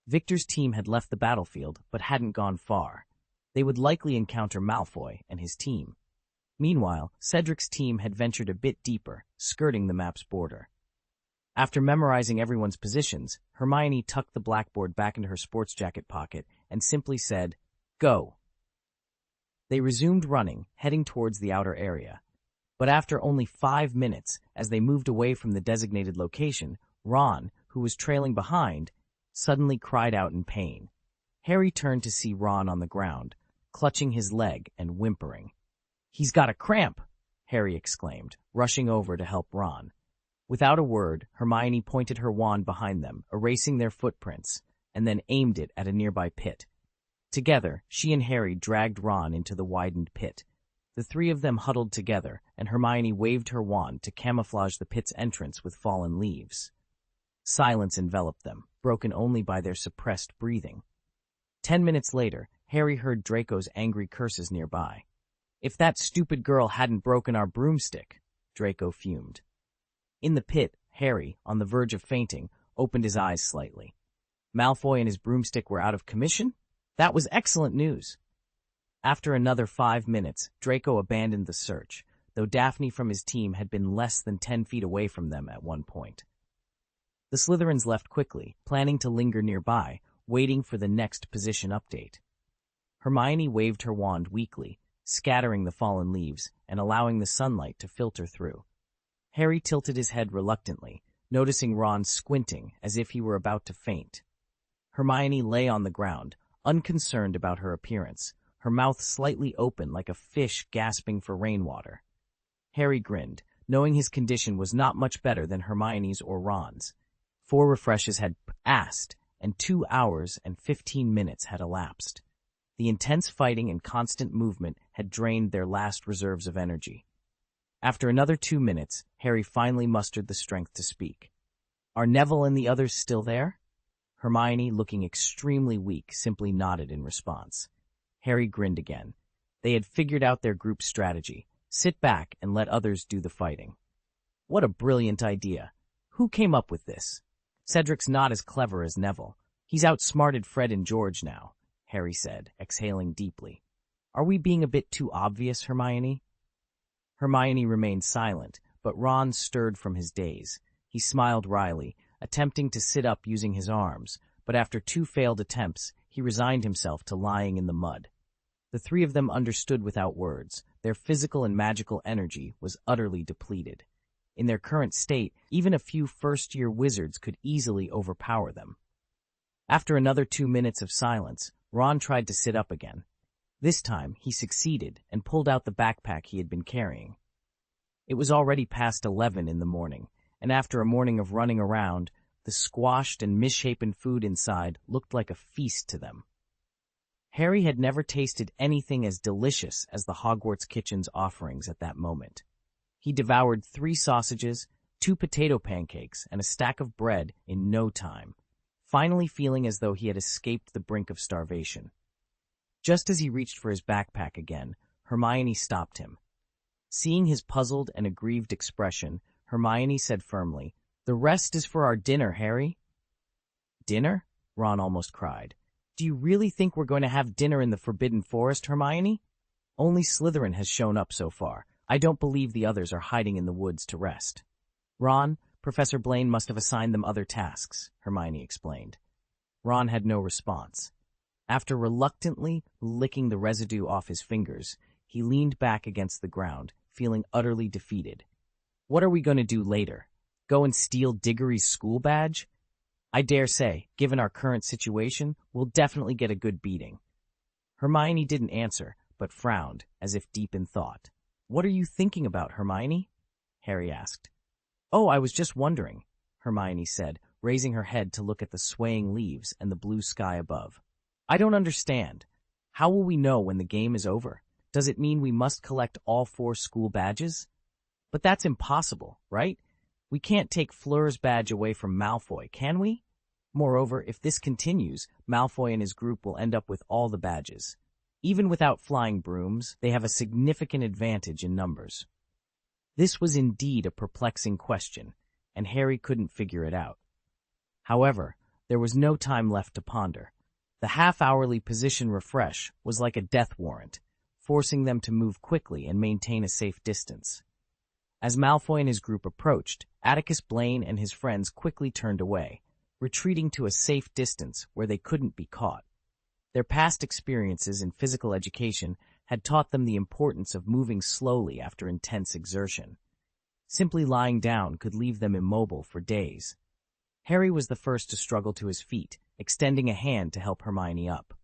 Victor's team had left the battlefield, but hadn't gone far. They would likely encounter Malfoy and his team. Meanwhile, Cedric's team had ventured a bit deeper, skirting the map's border. After memorizing everyone's positions, Hermione tucked the blackboard back into her sports jacket pocket and simply said, "Go." They resumed running, heading towards the outer area. But after only 5 minutes, as they moved away from the designated location, Ron, who was trailing behind, suddenly cried out in pain. Harry turned to see Ron on the ground, clutching his leg and whimpering. "He's got a cramp!" Harry exclaimed, rushing over to help Ron. Without a word, Hermione pointed her wand behind them, erasing their footprints, and then aimed it at a nearby pit. Together, she and Harry dragged Ron into the widened pit. The three of them huddled together, and Hermione waved her wand to camouflage the pit's entrance with fallen leaves. Silence enveloped them, broken only by their suppressed breathing. 10 minutes later, Harry heard Draco's angry curses nearby. "If that stupid girl hadn't broken our broomstick," Draco fumed. In the pit, Harry, on the verge of fainting, opened his eyes slightly. Malfoy and his broomstick were out of commission? That was excellent news. After another 5 minutes, Draco abandoned the search, though Daphne from his team had been less than 10 feet away from them at one point. The Slytherins left quickly, planning to linger nearby, waiting for the next position update. Hermione waved her wand weakly, scattering the fallen leaves and allowing the sunlight to filter through. Harry tilted his head reluctantly, noticing Ron squinting as if he were about to faint. Hermione lay on the ground, unconcerned about her appearance, her mouth slightly open like a fish gasping for rainwater. Harry grinned, knowing his condition was not much better than Hermione's or Ron's. 4 refreshes had passed, and 2 hours and 15 minutes had elapsed. The intense fighting and constant movement had drained their last reserves of energy. After another 2 minutes, Harry finally mustered the strength to speak. "Are Neville and the others still there?" Hermione, looking extremely weak, simply nodded in response. Harry grinned again. They had figured out their group strategy. Sit back and let others do the fighting. What a brilliant idea. Who came up with this? Cedric's not as clever as Neville. He's outsmarted Fred and George now, Harry said, exhaling deeply. Are we being a bit too obvious, Hermione? Hermione remained silent, but Ron stirred from his daze. He smiled wryly, attempting to sit up using his arms, but after 2 failed attempts, he resigned himself to lying in the mud. The 3 of them understood without words. Their physical and magical energy was utterly depleted. In their current state, even a few first-year wizards could easily overpower them. After another 2 minutes of silence, Ron tried to sit up again. This time, he succeeded and pulled out the backpack he had been carrying. It was already past 11 in the morning, and after a morning of running around, the squashed and misshapen food inside looked like a feast to them. Harry had never tasted anything as delicious as the Hogwarts kitchen's offerings at that moment. He devoured 3 sausages, 2 potato pancakes, and a stack of bread in no time, finally feeling as though he had escaped the brink of starvation. Just as he reached for his backpack again, Hermione stopped him. Seeing his puzzled and aggrieved expression, Hermione said firmly, "The rest is for our dinner, Harry." "Dinner?" Ron almost cried. "Do you really think we're going to have dinner in the Forbidden Forest, Hermione? Only Slytherin has shown up so far. I don't believe the others are hiding in the woods to rest." "Ron, Professor Blaine must have assigned them other tasks," Hermione explained. Ron had no response. After reluctantly licking the residue off his fingers, he leaned back against the ground, feeling utterly defeated. "What are we going to do later? Go and steal Diggory's school badge? I dare say, given our current situation, we'll definitely get a good beating." Hermione didn't answer, but frowned, as if deep in thought. "What are you thinking about, Hermione?" Harry asked. "Oh, I was just wondering," Hermione said, raising her head to look at the swaying leaves and the blue sky above. "I don't understand. How will we know when the game is over? Does it mean we must collect all 4 school badges? But that's impossible, right? We can't take Fleur's badge away from Malfoy, can we? Moreover, if this continues, Malfoy and his group will end up with all the badges. Even without flying brooms, they have a significant advantage in numbers." This was indeed a perplexing question, and Harry couldn't figure it out. However, there was no time left to ponder. The half-hourly position refresh was like a death warrant, forcing them to move quickly and maintain a safe distance. As Malfoy and his group approached, Atticus Blaine and his friends quickly turned away, retreating to a safe distance where they couldn't be caught. Their past experiences in physical education had taught them the importance of moving slowly after intense exertion. Simply lying down could leave them immobile for days. Harry was the first to struggle to his feet, extending a hand to help Hermione up.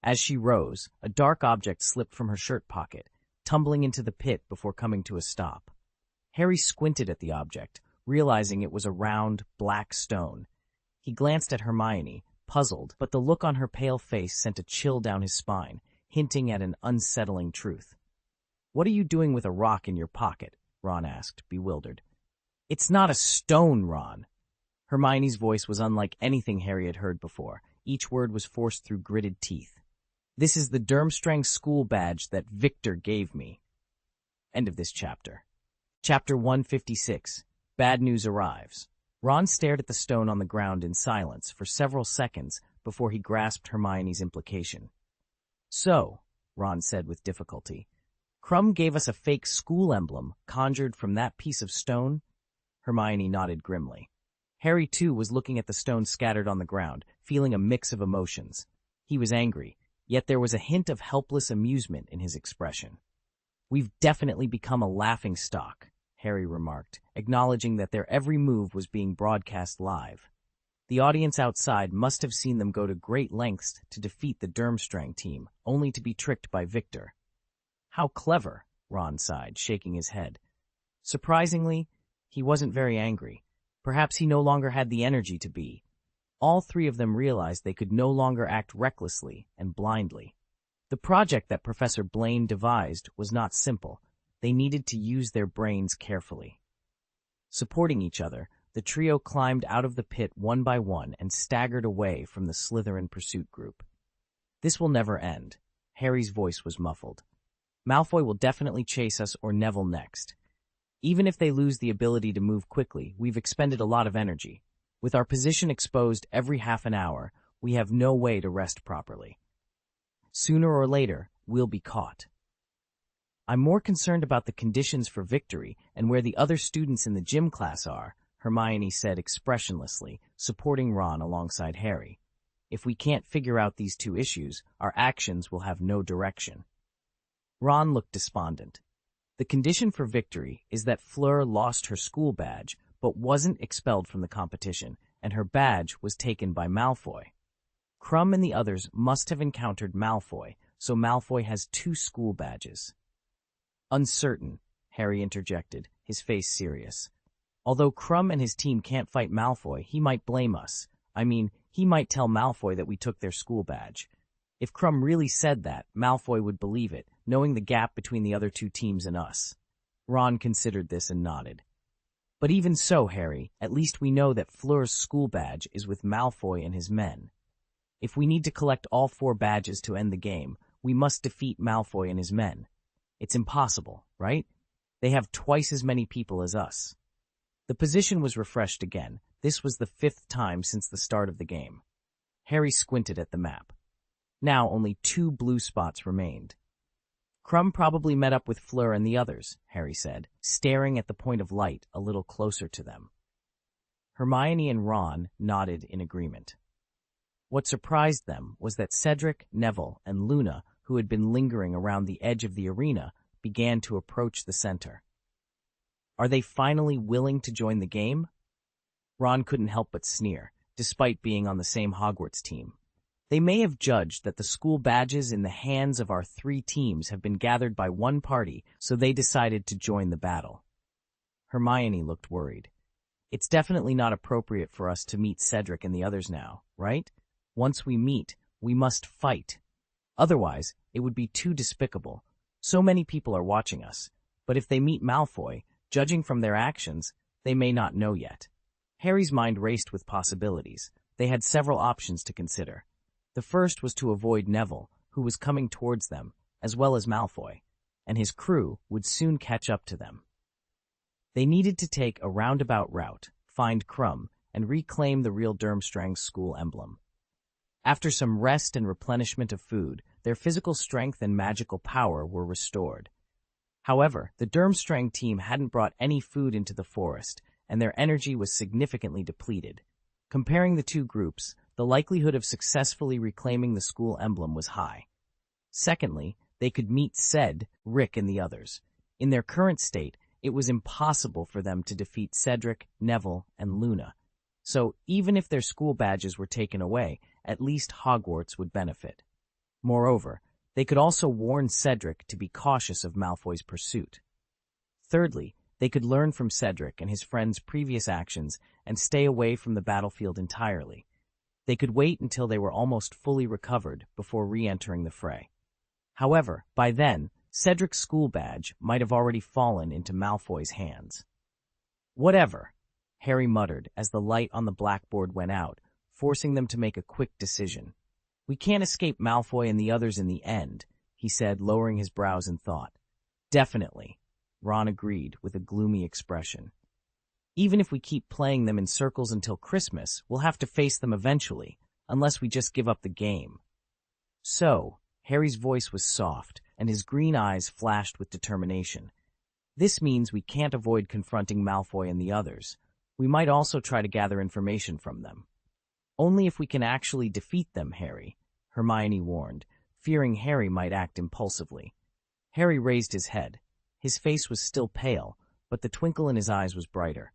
As she rose, a dark object slipped from her shirt pocket, tumbling into the pit before coming to a stop. Harry squinted at the object, realizing it was a round, black stone. He glanced at Hermione, puzzled, but the look on her pale face sent a chill down his spine, hinting at an unsettling truth. "What are you doing with a rock in your pocket?" Ron asked, bewildered. "It's not a stone, Ron." Hermione's voice was unlike anything Harry had heard before. Each word was forced through gritted teeth. "This is the Durmstrang school badge that Victor gave me." End of this chapter. Chapter 156. Bad News Arrives. Ron stared at the stone on the ground in silence for several seconds before he grasped Hermione's implication. "So," Ron said with difficulty, "Krum gave us a fake school emblem conjured from that piece of stone?" Hermione nodded grimly. Harry, too, was looking at the stone scattered on the ground, feeling a mix of emotions. He was angry, yet there was a hint of helpless amusement in his expression. "We've definitely become a laughingstock," Harry remarked, acknowledging that their every move was being broadcast live. The audience outside must have seen them go to great lengths to defeat the Durmstrang team, only to be tricked by Victor. "How clever," Ron sighed, shaking his head. Surprisingly, he wasn't very angry. Perhaps he no longer had the energy to be. All three of them realized they could no longer act recklessly and blindly. The project that Professor Blaine devised was not simple. They needed to use their brains carefully. Supporting each other, the trio climbed out of the pit one by one and staggered away from the Slytherin pursuit group. "This will never end." Harry's voice was muffled. "Malfoy will definitely chase us or Neville next. Even if they lose the ability to move quickly, we've expended a lot of energy. With our position exposed every half an hour, we have no way to rest properly. Sooner or later, we'll be caught." "I'm more concerned about the conditions for victory and where the other students in the gym class are," Hermione said expressionlessly, supporting Ron alongside Harry. "If we can't figure out these two issues, our actions will have no direction." Ron looked despondent. "The condition for victory is that Fleur lost her school badge, but wasn't expelled from the competition, and her badge was taken by Malfoy. Krum and the others must have encountered Malfoy, so Malfoy has two school badges." "Uncertain," Harry interjected, his face serious. "Although Krum and his team can't fight Malfoy, he might blame us. I mean, he might tell Malfoy that we took their school badge. If Krum really said that, Malfoy would believe it, knowing the gap between the other two teams and us." Ron considered this and nodded. "But even so, Harry, at least we know that Fleur's school badge is with Malfoy and his men. If we need to collect all 4 badges to end the game, we must defeat Malfoy and his men. It's impossible, right? They have twice as many people as us." The position was refreshed again. This was the 5th time since the start of the game. Harry squinted at the map. Now only 2 blue spots remained. "Krum probably met up with Fleur and the others," Harry said, staring at the point of light a little closer to them. Hermione and Ron nodded in agreement. What surprised them was that Cedric, Neville, and Luna, who had been lingering around the edge of the arena, began to approach the center. Are they finally willing to join the game? Ron couldn't help but sneer, despite being on the same Hogwarts team. They may have judged that the school badges in the hands of our 3 teams have been gathered by one party, so they decided to join the battle. Hermione looked worried. "It's definitely not appropriate for us to meet Cedric and the others now, right? Once we meet, we must fight. Otherwise, it would be too despicable. So many people are watching us. But if they meet Malfoy, judging from their actions, they may not know yet." Harry's mind raced with possibilities. They had several options to consider. The first was to avoid Neville, who was coming towards them, as well as Malfoy, and his crew would soon catch up to them. They needed to take a roundabout route, find Krum, and reclaim the real Durmstrang school emblem. After some rest and replenishment of food, their physical strength and magical power were restored. However, the Durmstrang team hadn't brought any food into the forest, and their energy was significantly depleted. Comparing the two groups, the likelihood of successfully reclaiming the school emblem was high. Secondly, they could meet Ced, Rick, and the others. In their current state, it was impossible for them to defeat Cedric, Neville, and Luna. So, even if their school badges were taken away, at least Hogwarts would benefit. Moreover, they could also warn Cedric to be cautious of Malfoy's pursuit. Thirdly, they could learn from Cedric and his friends' previous actions and stay away from the battlefield entirely. They could wait until they were almost fully recovered before re-entering the fray. However, by then, Cedric's school badge might have already fallen into Malfoy's hands. "Whatever," Harry muttered as the light on the blackboard went out, forcing them to make a quick decision. "We can't escape Malfoy and the others in the end," he said, lowering his brows in thought. "Definitely," Ron agreed with a gloomy expression. "Even if we keep playing them in circles until Christmas, we'll have to face them eventually, unless we just give up the game." "So," Harry's voice was soft, and his green eyes flashed with determination. "This means we can't avoid confronting Malfoy and the others. We might also try to gather information from them." "Only if we can actually defeat them, Harry," Hermione warned, fearing Harry might act impulsively. Harry raised his head. His face was still pale, but the twinkle in his eyes was brighter.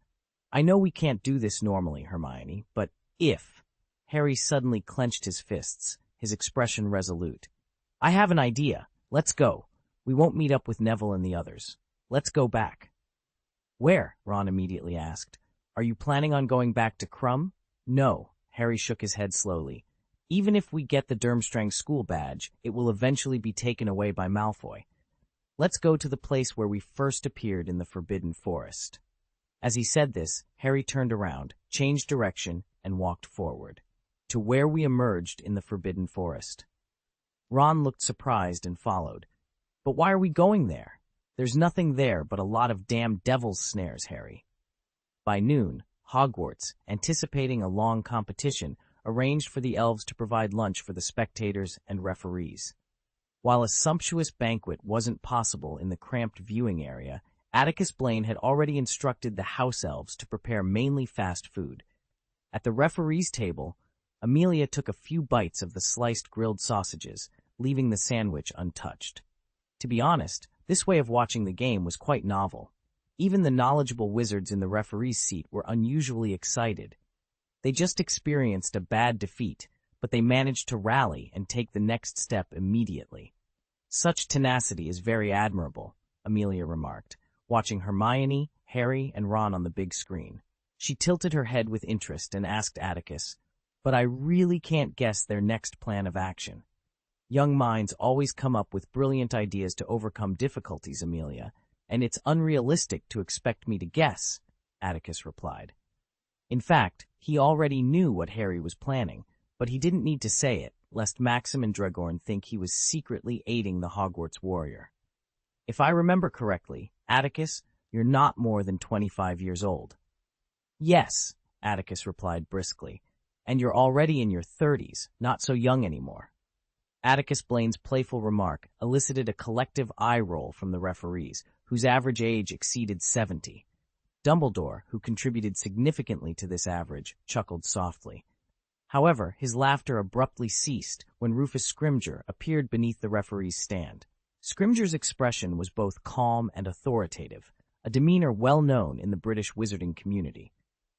"I know we can't do this normally, Hermione, but if—" Harry suddenly clenched his fists, his expression resolute. "I have an idea. Let's go. We won't meet up with Neville and the others. Let's go back." "Where?" Ron immediately asked. "Are you planning on going back to Krum?" "No," Harry shook his head slowly. "Even if we get the Durmstrang school badge, it will eventually be taken away by Malfoy. Let's go to the place where we first appeared in the Forbidden Forest." As he said this, Harry turned around, changed direction, and walked forward, to where we emerged in the Forbidden Forest. Ron looked surprised and followed. "But why are we going there? There's nothing there but a lot of damn devil's snares, Harry." By noon, Hogwarts, anticipating a long competition, arranged for the elves to provide lunch for the spectators and referees. While a sumptuous banquet wasn't possible in the cramped viewing area, Atticus Blaine had already instructed the house elves to prepare mainly fast food. At the referees' table, Amelia took a few bites of the sliced grilled sausages, leaving the sandwich untouched. To be honest, this way of watching the game was quite novel. Even the knowledgeable wizards in the referee's seat were unusually excited. They just experienced a bad defeat, but they managed to rally and take the next step immediately. "Such tenacity is very admirable," Amelia remarked, watching Hermione, Harry, and Ron on the big screen. She tilted her head with interest and asked Atticus, "But I really can't guess their next plan of action." "Young minds always come up with brilliant ideas to overcome difficulties, Amelia, and it's unrealistic to expect me to guess," Atticus replied. In fact, he already knew what Harry was planning, but he didn't need to say it, lest Maxim and Dragorn think he was secretly aiding the Hogwarts warrior. "If I remember correctly, Atticus, you're not more than 25 years old." "Yes," Atticus replied briskly, "and you're already in your 30s, not so young anymore." Atticus Blaine's playful remark elicited a collective eye roll from the referees, whose average age exceeded 70. Dumbledore, who contributed significantly to this average, chuckled softly. However, his laughter abruptly ceased when Rufus Scrimgeour appeared beneath the referee's stand. Scrimgeour's expression was both calm and authoritative, a demeanor well known in the British wizarding community.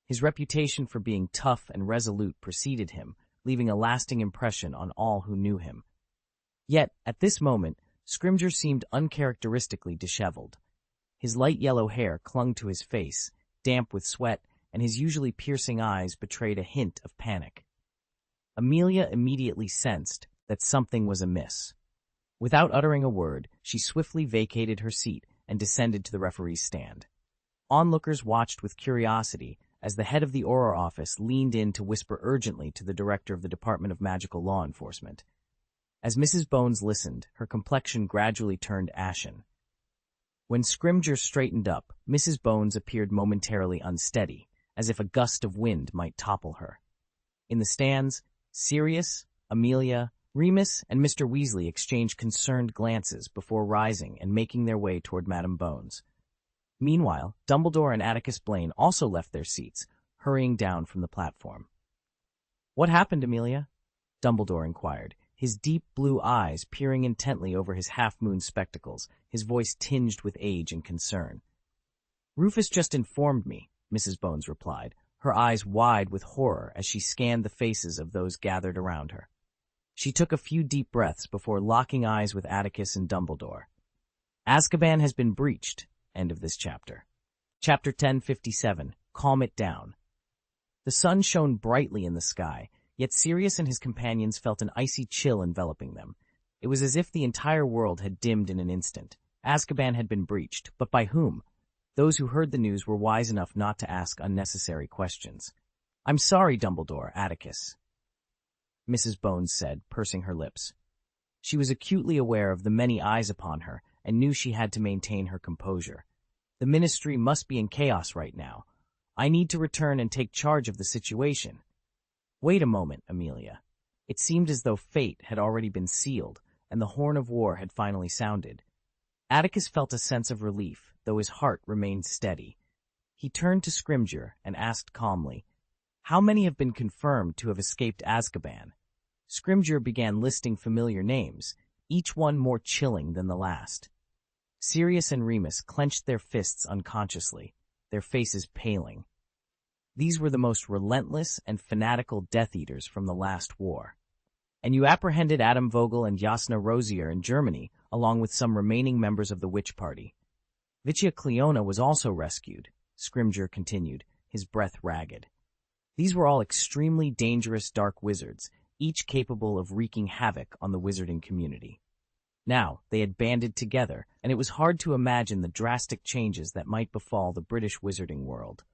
His reputation for being tough and resolute preceded him, leaving a lasting impression on all who knew him. Yet, at this moment, Scrimgeour seemed uncharacteristically disheveled. His light yellow hair clung to his face, damp with sweat, and his usually piercing eyes betrayed a hint of panic. Amelia immediately sensed that something was amiss. Without uttering a word, she swiftly vacated her seat and descended to the referee's stand. Onlookers watched with curiosity as the head of the Auror office leaned in to whisper urgently to the director of the Department of Magical Law Enforcement. As Mrs. Bones listened, her complexion gradually turned ashen. When Scrimgeour straightened up, Mrs. Bones appeared momentarily unsteady, as if a gust of wind might topple her. In the stands, Sirius, Amelia, Remus and Mr. Weasley exchanged concerned glances before rising and making their way toward Madame Bones. Meanwhile, Dumbledore and Atticus Blaine also left their seats, hurrying down from the platform. "What happened, Amelia?" Dumbledore inquired, his deep blue eyes peering intently over his half-moon spectacles, his voice tinged with age and concern. "Rufus just informed me," Mrs. Bones replied, her eyes wide with horror as she scanned the faces of those gathered around her. She took a few deep breaths before locking eyes with Atticus and Dumbledore. "Azkaban has been breached." End of this chapter. Chapter 1057, Calm It Down. The sun shone brightly in the sky, yet Sirius and his companions felt an icy chill enveloping them. It was as if the entire world had dimmed in an instant. Azkaban had been breached, but by whom? Those who heard the news were wise enough not to ask unnecessary questions. "I'm sorry, Dumbledore, Atticus," Mrs. Bones said, pursing her lips. She was acutely aware of the many eyes upon her and knew she had to maintain her composure. "The Ministry must be in chaos right now. I need to return and take charge of the situation." "Wait a moment, Amelia." It seemed as though fate had already been sealed and the horn of war had finally sounded. Atticus felt a sense of relief, though his heart remained steady. He turned to Scrimgeour and asked calmly, "How many have been confirmed to have escaped Azkaban?" Scrimgeour began listing familiar names, each one more chilling than the last. Sirius and Remus clenched their fists unconsciously, their faces paling. These were the most relentless and fanatical Death Eaters from the last war. "And you apprehended Adam Vogel and Jasna Rosier in Germany, along with some remaining members of the witch party. Vicia Cleona was also rescued," Scrimgeour continued, his breath ragged. "These were all extremely dangerous dark wizards, each capable of wreaking havoc on the wizarding community. Now, they had banded together, and it was hard to imagine the drastic changes that might befall the British wizarding world."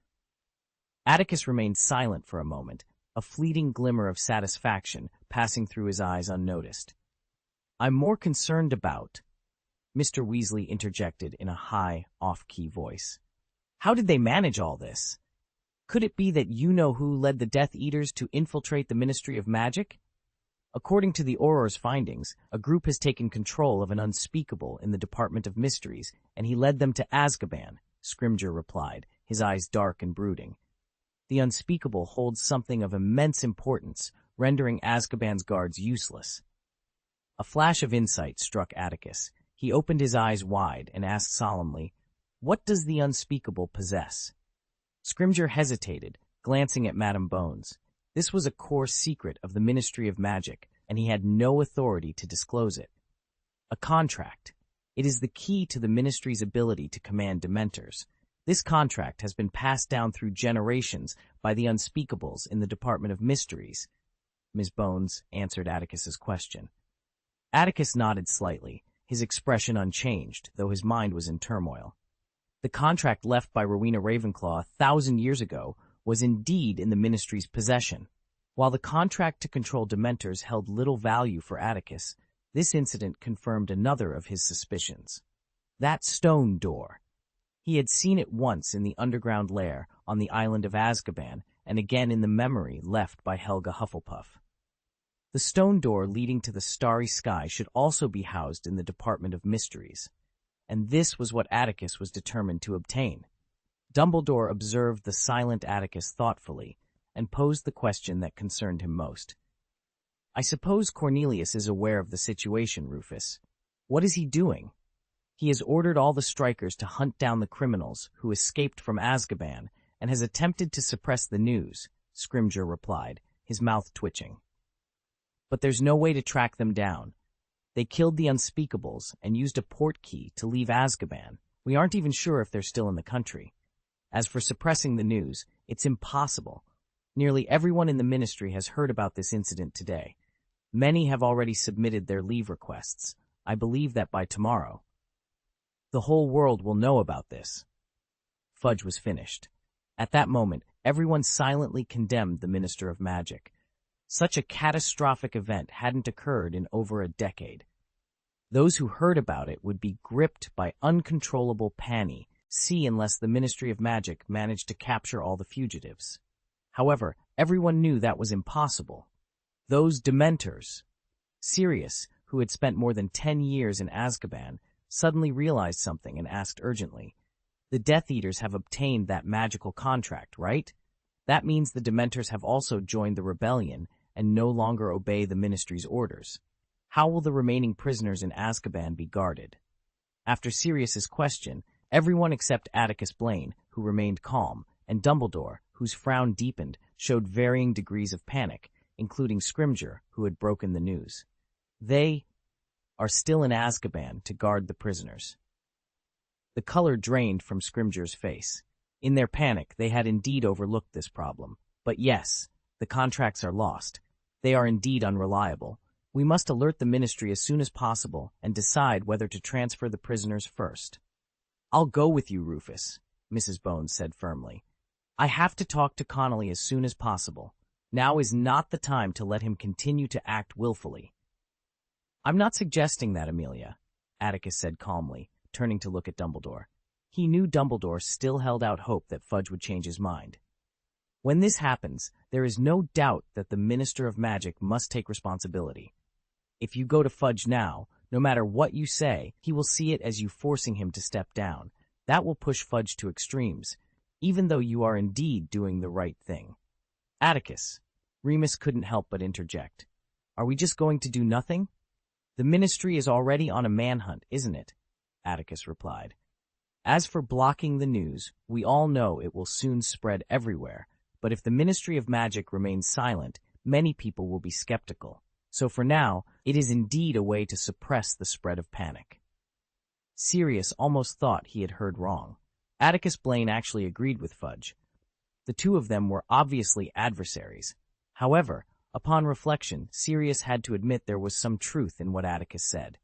Atticus remained silent for a moment, a fleeting glimmer of satisfaction passing through his eyes unnoticed. "I'm more concerned about," Mr. Weasley interjected in a high, off-key voice. "How did they manage all this? Could it be that you know who led the Death Eaters to infiltrate the Ministry of Magic? According to the Auror's findings, a group has taken control of an unspeakable in the Department of Mysteries, and he led them to Azkaban," Scrimgeour replied, his eyes dark and brooding. "The unspeakable holds something of immense importance, rendering Azkaban's guards useless." A flash of insight struck Atticus. He opened his eyes wide and asked solemnly, "What does the unspeakable possess?" Scrimgeour hesitated, glancing at Madame Bones. This was a core secret of the Ministry of Magic, and he had no authority to disclose it. "A contract. It is the key to the Ministry's ability to command Dementors. This contract has been passed down through generations by the unspeakables in the Department of Mysteries," Ms. Bones answered Atticus's question. Atticus nodded slightly, his expression unchanged, though his mind was in turmoil. The contract left by Rowena Ravenclaw 1,000 years ago was indeed in the Ministry's possession. While the contract to control Dementors held little value for Atticus, this incident confirmed another of his suspicions. That stone door. He had seen it once in the underground lair on the island of Azkaban, and again in the memory left by Helga Hufflepuff. The stone door leading to the starry sky should also be housed in the Department of Mysteries, and this was what Atticus was determined to obtain. Dumbledore observed the silent Atticus thoughtfully and posed the question that concerned him most. "I suppose Cornelius is aware of the situation, Rufus. What is he doing?" "He has ordered all the strikers to hunt down the criminals who escaped from Azkaban and has attempted to suppress the news," Scrimgeour replied, his mouth twitching. "But there's no way to track them down. They killed the Unspeakables and used a portkey to leave Azkaban. We aren't even sure if they're still in the country. As for suppressing the news, it's impossible. Nearly everyone in the Ministry has heard about this incident today. Many have already submitted their leave requests. I believe that by tomorrow the whole world will know about this." Fudge was finished. At that moment, everyone silently condemned the Minister of Magic. Such a catastrophic event hadn't occurred in over a decade. Those who heard about it would be gripped by uncontrollable panic, unless the Ministry of Magic managed to capture all the fugitives. However, everyone knew that was impossible. Those Dementors. Sirius, who had spent more than 10 years in Azkaban, suddenly realized something and asked urgently, "The Death Eaters have obtained that magical contract, right? That means the Dementors have also joined the rebellion and no longer obey the Ministry's orders. How will the remaining prisoners in Azkaban be guarded?" After Sirius's question, everyone except Atticus Blaine, who remained calm, and Dumbledore, whose frown deepened, showed varying degrees of panic, including Scrimgeour, who had broken the news. "They are still in Azkaban to guard the prisoners." The color drained from Scrimgeour's face. In their panic, they had indeed overlooked this problem. But yes, the contracts are lost. They are indeed unreliable. We must alert the Ministry as soon as possible and decide whether to transfer the prisoners first. "I'll go with you, Rufus," Mrs. Bones said firmly. "I have to talk to Connolly as soon as possible. Now is not the time to let him continue to act willfully." "I'm not suggesting that, Amelia," Atticus said calmly, turning to look at Dumbledore. He knew Dumbledore still held out hope that Fudge would change his mind. "When this happens, there is no doubt that the Minister of Magic must take responsibility. If you go to Fudge now, no matter what you say, he will see it as you forcing him to step down. That will push Fudge to extremes, even though you are indeed doing the right thing." "Atticus," Remus couldn't help but interject. "Are we just going to do nothing?" "The Ministry is already on a manhunt, isn't it?" Atticus replied. "As for blocking the news, we all know it will soon spread everywhere, but if the Ministry of Magic remains silent, many people will be skeptical. So for now, it is indeed a way to suppress the spread of panic." Sirius almost thought he had heard wrong. Atticus Blaine actually agreed with Fudge. The two of them were obviously adversaries. However, upon reflection, Sirius had to admit there was some truth in what Atticus said.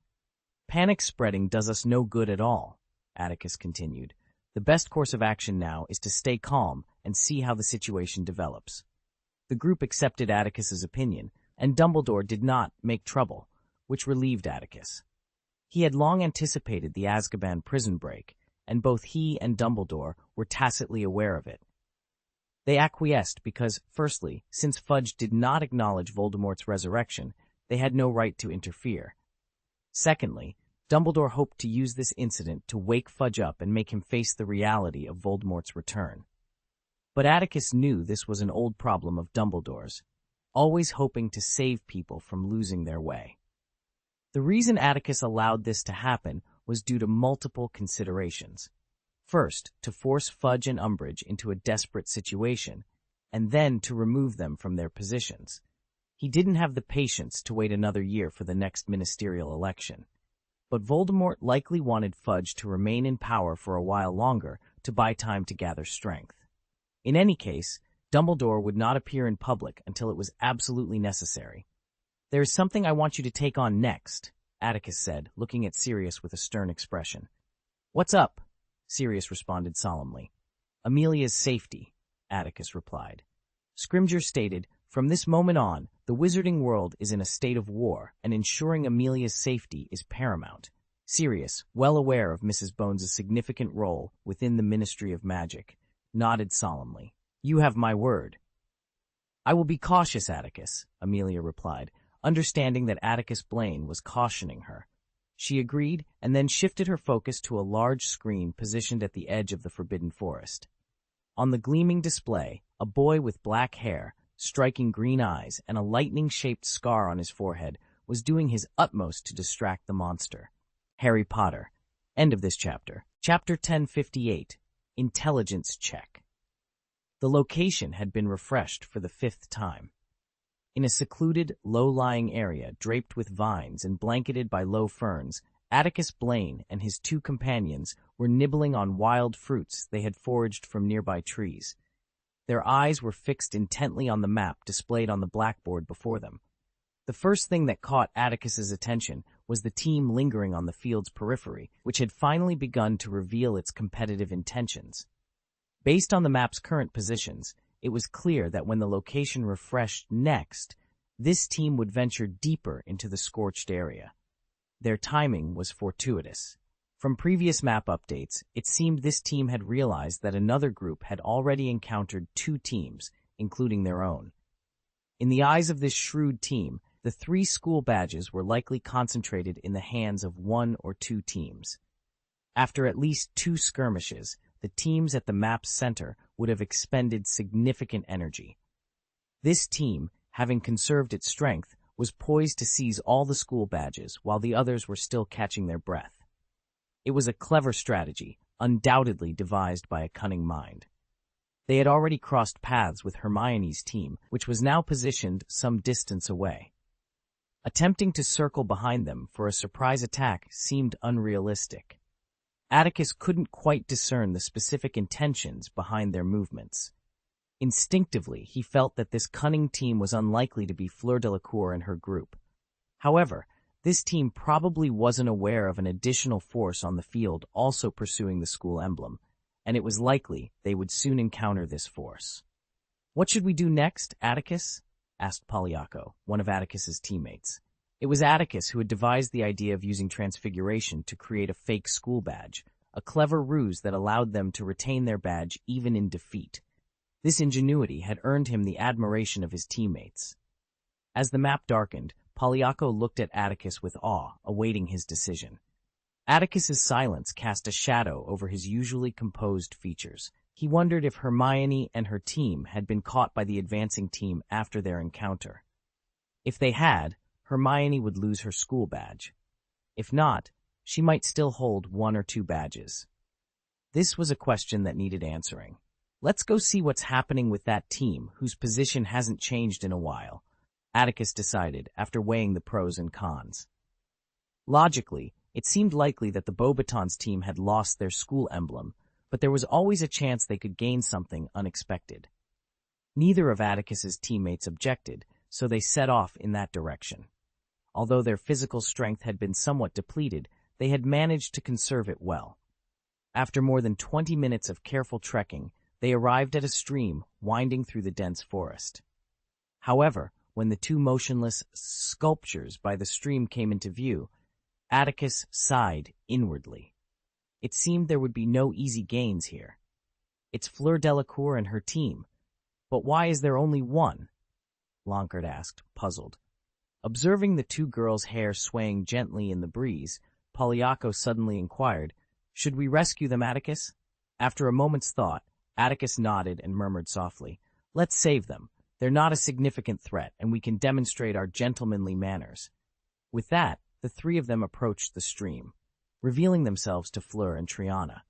"Panic spreading does us no good at all," Atticus continued. "The best course of action now is to stay calm and see how the situation develops." The group accepted Atticus's opinion, and Dumbledore did not make trouble, which relieved Atticus. He had long anticipated the Azkaban prison break, and both he and Dumbledore were tacitly aware of it. They acquiesced because, firstly, since Fudge did not acknowledge Voldemort's resurrection, they had no right to interfere. Secondly, Dumbledore hoped to use this incident to wake Fudge up and make him face the reality of Voldemort's return. But Atticus knew this was an old problem of Dumbledore's, always hoping to save people from losing their way. The reason Atticus allowed this to happen was due to multiple considerations. First, to force Fudge and Umbridge into a desperate situation, and then to remove them from their positions. He didn't have the patience to wait another year for the next ministerial election. But Voldemort likely wanted Fudge to remain in power for a while longer to buy time to gather strength. In any case, Dumbledore would not appear in public until it was absolutely necessary. "There is something I want you to take on next," Atticus said, looking at Sirius with a stern expression. "What's up?" Sirius responded solemnly. "Amelia's safety," Atticus replied. Scrimgeour stated, "From this moment on, the wizarding world is in a state of war, and ensuring Amelia's safety is paramount." Sirius, well aware of Mrs. Bones' significant role within the Ministry of Magic, nodded solemnly. "You have my word." "I will be cautious, Atticus," Amelia replied, understanding that Atticus Blaine was cautioning her. She agreed and then shifted her focus to a large screen positioned at the edge of the Forbidden Forest. On the gleaming display, a boy with black hair, striking green eyes, and a lightning-shaped scar on his forehead was doing his utmost to distract the monster. Harry Potter. End of this chapter. Chapter 1058. Intelligence Check. The location had been refreshed for the 5th time. In a secluded, low-lying area draped with vines and blanketed by low ferns, Atticus Blaine and his 2 companions were nibbling on wild fruits they had foraged from nearby trees. Their eyes were fixed intently on the map displayed on the blackboard before them. The first thing that caught Atticus's attention was the team lingering on the field's periphery, which had finally begun to reveal its competitive intentions. Based on the map's current positions, it was clear that when the location refreshed next, this team would venture deeper into the scorched area. Their timing was fortuitous. From previous map updates, it seemed this team had realized that another group had already encountered 2 teams, including their own. In the eyes of this shrewd team, The 3 school badges were likely concentrated in the hands of 1 or 2 teams. After at least 2 skirmishes, the teams at the map's center would have expended significant energy. This team, having conserved its strength, was poised to seize all the school badges while the others were still catching their breath. It was a clever strategy, undoubtedly devised by a cunning mind. They had already crossed paths with Hermione's team, which was now positioned some distance away. Attempting to circle behind them for a surprise attack seemed unrealistic. Atticus couldn't quite discern the specific intentions behind their movements. Instinctively, he felt that this cunning team was unlikely to be Fleur Delacour and her group. However, this team probably wasn't aware of an additional force on the field also pursuing the school emblem, and it was likely they would soon encounter this force. "What should we do next, Atticus?" asked Polyacco, one of Atticus's teammates. It was Atticus who had devised the idea of using transfiguration to create a fake school badge, a clever ruse that allowed them to retain their badge even in defeat. This ingenuity had earned him the admiration of his teammates. As the map darkened, Polyacco looked at Atticus with awe, awaiting his decision. Atticus's silence cast a shadow over his usually composed features. He wondered if Hermione and her team had been caught by the advancing team after their encounter. If they had, Hermione would lose her school badge. If not, she might still hold 1 or 2 badges. This was a question that needed answering. "Let's go see what's happening with that team, whose position hasn't changed in a while," Atticus decided after weighing the pros and cons. Logically, it seemed likely that the Beauxbatons team had lost their school emblem, but there was always a chance they could gain something unexpected. Neither of Atticus's teammates objected, so they set off in that direction. Although their physical strength had been somewhat depleted, they had managed to conserve it well. After more than 20 minutes of careful trekking, they arrived at a stream winding through the dense forest. However, when the 2 motionless sculptures by the stream came into view, Atticus sighed inwardly. It seemed there would be no easy gains here. It's Fleur Delacour and her team. But why is there only 1? Lonkard asked, puzzled. Observing the 2 girls' hair swaying gently in the breeze, Polyacco suddenly inquired, "Should we rescue them, Atticus?" After a moment's thought, Atticus nodded and murmured softly, "Let's save them. They're not a significant threat, and we can demonstrate our gentlemanly manners." With that, the 3 of them approached the stream, revealing themselves to Fleur and Triana.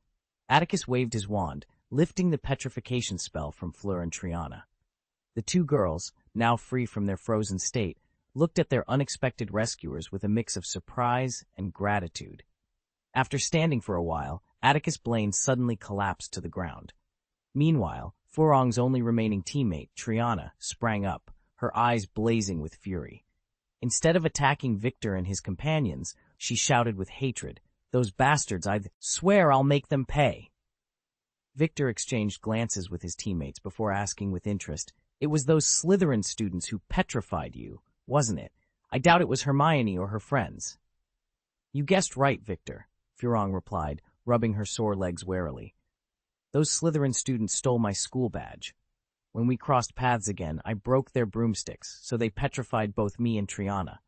Atticus waved his wand, lifting the petrification spell from Fleur and Triana. The 2 girls, now free from their frozen state, looked at their unexpected rescuers with a mix of surprise and gratitude. After standing for a while, Atticus Blaine suddenly collapsed to the ground. Meanwhile, Forong's only remaining teammate, Triana, sprang up, her eyes blazing with fury. Instead of attacking Victor and his companions, she shouted with hatred, "Those bastards, I swear I'll make them pay." Victor exchanged glances with his teammates before asking with interest, "It was those Slytherin students who petrified you, wasn't it? I doubt it was Hermione or her friends." "You guessed right, Victor," Forong replied, rubbing her sore legs warily. "Those Slytherin students stole my school badge. When we crossed paths again, I broke their broomsticks, so they petrified both me and Triana."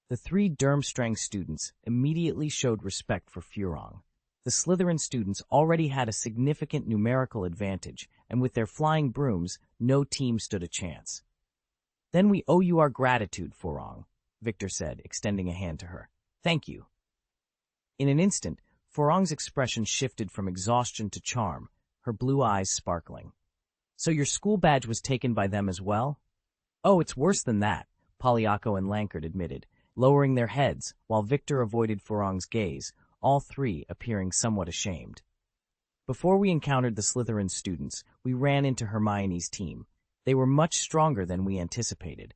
The 3 Durmstrang students immediately showed respect for Forong. The Slytherin students already had a significant numerical advantage, and with their flying brooms, no team stood a chance. "Then we owe you our gratitude, Forong," Victor said, extending a hand to her. "Thank you." In an instant, Forong's expression shifted from exhaustion to charm, her blue eyes sparkling. "So your school badge was taken by them as well?" "Oh, it's worse than that," Polyacco and Lankard admitted, lowering their heads while Victor avoided Forong's gaze, all 3 appearing somewhat ashamed. "Before we encountered the Slytherin students, we ran into Hermione's team. They were much stronger than we anticipated."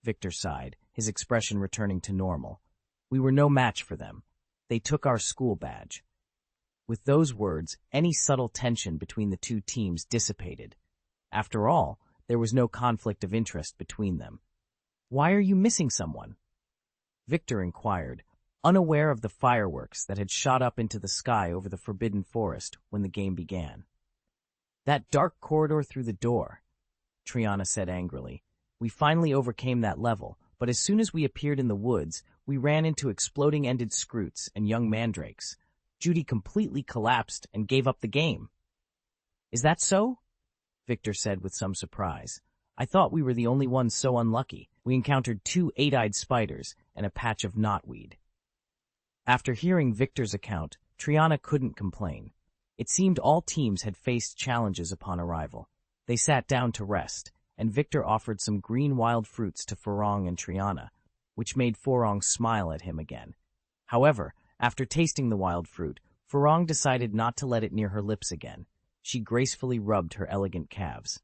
Victor sighed, his expression returning to normal. "We were no match for them. They took our school badge." With those words, any subtle tension between the 2 teams dissipated. After all, there was no conflict of interest between them. "Why are you missing someone?" Victor inquired, unaware of the fireworks that had shot up into the sky over the Forbidden Forest when the game began. "That dark corridor through the door," Triana said angrily. "We finally overcame that level, but as soon as we appeared in the woods, we ran into exploding-ended scroots and young mandrakes. Judy completely collapsed and gave up the game. Is that so? Victor said with some surprise. I thought we were the only ones so unlucky. We encountered 2 eight-eyed spiders and a patch of knotweed. After hearing Victor's account, Triana couldn't complain. It seemed all teams had faced challenges upon arrival. They sat down to rest, and Victor offered some green wild fruits to Furong and Triana, which made Furong smile at him again. However, after tasting the wild fruit, Furong decided not to let it near her lips again. She gracefully rubbed her elegant calves.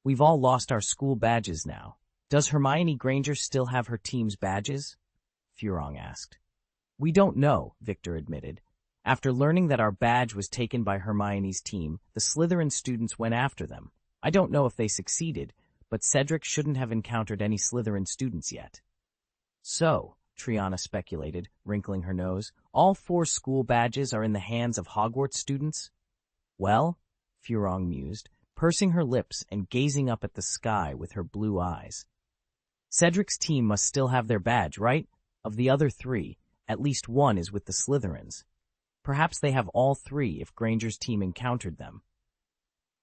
We've all lost our school badges now. Does Hermione Granger still have her team's badges? Furong asked. We don't know, Victor admitted. After learning that our badge was taken by Hermione's team, the Slytherin students went after them. I don't know if they succeeded, but Cedric shouldn't have encountered any Slytherin students yet. So, Triana speculated, wrinkling her nose, all 4 school badges are in the hands of Hogwarts students? Well, Furong mused, pursing her lips and gazing up at the sky with her blue eyes. Cedric's team must still have their badge, right? Of the other 3, at least one is with the Slytherins. Perhaps they have all 3 if Granger's team encountered them.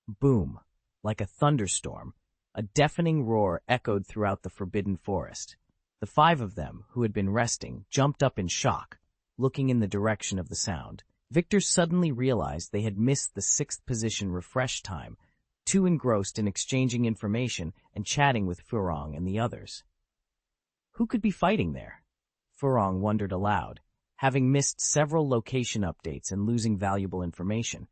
Boom! Like a thunderstorm, a deafening roar echoed throughout the Forbidden Forest. The 5 of them, who had been resting, jumped up in shock, looking in the direction of the sound. Victor suddenly realized they had missed the 6th position refresh time, too engrossed in exchanging information and chatting with Furong and the others. Who could be fighting there? Furong wondered aloud, having missed several location updates and losing valuable information.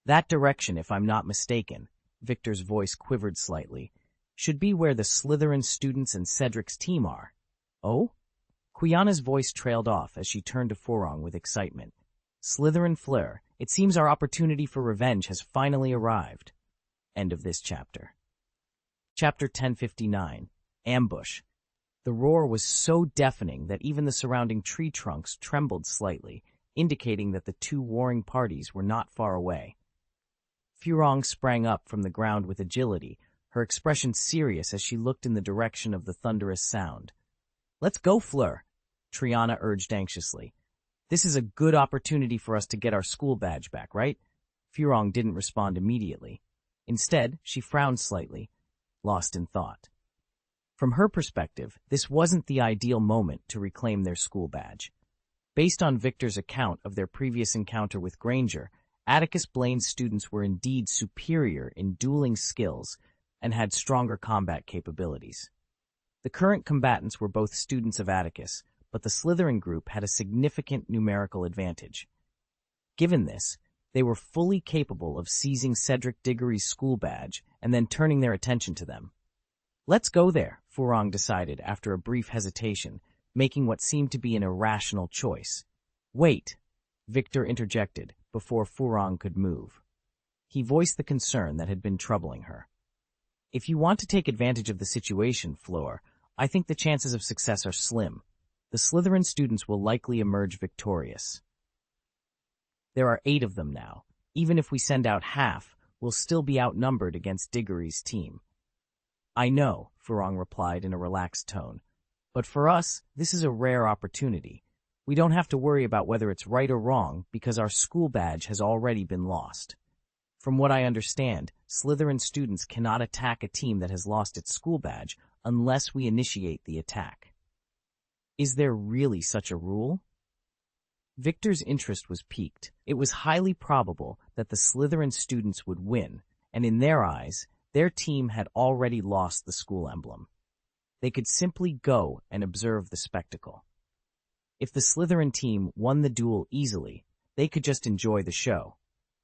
That direction, if I'm not mistaken, Victor's voice quivered slightly, should be where the Slytherin students and Cedric's team are. Oh? Quiana's voice trailed off as she turned to Furong with excitement. Slytherin Fleur, it seems our opportunity for revenge has finally arrived. End of this chapter. Chapter 1059, Ambush. The roar was so deafening that even the surrounding tree trunks trembled slightly, indicating that the 2 warring parties were not far away. Furong sprang up from the ground with agility, her expression serious as she looked in the direction of the thunderous sound. Let's go, Fleur, Triana urged anxiously. This is a good opportunity for us to get our school badge back, right? Furong didn't respond immediately. Instead, she frowned slightly, lost in thought. From her perspective, this wasn't the ideal moment to reclaim their school badge. Based on Victor's account of their previous encounter with Granger, Atticus Blaine's students were indeed superior in dueling skills and had stronger combat capabilities. The current combatants were both students of Atticus, but the Slytherin group had a significant numerical advantage. Given this, they were fully capable of seizing Cedric Diggory's school badge and then turning their attention to them. Let's go there, Furong decided after a brief hesitation, making what seemed to be an irrational choice. Wait, Victor interjected before Furong could move. He voiced the concern that had been troubling her. If you want to take advantage of the situation, Fleur, I think the chances of success are slim. The Slytherin students will likely emerge victorious. There are 8 of them now. Even if we send out half, we'll still be outnumbered against Diggory's team. I know, Furong replied in a relaxed tone. But for us, this is a rare opportunity. We don't have to worry about whether it's right or wrong because our school badge has already been lost. From what I understand, Slytherin students cannot attack a team that has lost its school badge unless we initiate the attack. Is there really such a rule? Victor's interest was piqued. It was highly probable that the Slytherin students would win, and in their eyes, their team had already lost the school emblem. They could simply go and observe the spectacle. If the Slytherin team won the duel easily, they could just enjoy the show.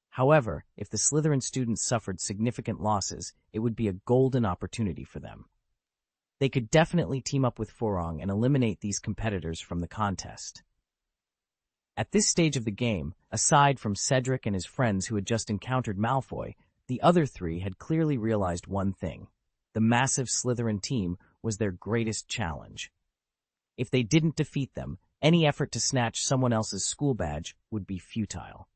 However, if the Slytherin students suffered significant losses, it would be a golden opportunity for them. They could definitely team up with Furong and eliminate these competitors from the contest. At this stage of the game, aside from Cedric and his friends who had just encountered Malfoy, the other 3 had clearly realized one thing. The massive Slytherin team was their greatest challenge. If they didn't defeat them, any effort to snatch someone else's school badge would be futile.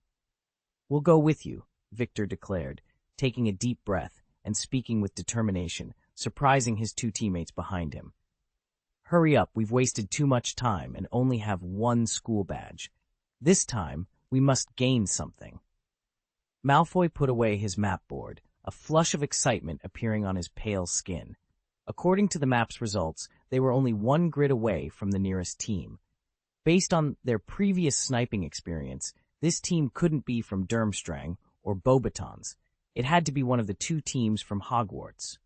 We'll go with you, Victor declared, taking a deep breath and speaking with determination, surprising his 2 teammates behind him. Hurry up, we've wasted too much time and only have one school badge. This time, we must gain something. Malfoy put away his map board, a flush of excitement appearing on his pale skin. According to the map's results, they were only one grid away from the nearest team. Based on their previous sniping experience, this team couldn't be from Durmstrang or Beauxbatons. It had to be one of the two teams from Hogwarts.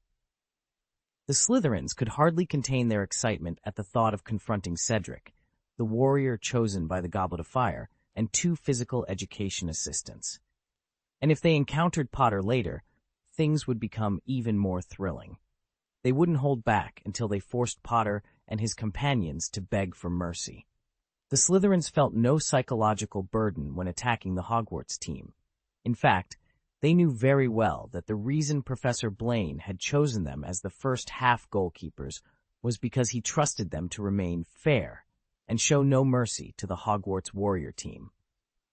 The Slytherins could hardly contain their excitement at the thought of confronting Cedric, the warrior chosen by the Goblet of Fire, and two physical education assistants. And if they encountered Potter later, things would become even more thrilling. They wouldn't hold back until they forced Potter and his companions to beg for mercy. The Slytherins felt no psychological burden when attacking the Hogwarts team. In fact, they knew very well that the reason Professor Blaine had chosen them as the first half goalkeepers was because he trusted them to remain fair and show no mercy to the Hogwarts warrior team.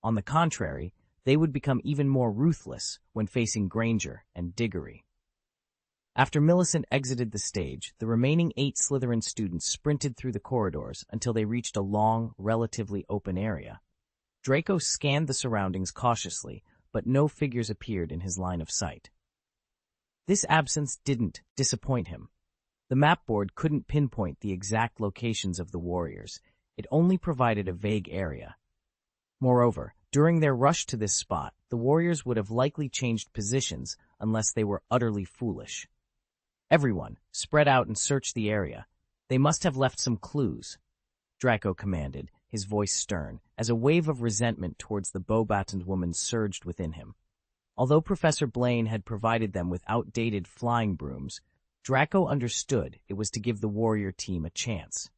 On the contrary, they would become even more ruthless when facing Granger and Diggory. After Millicent exited the stage, the remaining 8 Slytherin students sprinted through the corridors until they reached a long, relatively open area. Draco scanned the surroundings cautiously, but no figures appeared in his line of sight. This absence didn't disappoint him. The map board couldn't pinpoint the exact locations of the warriors. It only provided a vague area. Moreover, during their rush to this spot, the warriors would have likely changed positions unless they were utterly foolish. Everyone, spread out and search the area. They must have left some clues, Draco commanded, his voice stern, as a wave of resentment towards the Beauxbatons woman surged within him. Although Professor Blaine had provided them with outdated flying brooms, Draco understood it was to give the warrior team a chance.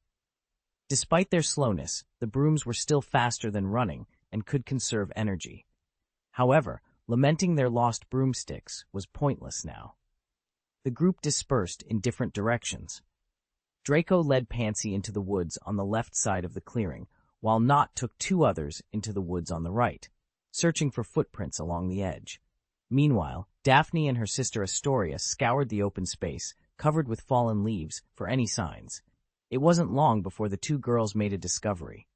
Despite their slowness, the brooms were still faster than running and could conserve energy. However, lamenting their lost broomsticks was pointless now. The group dispersed in different directions. Draco led Pansy into the woods on the left side of the clearing, while Knott took 2 others into the woods on the right, searching for footprints along the edge. Meanwhile, Daphne and her sister Astoria scoured the open space, covered with fallen leaves, for any signs. It wasn't long before the 2 girls made a discovery.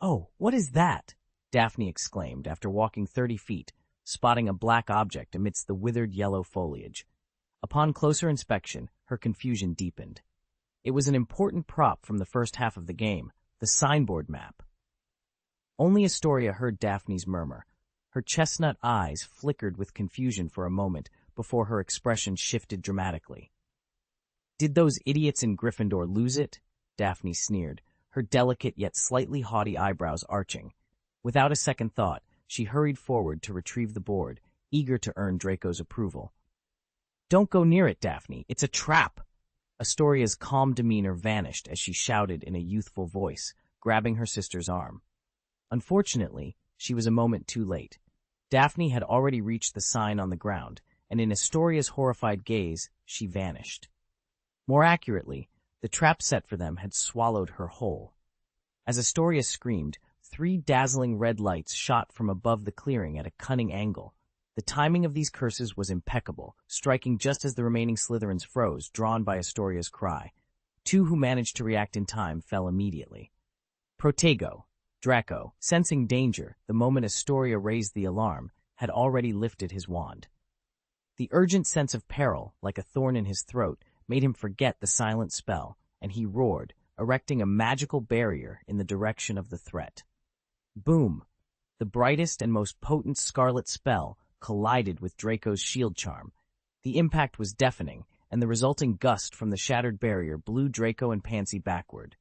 "Oh, what is that?" Daphne exclaimed after walking 30 feet, spotting a black object amidst the withered yellow foliage. Upon closer inspection, her confusion deepened. It was an important prop from the first half of the game, the signboard map. Only Astoria heard Daphne's murmur. Her chestnut eyes flickered with confusion for a moment before her expression shifted dramatically. "Did those idiots in Gryffindor lose it?" Daphne sneered, her delicate yet slightly haughty eyebrows arching. Without a second thought, she hurried forward to retrieve the board, eager to earn Draco's approval. "Don't go near it, Daphne. It's a trap!" Astoria's calm demeanor vanished as she shouted in a youthful voice, grabbing her sister's arm. Unfortunately, she was a moment too late. Daphne had already reached the sign on the ground, and in Astoria's horrified gaze, she vanished. More accurately, the trap set for them had swallowed her whole. As Astoria screamed, 3 dazzling red lights shot from above the clearing at a cunning angle. The timing of these curses was impeccable, striking just as the remaining Slytherins froze, drawn by Astoria's cry. 2 who managed to react in time fell immediately. Protego, Draco, sensing danger the moment Astoria raised the alarm, had already lifted his wand. The urgent sense of peril, like a thorn in his throat, made him forget the silent spell, and he roared, erecting a magical barrier in the direction of the threat. Boom! The brightest and most potent scarlet spell collided with Draco's shield charm. The impact was deafening, and the resulting gust from the shattered barrier blew Draco and Pansy backward.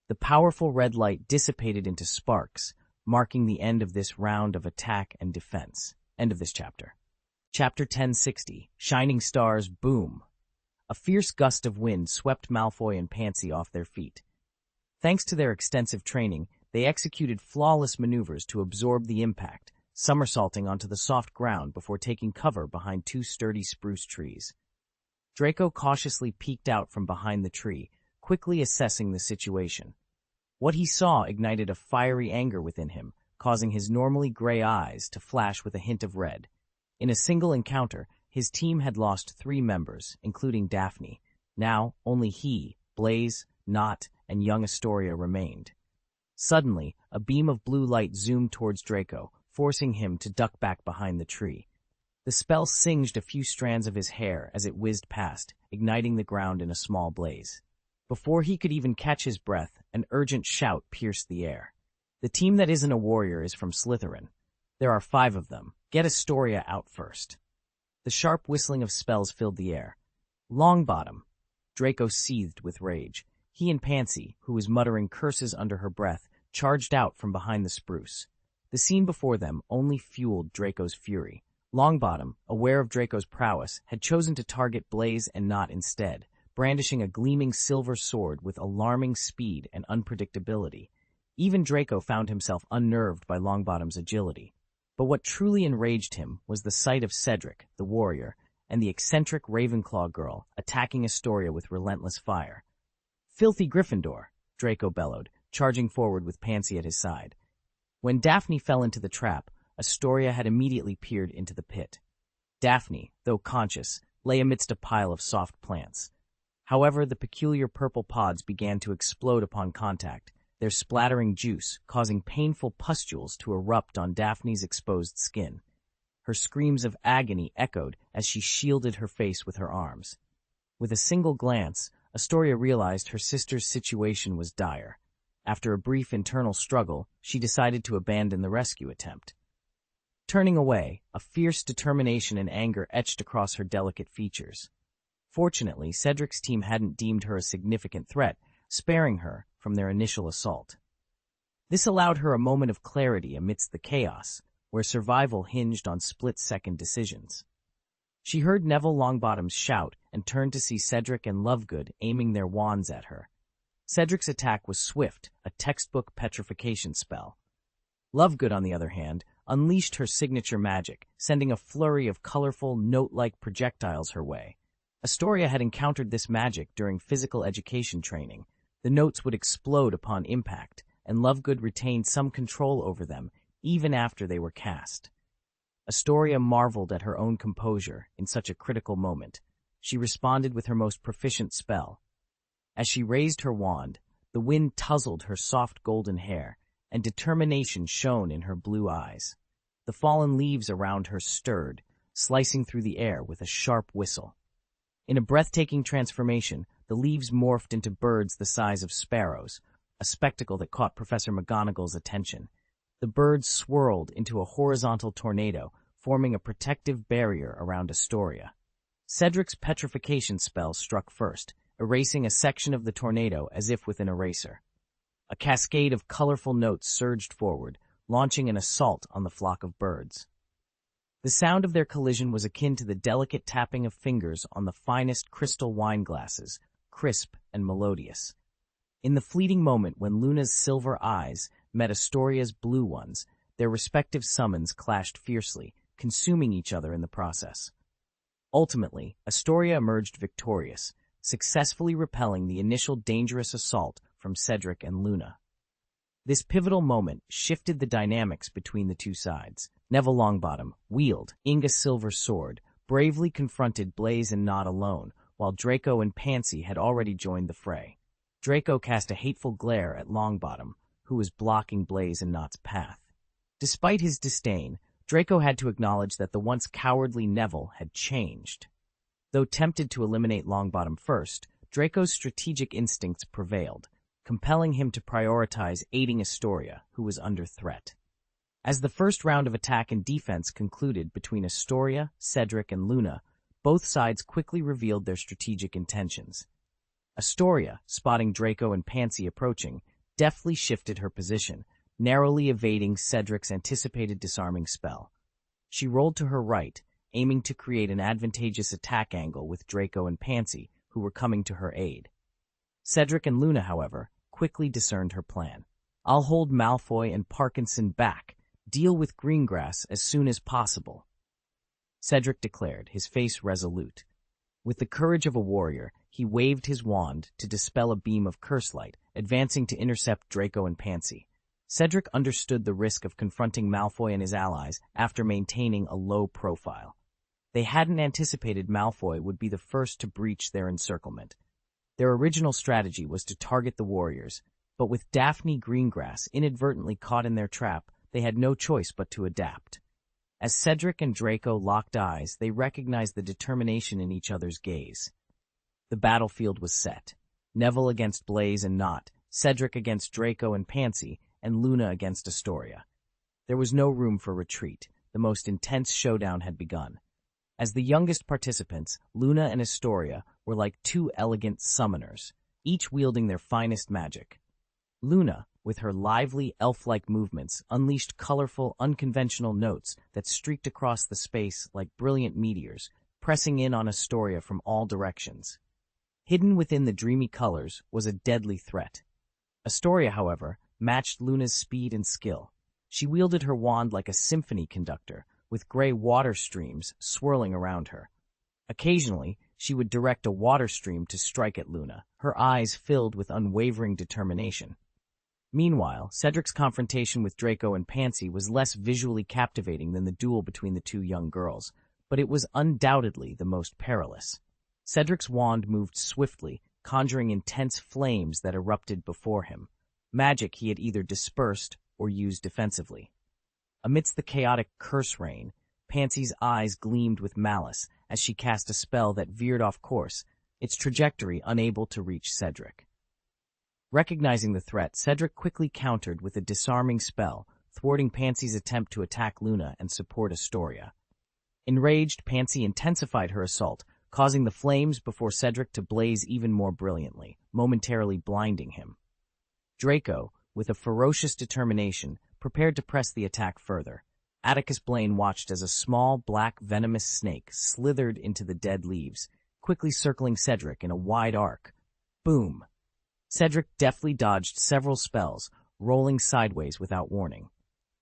The powerful red light dissipated into sparks, marking the end of this round of attack and defense. End of this chapter. Chapter 1060, Shining Stars, Boom! A fierce gust of wind swept Malfoy and Pansy off their feet. Thanks to their extensive training, they executed flawless maneuvers to absorb the impact, somersaulting onto the soft ground before taking cover behind 2 sturdy spruce trees. Draco cautiously peeked out from behind the tree, quickly assessing the situation. What he saw ignited a fiery anger within him, causing his normally gray eyes to flash with a hint of red. In a single encounter, his team had lost 3 members, including Daphne. Now, only he, Blaze, Knott, and young Astoria remained. Suddenly, a beam of blue light zoomed towards Draco, forcing him to duck back behind the tree. The spell singed a few strands of his hair as it whizzed past, igniting the ground in a small blaze. Before he could even catch his breath, an urgent shout pierced the air. "The team that isn't a warrior is from Slytherin. There are 5 of them. Get Astoria out first." The sharp whistling of spells filled the air. "Longbottom!" Draco seethed with rage. He and Pansy, who was muttering curses under her breath, charged out from behind the spruce. The scene before them only fueled Draco's fury. Longbottom, aware of Draco's prowess, had chosen to target Blaze and Knot instead, brandishing a gleaming silver sword with alarming speed and unpredictability. Even Draco found himself unnerved by Longbottom's agility. But what truly enraged him was the sight of Cedric, the warrior, and the eccentric Ravenclaw girl attacking Astoria with relentless fire. "Filthy Gryffindor!" Draco bellowed, charging forward with Pansy at his side. When Daphne fell into the trap, Astoria had immediately peered into the pit. Daphne, though conscious, lay amidst a pile of soft plants. However, the peculiar purple pods began to explode upon contact, their splattering juice causing painful pustules to erupt on Daphne's exposed skin. Her screams of agony echoed as she shielded her face with her arms. With a single glance, Astoria realized her sister's situation was dire. After a brief internal struggle, she decided to abandon the rescue attempt. Turning away, a fierce determination and anger etched across her delicate features. Fortunately, Cedric's team hadn't deemed her a significant threat, sparing her from their initial assault. This allowed her a moment of clarity amidst the chaos, where survival hinged on split-second decisions. She heard Neville Longbottom's shout and turned to see Cedric and Lovegood aiming their wands at her. Cedric's attack was swift, a textbook petrification spell. Lovegood, on the other hand, unleashed her signature magic, sending a flurry of colorful, note-like projectiles her way. Astoria had encountered this magic during physical education training. The notes would explode upon impact, and Lovegood retained some control over them, even after they were cast. Astoria marveled at her own composure in such a critical moment. She responded with her most proficient spell. As she raised her wand, the wind tousled her soft golden hair, and determination shone in her blue eyes. The fallen leaves around her stirred, slicing through the air with a sharp whistle. In a breathtaking transformation, the leaves morphed into birds the size of sparrows, a spectacle that caught Professor McGonagall's attention. The birds swirled into a horizontal tornado, forming a protective barrier around Astoria. Cedric's petrification spell struck first, erasing a section of the tornado as if with an eraser. A cascade of colorful notes surged forward, launching an assault on the flock of birds. The sound of their collision was akin to the delicate tapping of fingers on the finest crystal wine glasses, crisp and melodious. In the fleeting moment when Luna's silver eyes met Astoria's blue ones, their respective summons clashed fiercely, consuming each other in the process. Ultimately, Astoria emerged victorious, successfully repelling the initial dangerous assault from Cedric and Luna. This pivotal moment shifted the dynamics between the two sides. Neville Longbottom, wield Inga's silver sword, bravely confronted Blaze and Knot alone, while Draco and Pansy had already joined the fray. Draco cast a hateful glare at Longbottom, who was blocking Blaze and Knot's path. Despite his disdain, Draco had to acknowledge that the once cowardly Neville had changed. Though tempted to eliminate Longbottom first, Draco's strategic instincts prevailed, compelling him to prioritize aiding Astoria, who was under threat. As the first round of attack and defense concluded between Astoria, Cedric, and Luna, both sides quickly revealed their strategic intentions. Astoria, spotting Draco and Pansy approaching, deftly shifted her position, narrowly evading Cedric's anticipated disarming spell. She rolled to her right, aiming to create an advantageous attack angle with Draco and Pansy, who were coming to her aid. Cedric and Luna, however, quickly discerned her plan. "I'll hold Malfoy and Parkinson back. Deal with Greengrass as soon as possible," Cedric declared, his face resolute. With the courage of a warrior, he waved his wand to dispel a beam of curse light, advancing to intercept Draco and Pansy. Cedric understood the risk of confronting Malfoy and his allies after maintaining a low profile. They hadn't anticipated Malfoy would be the first to breach their encirclement. Their original strategy was to target the warriors, but with Daphne Greengrass inadvertently caught in their trap, they had no choice but to adapt. As Cedric and Draco locked eyes, they recognized the determination in each other's gaze. The battlefield was set. Neville against Blaze and Knot, Cedric against Draco and Pansy, and Luna against Astoria. There was no room for retreat. The most intense showdown had begun. As the youngest participants, Luna and Astoria were like two elegant summoners, each wielding their finest magic. Luna, with her lively, elf-like movements, unleashed colorful, unconventional notes that streaked across the space like brilliant meteors, pressing in on Astoria from all directions. Hidden within the dreamy colors was a deadly threat. Astoria, however, matched Luna's speed and skill. She wielded her wand like a symphony conductor, with gray water streams swirling around her. Occasionally, she would direct a water stream to strike at Luna, her eyes filled with unwavering determination. Meanwhile, Cedric's confrontation with Draco and Pansy was less visually captivating than the duel between the two young girls, but it was undoubtedly the most perilous. Cedric's wand moved swiftly, conjuring intense flames that erupted before him, magic he had either dispersed or used defensively. Amidst the chaotic curse rain, Pansy's eyes gleamed with malice as she cast a spell that veered off course, its trajectory unable to reach Cedric. Recognizing the threat, Cedric quickly countered with a disarming spell, thwarting Pansy's attempt to attack Luna and support Astoria. Enraged, Pansy intensified her assault, causing the flames before Cedric to blaze even more brilliantly, momentarily blinding him. Draco, with a ferocious determination, prepared to press the attack further. Atticus Blaine watched as a small, black, venomous snake slithered into the dead leaves, quickly circling Cedric in a wide arc. Boom! Cedric deftly dodged several spells, rolling sideways without warning.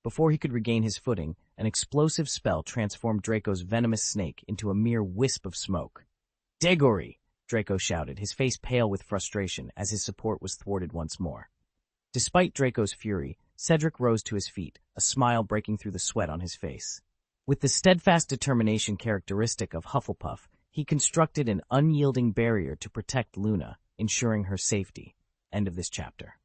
Before he could regain his footing, an explosive spell transformed Draco's venomous snake into a mere wisp of smoke. "Degory!" Draco shouted, his face pale with frustration as his support was thwarted once more. Despite Draco's fury, Cedric rose to his feet, a smile breaking through the sweat on his face. With the steadfast determination characteristic of Hufflepuff, he constructed an unyielding barrier to protect Luna, ensuring her safety. End of this chapter.